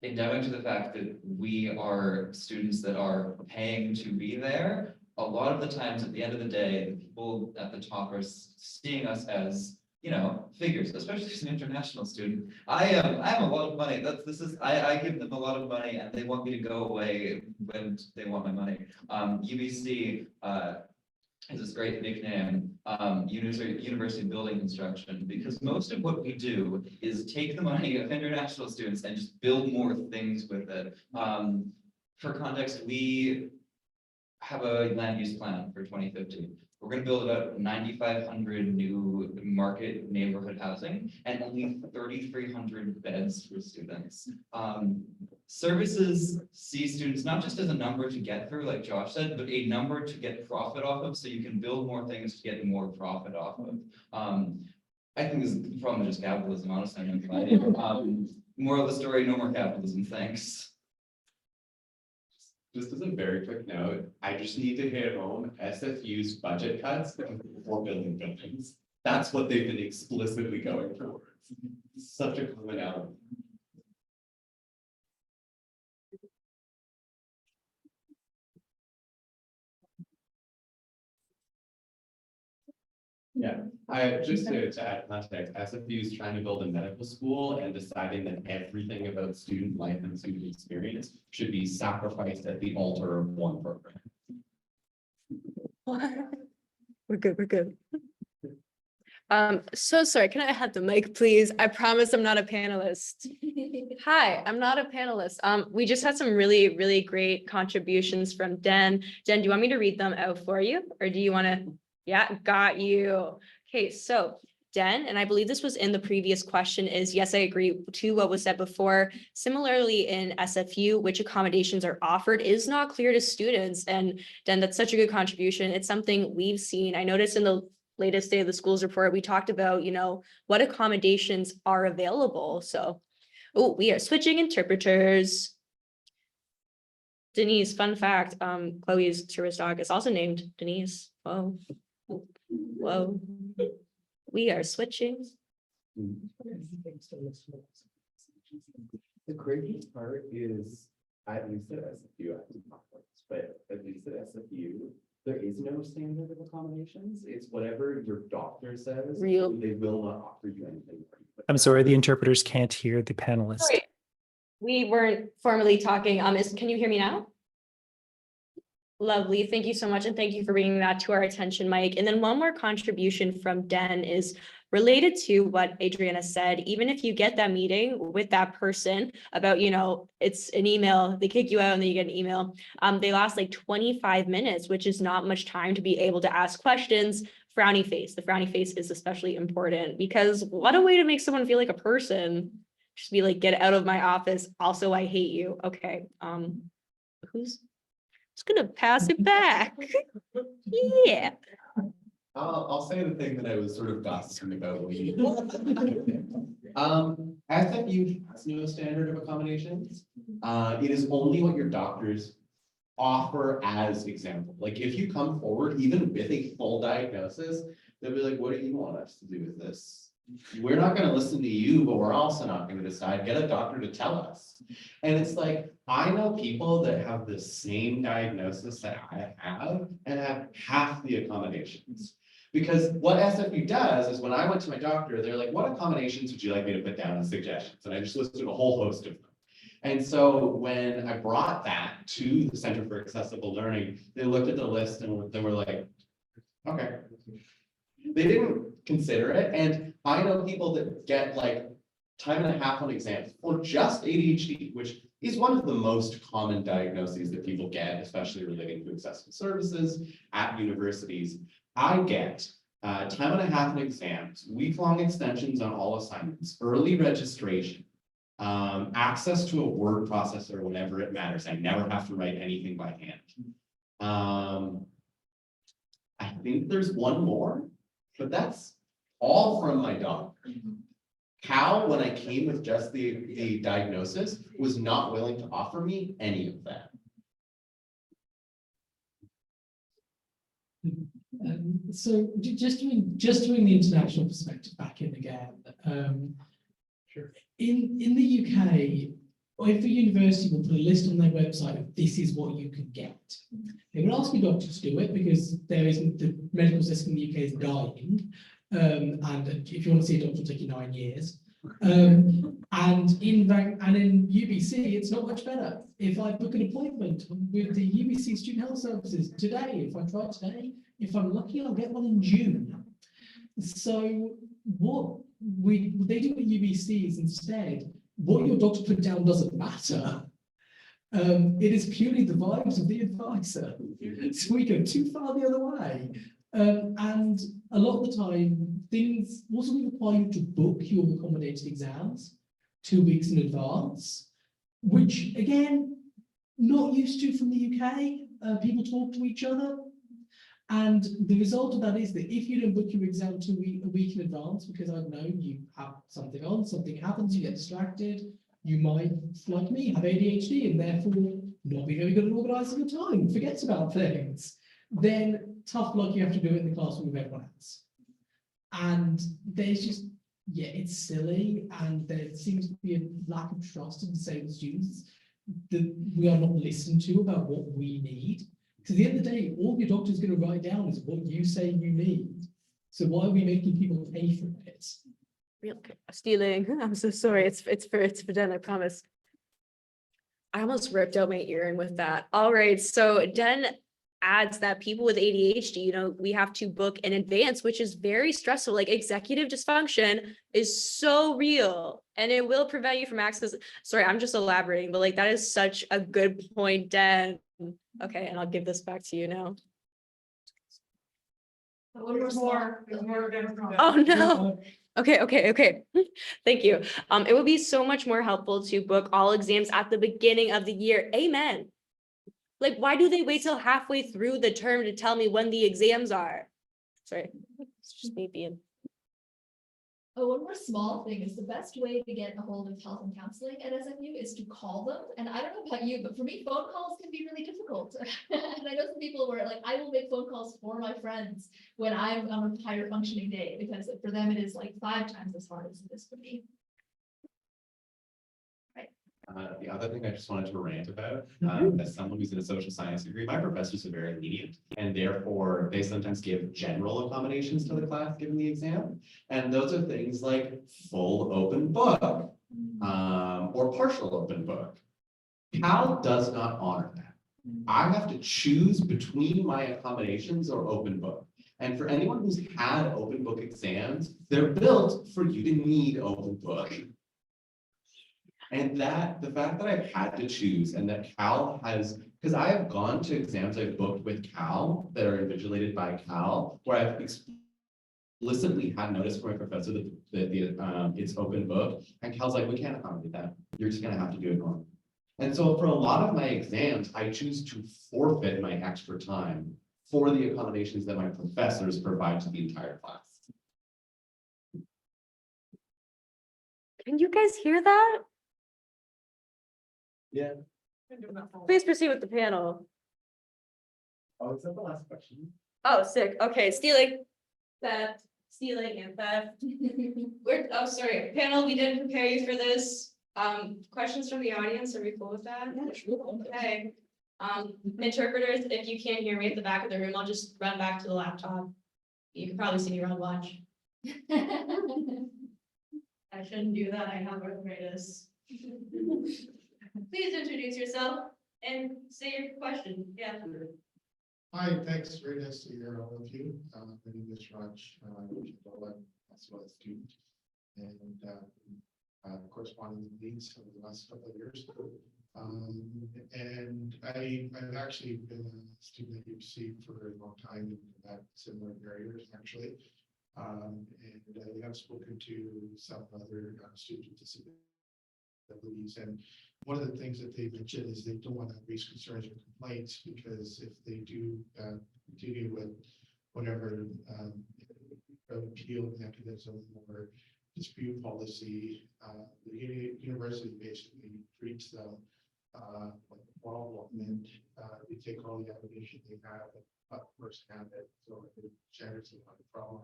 endemic to the fact that we are students that are paying to be there, a lot of the times at the end of the day, the people at the top are seeing us as, you know, figures, especially as an international student. I have a lot of money. I give them a lot of money and they want me to go away when they want my money. UBC is this great nickname, University Building Construction, because most of what we do is take the money of international students and just build more things with it. For context, we have a land use plan for 2050. We're going to build about 9,500 new market neighborhood housing and only 3,300 beds for students. Services see students not just as a number to get through, like Josh said, but a number to get profit off of, so you can build more things to get more profit off of. I think this is the problem is just capitalism, honestly. I'm invited. Moral of the story, no more capitalism, thanks. Just as a very quick note, I just need to hit home SFU's budget cuts for building buildings. That's what they've been explicitly going towards. Such a commonality. Yeah, just to add context, SFU is trying to build a medical school and deciding that everything about student life and student experience should be sacrificed at the altar of one program. We're good. So sorry, can I have the mic, please? I promise I'm not a panelist. Hi, I'm not a panelist. We just had some really, really great contributions from Den. Den, do you want me to read them out for you? Or do you want to? Yeah, got you. Okay, so Den, and I believe this was in the previous question, is yes, I agree to what was said before. Similarly, in SFU, which accommodations are offered is not clear to students. And Den, that's such a good contribution. It's something we've seen. I noticed in the latest State of the Schools report, we talked about, you know, what accommodations are available. So, oh, we are switching interpreters. Denise, fun fact, Chloe's service dog is also named Denise. Whoa. Whoa. We are switching. The crazy part is, at least at SFU, but at least at SFU, there is no standard of accommodations. It's whatever your doctor says. Real. They will not offer you anything. I'm sorry, the interpreters can't hear the panelist. Sorry. We weren't formally talking. Can you hear me now? Lovely. Thank you so much. And thank you for bringing that to our attention, Mike. And then one more contribution from Den is related to what Adriana said. Even if you get that meeting with that person about, you know, it's an email, they kick you out and then you get an email. They last like 25 minutes, which is not much time to be able to ask questions frowny face. The frowny face is especially important because what a way to make someone feel like a person. Just be like, get out of my office. Also, I hate you. Okay. Who's gonna pass it back? Yeah. I'll say the thing that I was sort of gossiping about. SFU has no standard of accommodations. It is only what your doctors offer as example. Like if you come forward, even with a full diagnosis, they'll be like, what do you want us to do with this? We're not going to listen to you, but we're also not going to decide. Get a doctor to tell us. And it's like, I know people that have the same diagnosis that I have and have half the accommodations. Because what SFU does is when I went to my doctor, they're like, what accommodations would you like me to put down as suggestions? And I just listed a whole host of them. And so when I brought that to the Center for Accessible Learning, they looked at the list and they were like, okay. They didn't consider it. And I know people that get like time and a half on exams for just ADHD, which is one of the most common diagnoses that people get, especially relating to accessible services at universities. I get time and a half on exams, week-long extensions on all assignments, early registration, access to a word processor whenever it matters. I never have to write anything by hand. I think there's one more, but that's all from my doctor. Cal, when I came with just the diagnosis, was not willing to offer me any of that. So just doing the international perspective back in again. Sure. In the UK, or if a university will put a list on their website of this is what you can get, they will ask your doctor to do it because the medical system in the UK is dying, and if you want to see a doctor, it'll take you 9 years. And in UBC, it's not much better. If I book an appointment with the UBC Student Health Services today, if I try today, if I'm lucky, I'll get one in June. So what they do at UBC is instead, what your doctor put down doesn't matter. It is purely the vibes of the advisor. So we go too far the other way. And a lot of the time, things also require you to book your accommodated exams 2 weeks in advance, which again, not used to from the UK. People talk to each other. And the result of that is that if you don't book your exam a week in advance, because I know you have something on, something happens, you get distracted, you might, like me, have ADHD and therefore not be very good at organising your time, forgets about things, then tough luck, you have to do it in the classroom with everyone else. And there's just, yeah, it's silly, and there seems to be a lack of trust in disabled students that we are not listened to about what we need. Because at the end of the day, all your doctor's going to write down is what you say you need. So why are we making people pay for it? Real stealing. I'm so sorry. It's for Den, I promise. I almost ripped out my earring with that. All right. So Den adds that people with ADHD, we have to book in advance, which is very stressful. Like executive dysfunction is so real and it will prevent you from access. Sorry, I'm just elaborating, but like that is such a good point, Den. Okay, and I'll give this back to you now. Oh no. Okay. Thank you. It would be so much more helpful to book all exams at the beginning of the year. Amen. Like, why do they wait till halfway through the term to tell me when the exams are? Sorry, it's just me being. Oh, one more small thing is the best way to get a hold of health and counseling at SFU is to call them. And I don't know about you, but for me, phone calls can be really difficult. And I know some people where like, I will make phone calls for my friends when I'm on a higher functioning day, because for them, it is like 5 times as hard as it is for me. The other thing I just wanted to rant about, as someone who's in a social science degree, my professors are very lenient, and therefore they sometimes give general accommodations to the class given the exam. And those are things like full open book or partial open book. Cal does not honor that. I have to choose between my accommodations or open book. And for anyone who's had open book exams, they're built for you to need open book. And that the fact that I've had to choose and that Cal has, because I have gone to exams I've booked with Cal that are invigilated by Cal, where I've explicitly had notice from my professor that it's open book, and Cal's like, we can't accommodate that. You're just gonna have to do it normal. And so for a lot of my exams, I choose to forfeit my extra time for the accommodations that my professors provide to the entire class. Can you guys hear that? Yeah. Please proceed with the panel. Oh, is that the last question? Oh, sick. Okay, stealing, theft, stealing and theft. Oh, sorry, panel, we didn't prepare you for this. Questions from the audience, are we cool with that? Okay. Interpreters, if you can't hear me at the back of the room, I'll just run back to the laptop. You can probably see me around watch. I shouldn't do that, I have arthritis. Please introduce yourself and say your question, yeah. Hi, thanks. Very nice to hear all of you. My name is Raj. I'm also a student and corresponding with NEADS over the last couple of years. And I've actually been a student at UBC for a long time and had similar barriers actually. And I have spoken to some other students with disabilities, and one of the things that they mentioned is they don't want to raise concerns or complaints, because if they do continue with whatever appeal mechanism or dispute policy, the university basically treats them like a problem, and they take all the allegation they have and first hand it, so it generates a lot of problem.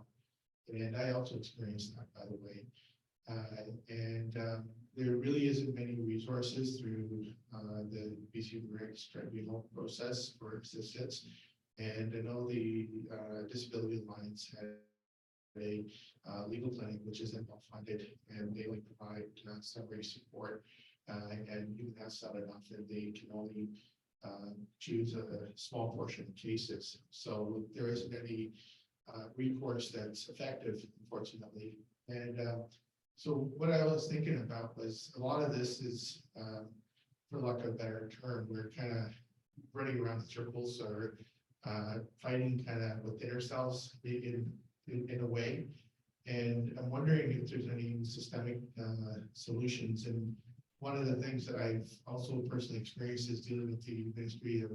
And I also experienced that, by the way. There really isn't many resources through the BC Regs tribunal process for assistance. And I know the Disability Alliance had a legal clinic which isn't well funded, and they only provide summary support, and even that's not enough, and they can only choose a small portion of cases. So there isn't any recourse that's effective, unfortunately. And so what I was thinking about was a lot of this is, for lack of a better term, we're kind of running around in circles, or fighting kind of within ourselves in a way. And I'm wondering if there's any systemic solutions. And one of the things that I've also personally experienced is dealing with the Ministry of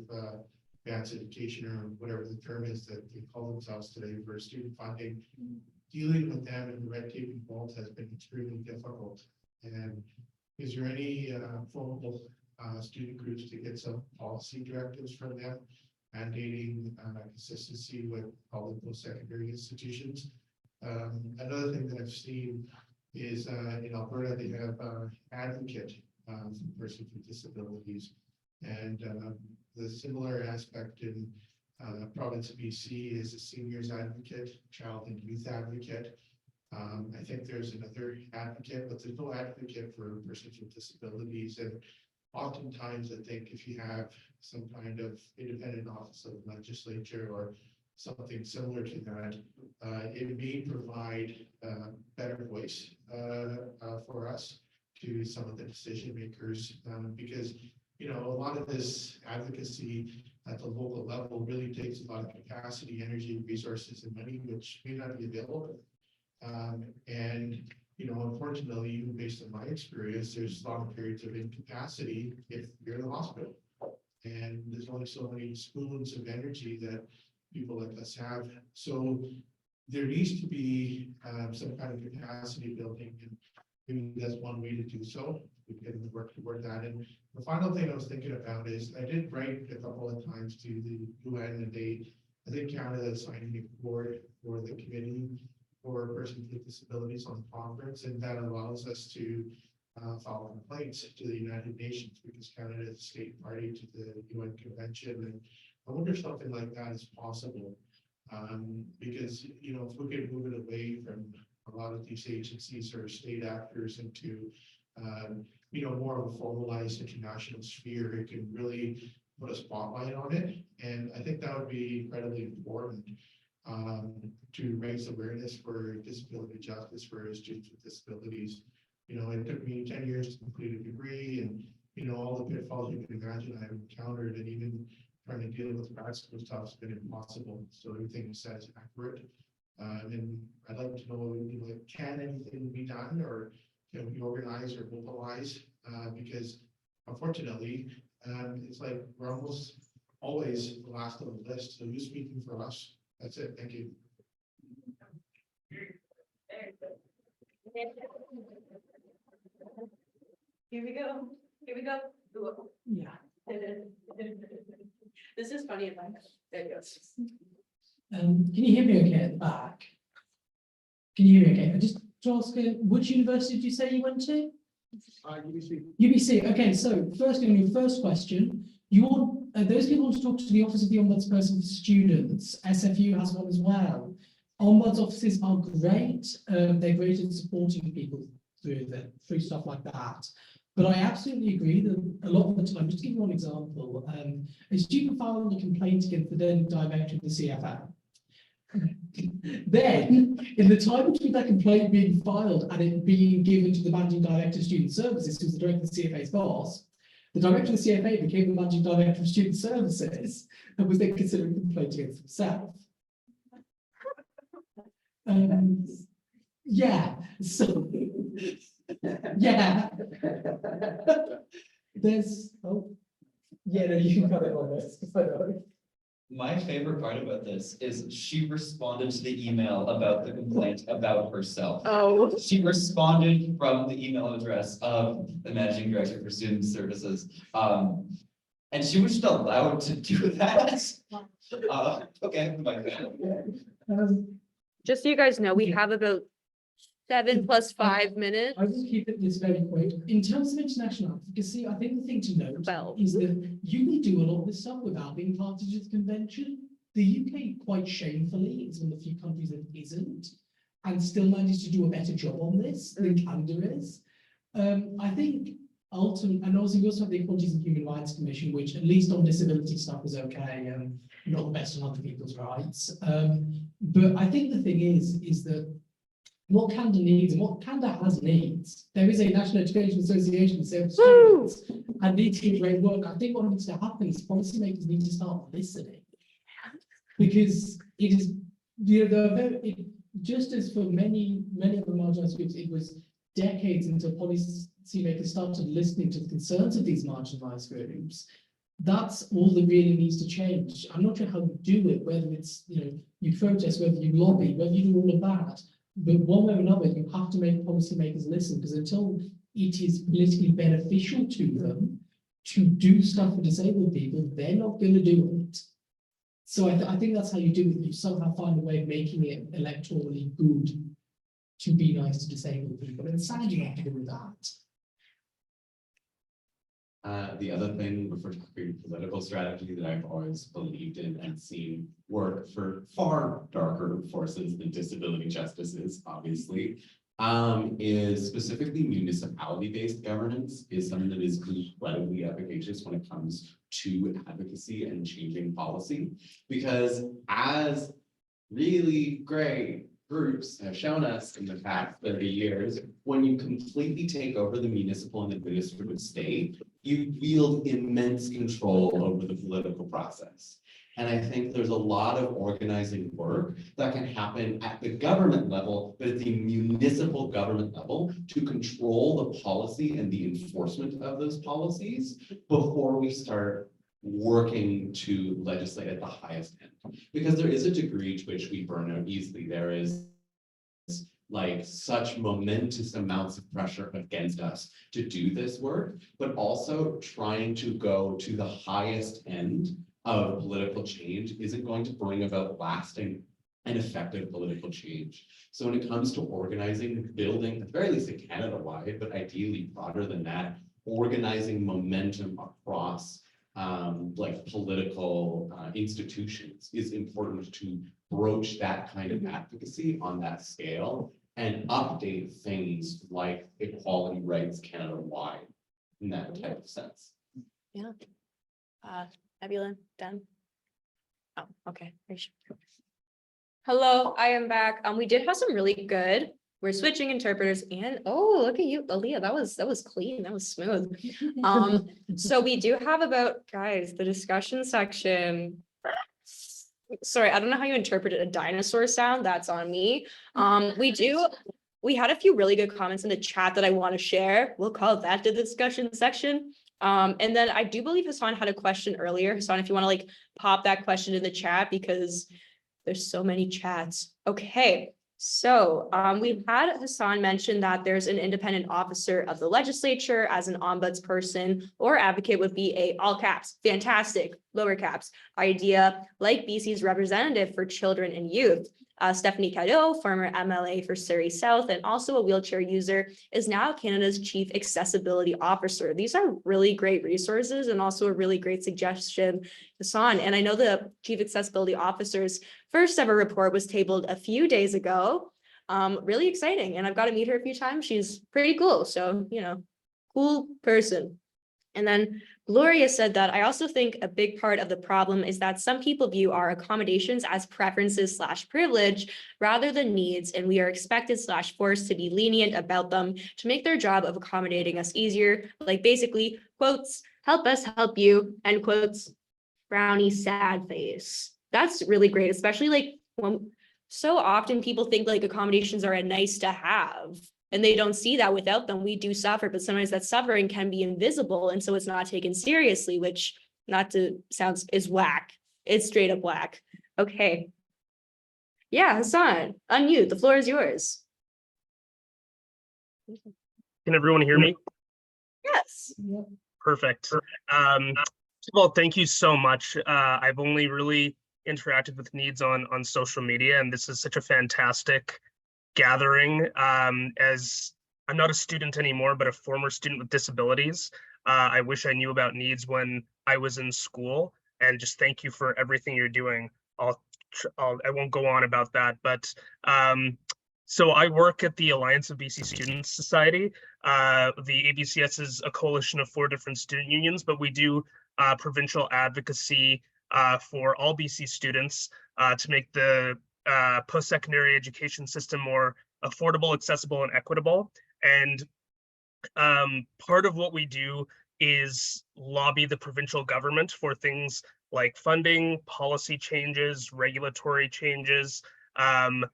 Advanced Education, or whatever the term is that they call themselves today, for student funding. Dealing with them and the red tape involved has been extremely difficult. And is there any formal student groups to get some policy directives from them, mandating consistency with all of those secondary institutions? Another thing that I've seen is in Alberta, they have advocate for persons with disabilities, and the similar aspect in province of BC is a seniors advocate, child and youth advocate. I think there's another advocate, but there's no advocate for persons with disabilities. And oftentimes, I think if you have some kind of independent office of the legislature or something similar to that, it may provide better voice for us to some of the decision makers, because a lot of this advocacy at the local level really takes a lot of capacity, energy, resources, and money, which may not be available. Unfortunately, even based on my experience, there's long periods of incapacity if you're in the hospital. And there's only so many spoons of energy that people like us have. So there needs to be some kind of capacity building, and maybe that's one way to do so. We can work toward that. And the final thing I was thinking about is I did write a couple of times to the UN, and I think Canada is signing a board for the committee for persons with disabilities on the conference, and that allows us to file complaints to the United Nations, because Canada is a state party to the UN Convention. And I wonder if something like that is possible, because if we can move it away from a lot of these agencies or state actors into more of a formalized international sphere, it can really put a spotlight on it. And I think that would be incredibly important to raise awareness for disability justice for students with disabilities. It took me 10 years to complete a degree, and all the pitfalls you can imagine I've encountered, and even trying to deal with grad school stuff has been impossible. So everything is said is accurate. And I'd like to know, can anything be done or can we organize or mobilize? Because unfortunately, it's like we're almost always the last on the list. So who's speaking for us? That's it. Thank you. Here we go. Here we go. Yeah. This is funny. There it goes. Can you hear me okay at the back? Can you hear me okay? I just to ask, which university did you say you went to? UBC. UBC. Okay, so firstly, on your first question, you want those people want to talk to the Office of the Ombudsperson for Students. SFU has one as well. Ombuds offices are great. They're great in supporting people through stuff like that. But I absolutely agree that a lot of the time, just to give you one example, a student filed a complaint against the then director of the CFL. Then, in the time between that complaint being filed and it being given to the managing director of student services, who's the director of the CFA's boss, the director of the CFA became the managing director of student services and was then considering the complaint against himself. Yeah, so yeah, there's yeah, no, you can cut it on this. I know. My favorite part about this is she responded to the email about the complaint about herself. Oh. She responded from the email address of the managing director for student services. And she was just allowed to do that. Okay, my bad. Just so you guys know, we have about 7 + 5 minutes. I will keep it this very quick. In terms of international advocacy, I think the thing to note is that you can do a lot of this stuff without being party to the convention. The UK, quite shamefully, is one of the few countries that isn't, and still managed to do a better job on this than Canada is. I think ultimately, and also we also have the Equalities and Human Rights Commission, which at least on disability stuff is okay, and not the best on other people's rights. But I think the thing is that what Canada needs and what Canada has needs. There is a National Education Association of students and needs to do great work. I think what needs to happen is policymakers need to start listening, because it is, you know, just as for many of the marginalised groups, it was decades until policymakers started listening to the concerns of these marginalised groups. That's all that really needs to change. I'm not sure how you do it, whether it's, you know, you protest, whether you lobby, whether you do all of that. But one way or another, you have to make policymakers listen, because until it is politically beneficial to them to do stuff for disabled people, they're not going to do it. So I think that's how you do it. You somehow find a way of making it electorally good to be nice to disabled people. And sad you have to do with that. The other thing, if we're talking political strategy, that I've always believed in and seen work for far darker forces than disability justices, obviously, is specifically municipality-based governance is something that is incredibly efficacious when it comes to advocacy and changing policy. Because as really great groups have shown us in the past 30 years, when you completely take over the municipal and administrative state, you wield immense control over the political process. And I think there's a lot of organizing work that can happen at the government level, but at the municipal government level, to control the policy and the enforcement of those policies before we start working to legislate at the highest end. Because there is a degree to which we burn out easily. There is like such momentous amounts of pressure against us to do this work, but also trying to go to the highest end of political change isn't going to bring about lasting and effective political change. So when it comes to organizing, building, at the very least in Canada-wide, but ideally broader than that, organizing momentum across like political institutions is important to broach that kind of advocacy on that scale and update things like equality rights Canada-wide in that type of sense. Yeah. Nebula, done. Oh, okay. Hello, I am back. We did have some really good. We're switching interpreters, and oh, look at you, Aaliyah. That was clean. That was smooth. So we do have about, guys, the discussion section. sorry, I don't know how you interpreted a dinosaur sound. That's on me. We had a few really good comments in the chat that I want to share. We'll call that the discussion section. And then I do believe Hassan had a question earlier. Hassan, if you want to like pop that question in the chat because there's so many chats. Okay. So we've had Hassan mention that there's an independent officer of the legislature as an ombudsperson or advocate would be a all caps, fantastic, lower caps idea, like BC's representative for children and youth. Stephanie Cadeau, former MLA for Surrey South and also a wheelchair user, is now Canada's Chief Accessibility Officer. These are really great resources and also a really great suggestion, Hassan. And I know the Chief Accessibility Officer's first ever report was tabled a few days ago. Really exciting. And I've got to meet her a few times. She's pretty cool. So, you know, cool person. And then Gloria said that I also think a big part of the problem is that some people view our accommodations as preferences / privilege rather than needs, and we are expected / forced to be lenient about them to make their job of accommodating us easier. Like basically, quotes, help us help you, end quotes, frowny sad face. That's really great, especially like when so often people think like accommodations are a nice to have. And they don't see that without them, we do suffer, but sometimes that suffering can be invisible. And so it's not taken seriously, which not to sound is whack. It's straight up whack. Okay. Yeah, Hassan, unmute. The floor is yours. Can everyone hear me? Yes. Perfect. First of all, thank you so much. I've only really interacted with NEADS on social media, and this is such a fantastic gathering. As I'm not a student anymore, but a former student with disabilities. I wish I knew about NEADS when I was in school, and just thank you for everything you're doing. I won't go on about that, but so I work at the Alliance of BC Students Society. The ABCS is a coalition of 4 different student unions, but we do provincial advocacy for all BC students to make the post-secondary education system more affordable, accessible, and equitable. And part of what we do is lobby the provincial government for things like funding, policy changes, regulatory changes. And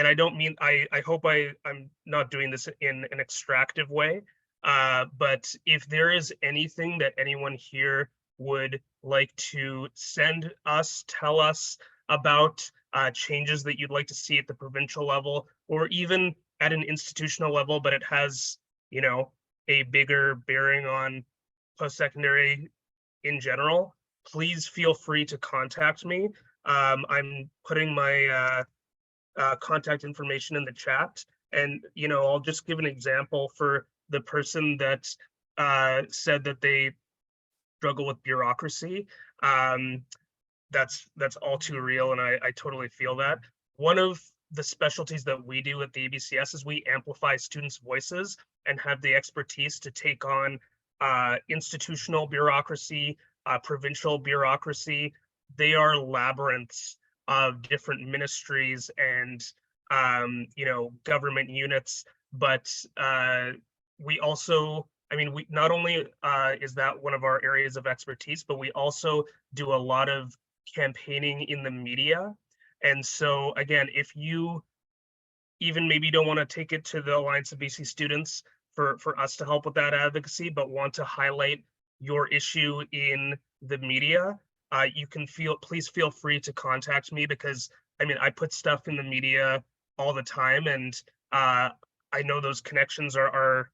I don't mean, I hope I'm not doing this in an extractive way, but if there is anything that anyone here would like to send us, tell us about changes that you'd like to see at the provincial level or even at an institutional level, but it has, you know, a bigger bearing on post-secondary in general, please feel free to contact me. I'm putting my contact information in the chat, and you know, I'll just give an example for the person that said that they struggle with bureaucracy. That's all too real, and I totally feel that. One of the specialties that we do at the ABCS is we amplify students' voices and have the expertise to take on institutional bureaucracy, provincial bureaucracy. They are labyrinths of different ministries and you know, government units, but we also, I mean, we not only is that one of our areas of expertise, but we also do a lot of campaigning in the media. And so again, if you even maybe don't want to take it to the Alliance of BC Students for us to help with that advocacy, but want to highlight your issue in the media, you can please feel free to contact me, because I mean, I put stuff in the media all the time, and I know those connections are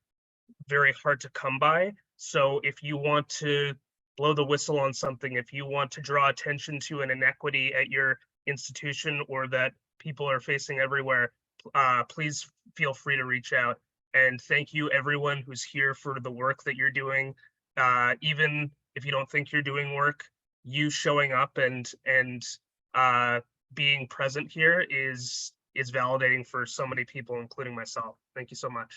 very hard to come by. So if you want to blow the whistle on something, if you want to draw attention to an inequity at your institution or that people are facing everywhere, please feel free to reach out. And thank you everyone who's here for the work that you're doing. Even if you don't think you're doing work, you showing up and being present here is validating for so many people, including myself. Thank you so much.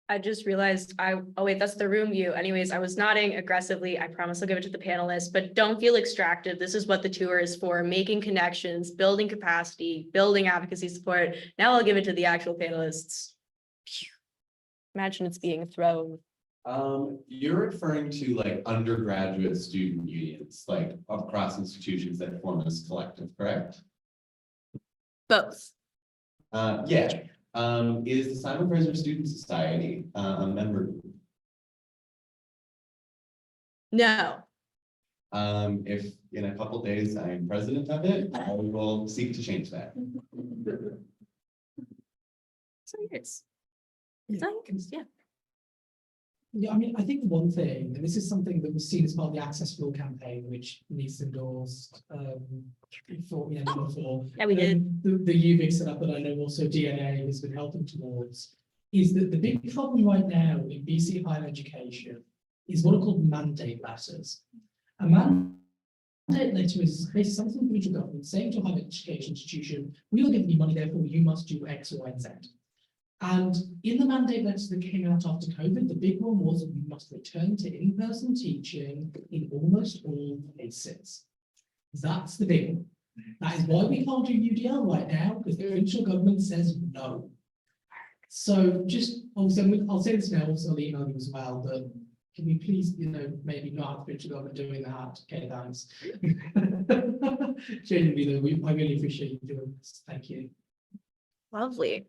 I just realized oh wait, that's the room view. Anyways, I was nodding aggressively. I promise I'll give it to the panelists, but don't feel extracted. This is what the tour is for: making connections, building capacity, building advocacy support. Now I'll give it to the actual panelists. Phew. Imagine it's being thrown. You're referring to like undergraduate student unions, like across institutions that form this collective, correct? Both. Yeah. Is the Simon Fraser Student Society a member group? No. If in a couple days I'm president of it, I will seek to change that. So yours. Yeah. Yeah. Yeah, I mean, I think one thing, and this is something that was seen as part of the Access for All campaign, which NEADS endorsed for, Yeah, we did. The UVic setup that I know also DNA has been helping towards, is that the big problem right now in BC higher education is what are called mandate letters. A mandate letter is basically something from the federal government saying to a higher education institution, we are giving you money, therefore you must do X, Y, and Z. And in the mandate letters that came out after COVID, the big one was we must return to in-person teaching in almost all places. That's the big one. That is why we can't do UDL right now, because the provincial government says no. So just also, I'll say this now, also I'll email you as well, that can we please, maybe not have the provincial government doing that? Okay, thanks. Genuinely though, I really appreciate you doing this. Thank you. Lovely.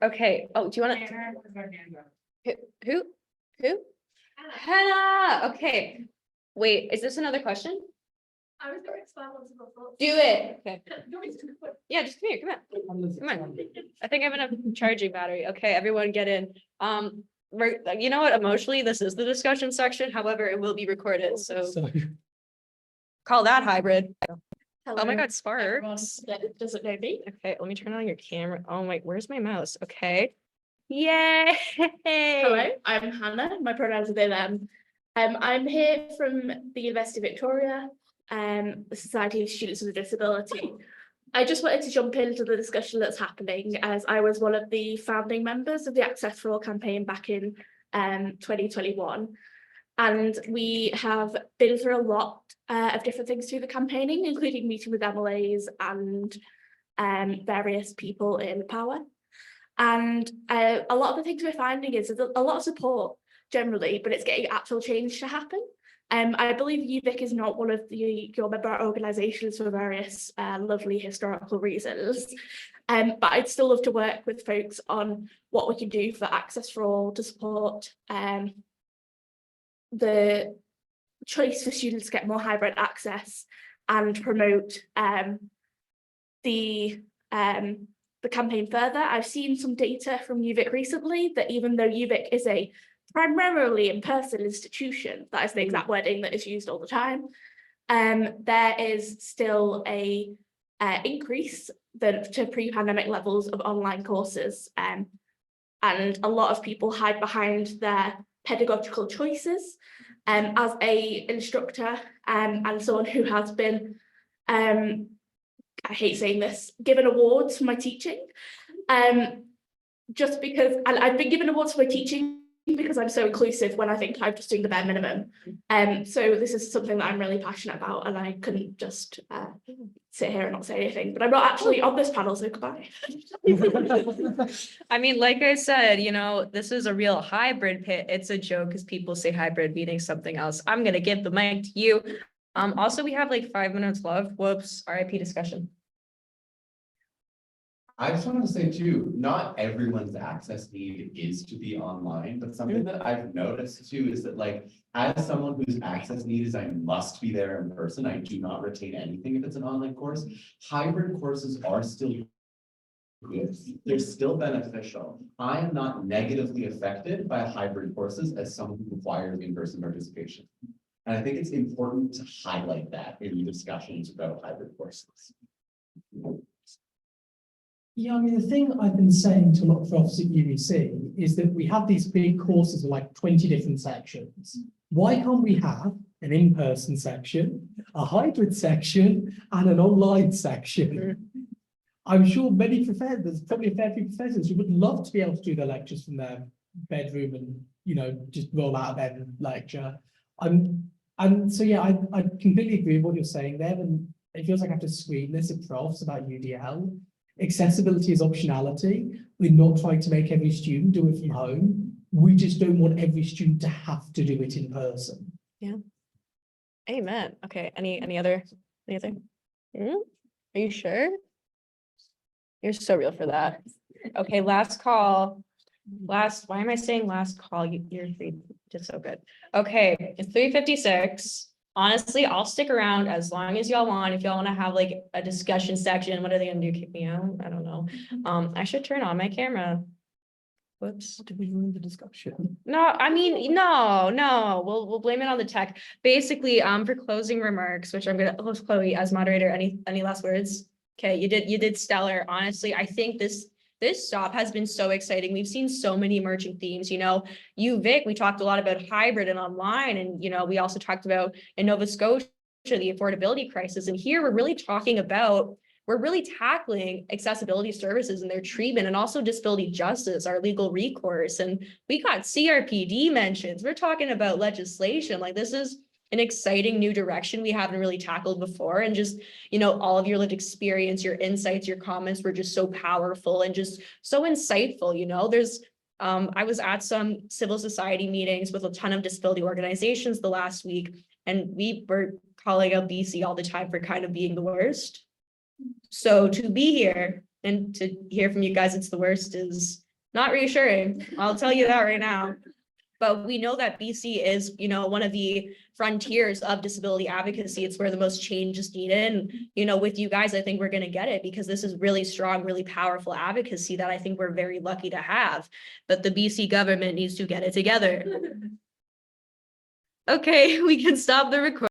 Okay. Oh, do you want to? Who? Hannah. Okay. Wait, is this another question? I was going to respond to before. Do it. Okay. Yeah, just come here. Come on. I think I have enough charging battery. Okay, everyone get in. You know what? Emotionally, this is the discussion section. However, it will be recorded. So call that hybrid. Oh my God, Sparks. Does it know me? Okay, let me turn on your camera. Oh my, where's my mouse? Okay. Yay! Hello, I'm Hannah. My pronouns are they, them. I'm here from the University of Victoria, the Society of Students with a Disability. I just wanted to jump into the discussion that's happening, as I was one of the founding members of the Access for All campaign back in 2021. And we have been through a lot of different things through the campaigning, including meeting with MLAs and various people in power. And a lot of the things we're finding is there's a lot of support generally, but it's getting actual change to happen. I believe UVic is not one of your member organisations for various lovely historical reasons. But I'd still love to work with folks on what we can do for Access for All to support the choice for students to get more hybrid access and promote the campaign further. I've seen some data from UVic recently that even though UVic is a primarily in-person institution, that is the exact wording that is used all the time, there is still a increase to pre-pandemic levels of online courses, and a lot of people hide behind their pedagogical choices. As a instructor and someone who has been, I hate saying this, given awards for my teaching, just because, and I've been given awards for my teaching because I'm so inclusive when I think I'm just doing the bare minimum. So this is something that I'm really passionate about, and I couldn't just sit here and not say anything, but I'm not actually on this panel, so goodbye. I mean, like I said, this is a real hybrid pit. It's a joke because people say hybrid meaning something else. I'm going to give the mic to you. Also, we have like 5 minutes left. Whoops, RIP discussion. I just wanted to say too, not everyone's access need is to be online, but something that I've noticed too is that like, as someone whose access need is I must be there in person, I do not retain anything if it's an online course. Hybrid courses are still good. They're still beneficial. I am not negatively affected by hybrid courses as someone who requires in-person participation. And I think it's important to highlight that in discussions about hybrid courses. Yeah, I mean, the thing I've been saying to a lot of profs at UBC is that we have these big courses with like 20 different sections. Why can't we have an in-person section, a hybrid section, and an online section? I'm sure many professors, there's probably a fair few professors who would love to be able to do their lectures from their bedroom and, just roll out of bed and lecture. And so, yeah, I completely agree with what you're saying there. And it feels like I have to scream this at profs about UDL. Accessibility is optionality. We're not trying to make every student do it from home. We just don't want every student to have to do it in person. Amen. Okay, any other, anything? Are you sure? You're so real for that. Okay, last call. Why am I saying last call? You're just so good. Okay, it's 3:56. Honestly, I'll stick around as long as y'all want. If y'all want to have like a discussion section, what are they gonna do? Kick me out? I don't know. I should turn on my camera. Whoops. Did we ruin the discussion? No, I mean, no, we'll blame it on the tech. Basically, for closing remarks, which I'm gonna host Chloe as moderator. Any last words? Okay, you did stellar. Honestly, I think this stop has been so exciting. We've seen so many emerging themes. You know, Vic, we talked a lot about hybrid and online, and you know, we also talked about in Nova Scotia the affordability crisis. And here we're really talking about. We're really tackling accessibility services and their treatment, and also disability justice, our legal recourse. And we got CRPD mentions. We're talking about legislation. Like, this is an exciting new direction we haven't really tackled before. And just, you know, all of your lived experience, your insights, your comments were just so powerful and just so insightful. You know, I was at some civil society meetings with a ton of disability organizations the last week, and we were calling out BC all the time for kind of being the worst. So to be here and to hear from you guys, it's the worst, is not reassuring. I'll tell you that right now. But we know that BC is, you know, one of the frontiers of disability advocacy. It's where the most change is needed. And, you know, with you guys, I think we're going to get it, because this is really strong, really powerful advocacy that I think we're very lucky to have. But the BC government needs to get it together. Okay, we can stop the recording.